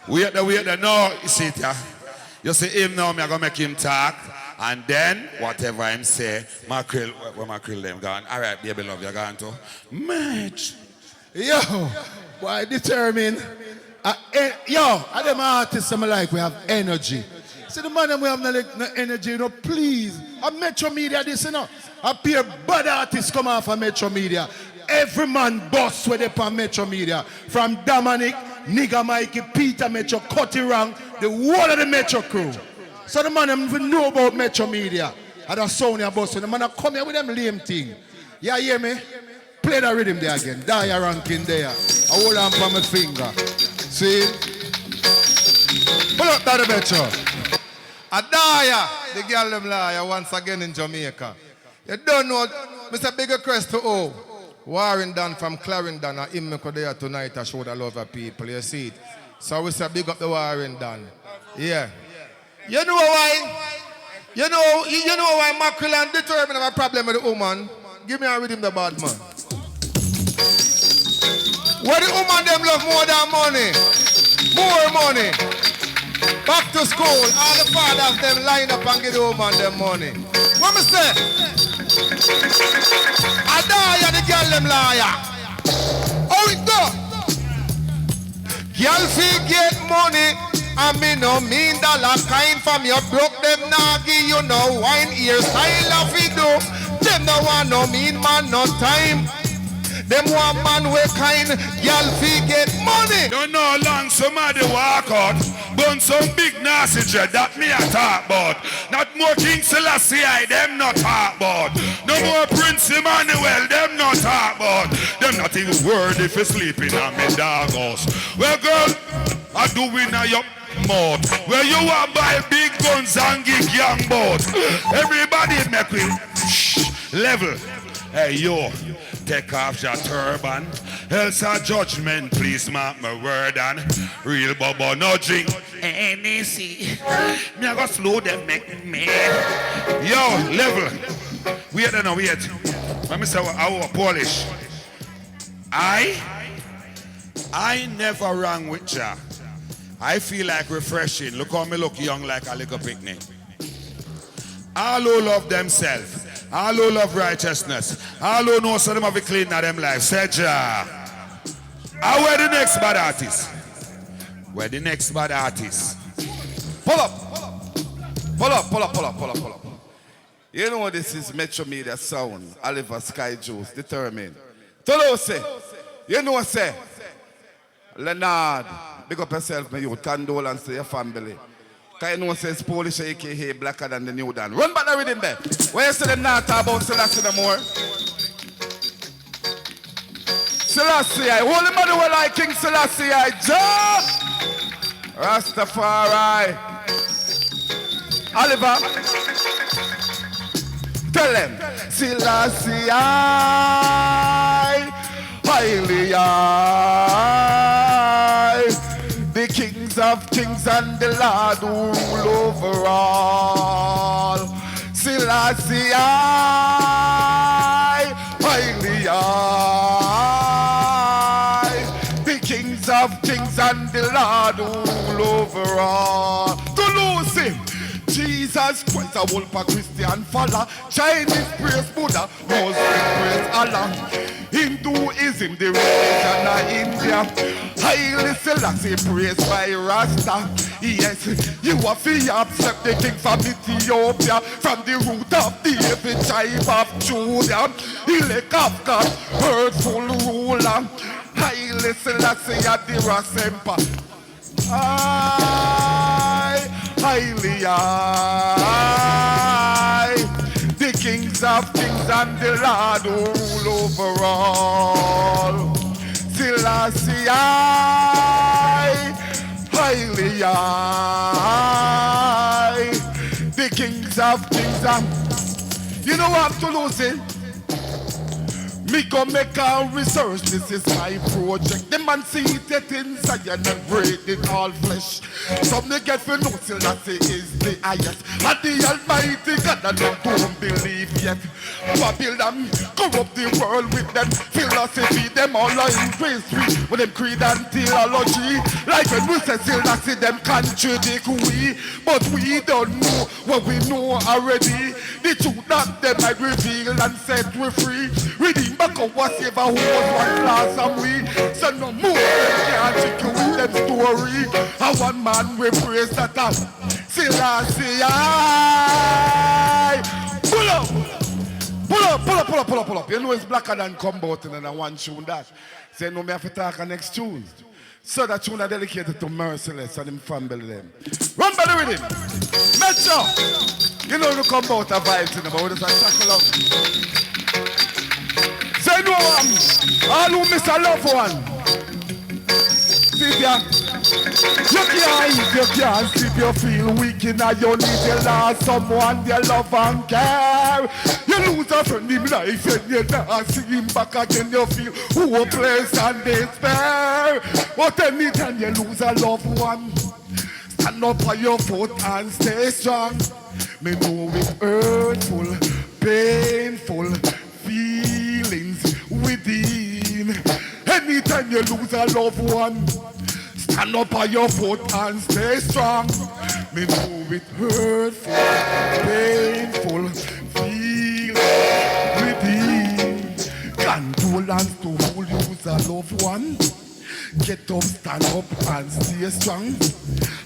Wait there. No, you see it here. You see him now, me I gonna make him talk. And then, whatever him say, Mackerel, where Mackerel them gone? All right, baby love, you gone to? Match. Yo, why determined? Yo, I them artists I'm like, we have energy. See the man we have no energy, you know, please. A Metro Media this, you know. A pair bad artists come off of Metro Media. Every man boss with it on Metro Media. From Dominic, Nigga Mikey, Peter Metro, Cutty Rang, the whole of the Metro crew. So the man even know about Metro Media. And that's Sonia boss. The man come here with them lame thing. Yeah, hear me? Play the rhythm there again. Die ranking there. I hold on for my finger. See? Pull up that Metro. Adaya, the girl them liar once again in Jamaica. You don't know, Mr. Bigger Crest to O. Warrington from Clarendon, and him make there tonight to show the love of people. You see it? So we say big up the Warrington. Yeah. You know why? You know why Mackerel and determined have a problem with the woman? Give me a rhythm the bad man. What the woman them love more than money? More money. Back to school, all the fathers them line up and give the woman them money. What me say? I die the girl them liar. How it go? Girl fee get money, and me no mean dollar kind from your broke them nagi, you know wine hairstyle of it do. Them no want no mean man no time. Them one man we kind, y'all fee get money. Don't know how long somebody walk out, burn some big nasty jet that me a talk about. Not more King Selassie, them not talk about. No more Prince Emmanuel, them not talk about. Them not even worthy for sleeping on me dog house. Well girl, I do in a your mouth. Where you want buy big guns and gig young boat. Everybody make me level. Hey yo. Take off your turban, else a judgment, please mark my word and real bubble no drink. NEC, me I go slow them make me. Yo, level. Wait no wait. Let me say our Polish. I never wrong with ya. I feel like refreshing. Look how me look young like a little picnic. All who love themselves. All who love righteousness. All who know so them have to clean in them life. Said ya. And where the next bad artist? Where the next bad artist? Pull up. Pull up. You know what this is Metro Media Sound. Oliver Sky Juice, determined. Toulouse, you know say. Leonard, big up yourself, my youth. Condolence to your family. Because you know says Polish aka blacker than the new Dan. Run back the rhythm there. Where you see them not talk about Selassie no more? Selassie, holy mother will like King Selassie, Jah Rastafari. Oliver, tell them Selassie, highly the kings of kings and the Lord who rule over all. Selassie, highly the kings of kings and the Lord who rule over all. To lose him, Jesus Christ, a whole Christian follower. Chinese praise Buddha, Muslim praise Allah. Hinduism, the religion of India. Haile Selassie praised by Rasta. Yes, you are free accept the king from Ethiopia, from the root of David, tribe of Judah. Elect of God, hurtful ruler. Haile Selassie at the Rasempa. Highly the kings of kings and the Lord who rule over all. Selassie, highly the kings of kings and you know what I'm to lose it? Me go make a research, this is my project. The man see it in Zion and breathe in all flesh. Some they get for no Selassie is the highest. And the Almighty God and them don't believe yet. Babylon corrupt the world with them philosophy. Them all are in pastry with them creed and theology. Like when we say Selassie, them contradict we. But we don't know what we know already. The truth that them might reveal and set we free. Redeem back of what save a who was one class and we. So no more them can't trick you with them story. And one man we praise that up. Selassie, pull up. Pull up. You know it's blacker than come out in one tune that. Say no me have to talk next tune. So that tune are dedicated to Merciless and him family them. Run by the rhythm. Metro. You know you come out a vibes in about this and tackle up. Say You know all who miss a loved one. See ya. You can't sleep, you feel weak in your need, you lost someone you love and care. You lose a friend in life and you not see him back again, you feel hopeless and despair. But anytime you lose a loved one, stand up on your foot and stay strong. Me know it's hurtful, painful feelings within. Anytime you lose a loved one, stand up on your foot and stay strong. Me know it hurtful, painful feelings within. Condolence to who lose a loved one. Get up, stand up and stay strong.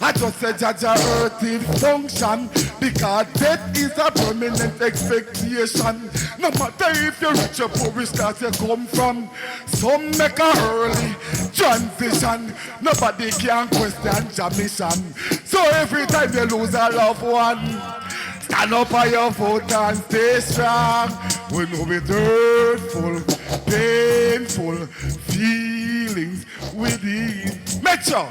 I just said Jaja earth in function, because death is a permanent expectation. No matter if you're rich or poor, which class you come from, some make a early transition. Nobody can question your mission. So every time you lose a loved one, stand up on your foot and stay strong. We know it's hurtful, painful feelings within. Make sure.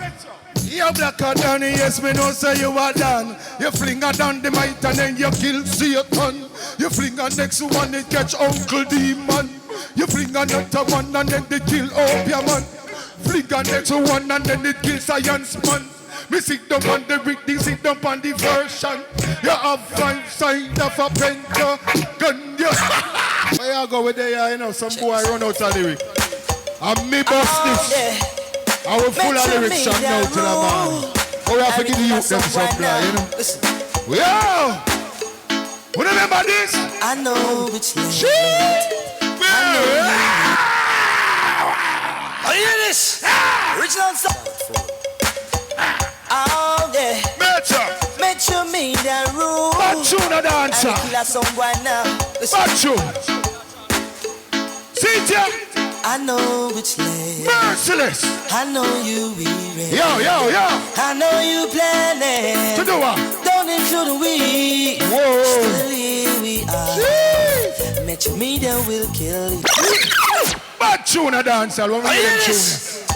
You black and Danny, yes, me know say you are done. You fling her down the might and then you kill Satan. You fling her next one, they catch Uncle Demon. You fling another one and then they kill Opium man. Fling her next one and then they kill Science man. Me sit down on the reading, sit down on the version. You have five side of a pentagon. Where you go with there, you know, some boy run out of lyric. And me bust this. I will full of lyrics from now to the man. Oh, we have to give the youth them supply, you know. Yo! You remember this? I know which name. Shit! Oh, you hear this? Original song. Oh, yeah. Metro Media Rule. Bad tune a dancer. And kill a song right now. Bad tune. See ya. I know which name. Merciless. I know you be ready. Yo. I know you planning. To do what? Don't include the we. Whoa. Still here we are. Metro Media will kill you. Bad tune a dancer. When we them tune.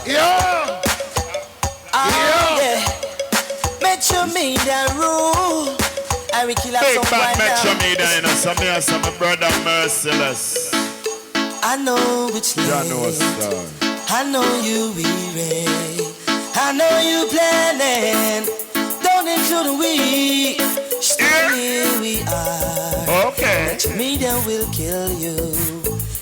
Yo. Yeah. Metro Media Rule. And we kill a big song bad right Metro now. Media, you know, some here, some brother Merciless. I know which name. I know you be ready. I know you planning. Don't include the we. Still here we are. Okay. Metro Media will kill you.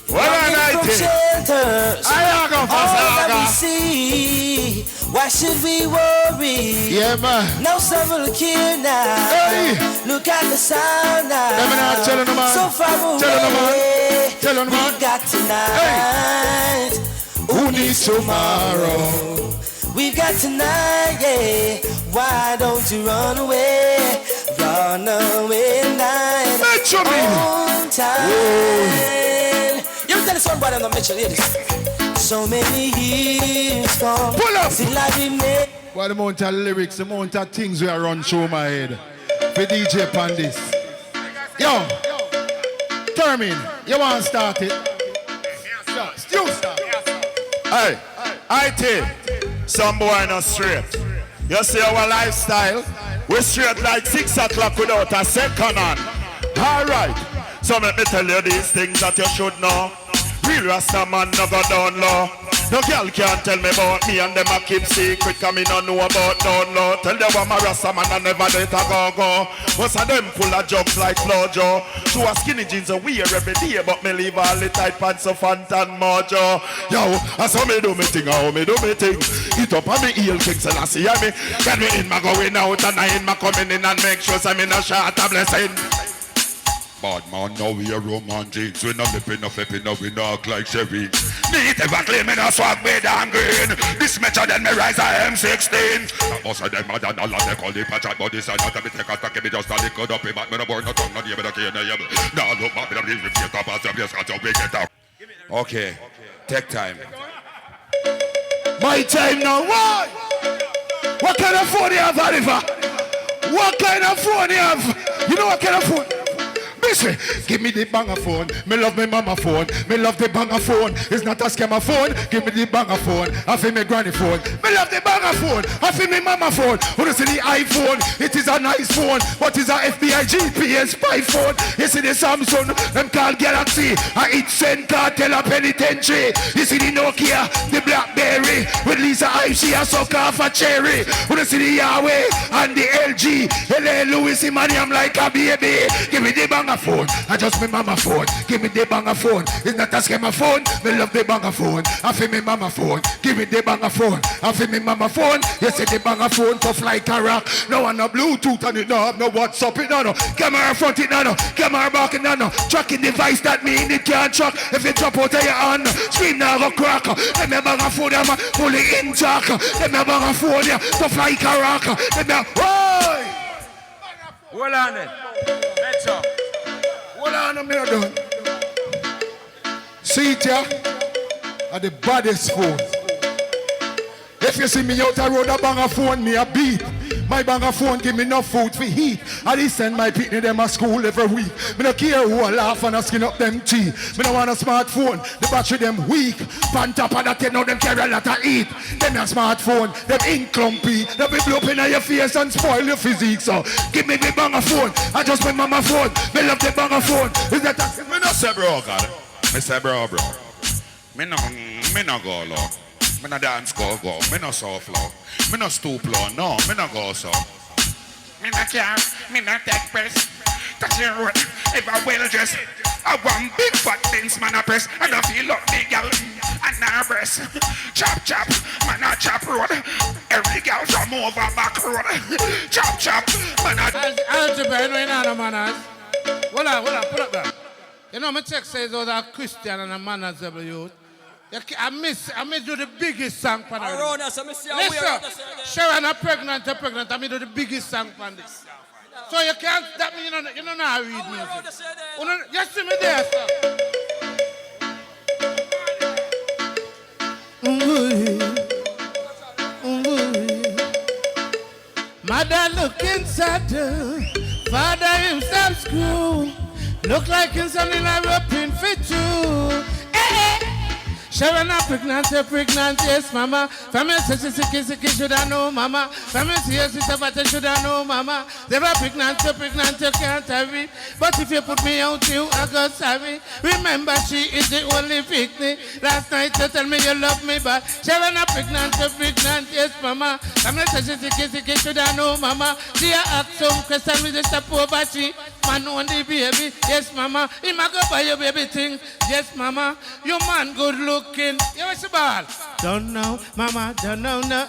Well, I from think. shelters. I go for all that we Saga. see. Why should we worry? Yeah, man. Now some look here now. Hey. Look at the sound now. Let me not tell you, man. So far away. Tell you, man. We got tonight. Hey. Who needs tomorrow? We got tonight, yeah. Why don't you run away? Run away night. Metro on time. You tell us one brother, no Mitchell, hear this. So many years gone. Pull up. Still I remain. What the amount of lyrics, the amount of things we are run through my head. For DJ pan this. Yo. Termin, you want to start it? Still start. Hey, IT, some boy not straight. You see our lifestyle? We straight like 6 o'clock without a second on. Alright, so let me tell you these things that you should know. Real Rasta man no go down low. No girl can't tell me about me and them a keep secret. Cause me no know about down low. Tell them I'm a Rasta man and never let a go. Most of them full of jokes like Flojo. Show a skinny jeans and wear every day. But me leave all the tight pants of Fanta and Mojo. Yo, that's how me do me thing, how me do me thing. Eat up on me heel kicks and I see me. Get me in my going out and I in my coming in and make sure I'm in a shot a blessing. Bad man, now we are Roman jeans. We not flipping, no flipping, no we knock like Chevy. Neat ever claim me no swag with and green. This metro then me rise I M16. Most of them are done all of they call the patch out. But this is not a bit take a stack, me just a liquid up. But me no born no tongue, no name, no key, no yam. Now look back, me no leave with your top as your place, got your wicked out. Okay, take time. My time now, why? What kind of phone you have, Oliver? What kind of phone you have? You know what kind of phone? Listen, give me the banger phone. Me love me mama phone. Me love the banger phone. It's not a scammer phone. Give me the banger phone. I feel me granny phone. Me love the banger phone. I feel me mama phone. When you see the iPhone, it is a nice phone. But it's a FBI GPS spy phone. You see the Samsung, them call Galaxy. I eat Sen Cartel a penitentiary. You see the Nokia, the Blackberry. With Lisa Ive, she a suck off a cherry. When you see the Yahweh and the LG. L.A. Louis, I'm like a baby. Give me the banger phone. I just me mama phone. Give me the banger phone. It's not a scammer phone. Me love the banger phone. I feel me mama phone. Give me the banger phone. I feel me mama phone. You see the banger phone tough like a rock. No one no Bluetooth and it no have no WhatsApp it no. Camera front it no. Camera back it no. Tracking device that mean it can't track. If it drop out of your hand, screen now go crack. Them me banger phone them fully intact. Them me banger phone yeah tough like a rock. Them me why? Hold on then. Let's up. Hold on, I'm not done. See it here? At the baddest phone. If you see me out the road, a banger phone, me a beat. My banger phone give me enough food for heat. I send my pitney them to school every week. Me no care who a laugh and a skin up them teeth. Me no want a smartphone, the battery them weak. Pan top of that, you know them carry a lot of heat. Them a smartphone, them ink clumpy. They be blow up in your face and spoil your physique. So give me the banger phone, I just my mama phone. Me love the banger phone. Is that a... Me no say bro, God. Me say bro. Me no go low. Me no dance go. Me no soft low. Me no stoop low. No, me no go so. Me no care. Me no take press. Touch your road. If I well dressed. I want big fat things man a press. And I feel up big gal. And now breast. Chop, man a chop road. Every gal from over back road. Chop, man a... Algebra, you know you know the manners. Hold on, put up that. You know my text says those are Christian and the manners of the youth. I miss do the biggest song for that. Listen, Sharon are pregnant. I do the biggest song for this. So you can't stop me, you know how I read music. You see me there, sir. Mother looking sad, father himself screw. Look like he's something like roping for two. Sharon are pregnant, yes, mama. Family says she's sick, should I know, mama. Family says she's a should I know, mama. They were pregnant, you can't hurry. But if you put me out, you I got sorry. Remember, she is the only victim. Last night you tell me you love me, but Sharon are pregnant, yes, mama. Family says she's sick, should I know, mama. She asked some question with the step over she. Man on the baby, yes, mama. He might go buy your baby thing, yes, mama. Your man good looking. You know what's the ball? Don't know, mama, don't know, no,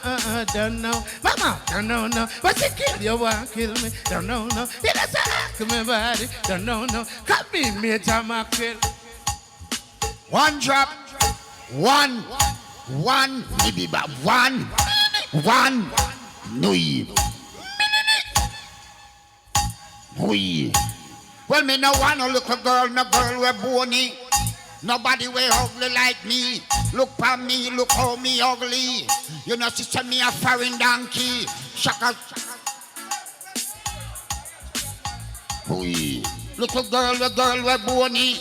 don't know. Mama, don't know, no. What's it kill? You want kill me? Don't know, no. You just ask me body, don't know, no. Come be Major Mackerel. One drop, one, maybe about one, nui. Oui. Well, me no want no little girl, no girl with bony. Nobody way ugly like me. Look for me, look how me ugly. You know, she send me a foreign donkey. Shaka. Oui. Little girl with bony.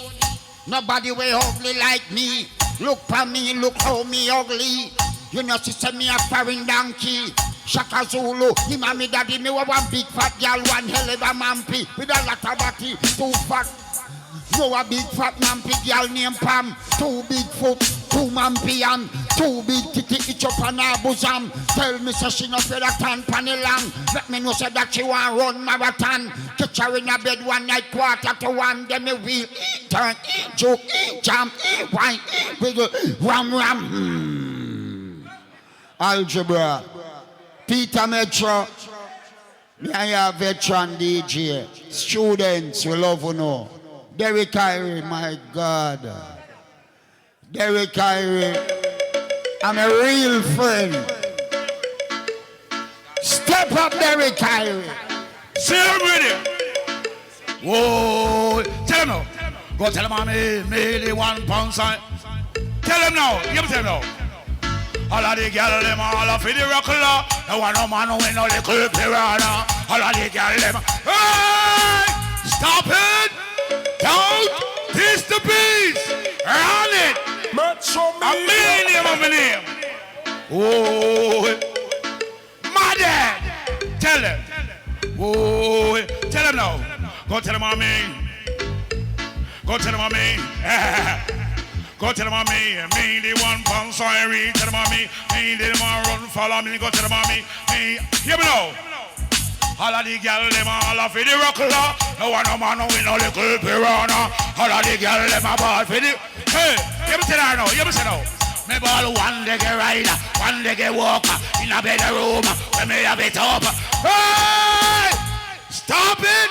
Nobody way ugly like me. Look for me, look how me ugly. You know, she send me a foreign donkey. Shaka Zulu, him and me daddy, me want one big fat girl, one hell of a mampy with a lot of body, too fat. No a big fat mampy girl named Pam, too big foot, too mampy and too big titty itch up on her bosom. Tell me so she no feel a tan panny long. Let me know say that she want run marathon. Catch her in a bed one night 1:45, then me wheel, turn, joke, jump, wine, wiggle, ram. Algebra. Peter Metro, me and your veteran DJ. Students, we love you know. Derek Kyrie, my God. Derek Kyrie, I'm a real friend. Step up, Derek Kyrie. See him with him. Whoa, tell him now. Go tell him I'm me the 1 pound sign. Tell him now, give him now. All of the girls, them all of the rockler. No one no man win no little piranha. All of the girls, them. Hey! Stop it! Don't this the beast. Run it. A million of my name. Oh, my dad. Tell him. Oh, tell him now. Go tell him on me. Go tell him on me. Go tell him on me. Me the one pound sorry. Tell him on me. Me the one run follow me. Go tell him on me. Me. Hear me now. All of the girls, them all of the rockler. No one no man, no we no little piranha. All of the girls, them a ball for the. Hey, you me say that now, you me say now. Me ball one leg a rider, one leg a walker. In a bedroom, when me have it up. Hey! Stop it!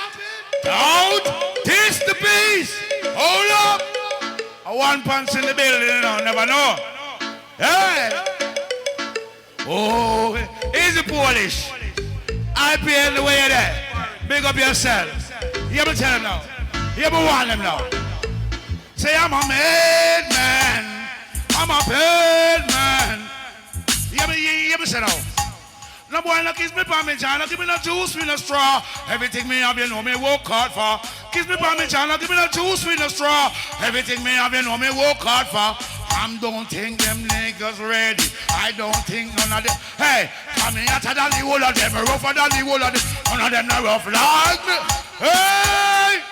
Don't diss the beast! Hold up! A one punch in the building, you know, never know. Hey! Oh, easy Polish. I pay the way there. Big up yourself. You ever tell him now? You ever warn him now? Say I'm a made man. I'm a paid man. You ever say now? No boy no kiss me pa me John, no give me no juice with no straw. Everything me have you know me work hard for. Kiss me pa me John, no give me no juice with no straw. Everything me have you know me work hard for. I don't think them niggas ready. I don't think none of them. Hey, come here hotter than the whole of them, rougher than the whole of them. None of them not rough like me. Hey!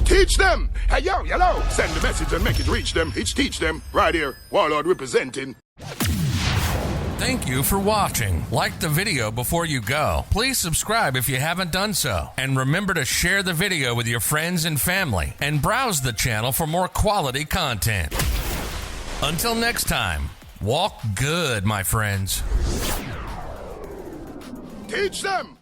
Teach them. Hey, yo, hello. Send the message and make it reach them. It's teach them. Right here. Warlord representing. Thank you for watching. Like the video before you go. Please subscribe if you haven't done so. And remember to share the video with your friends and family. And browse the channel for more quality content. Until next time, walk good, my friends. Teach them.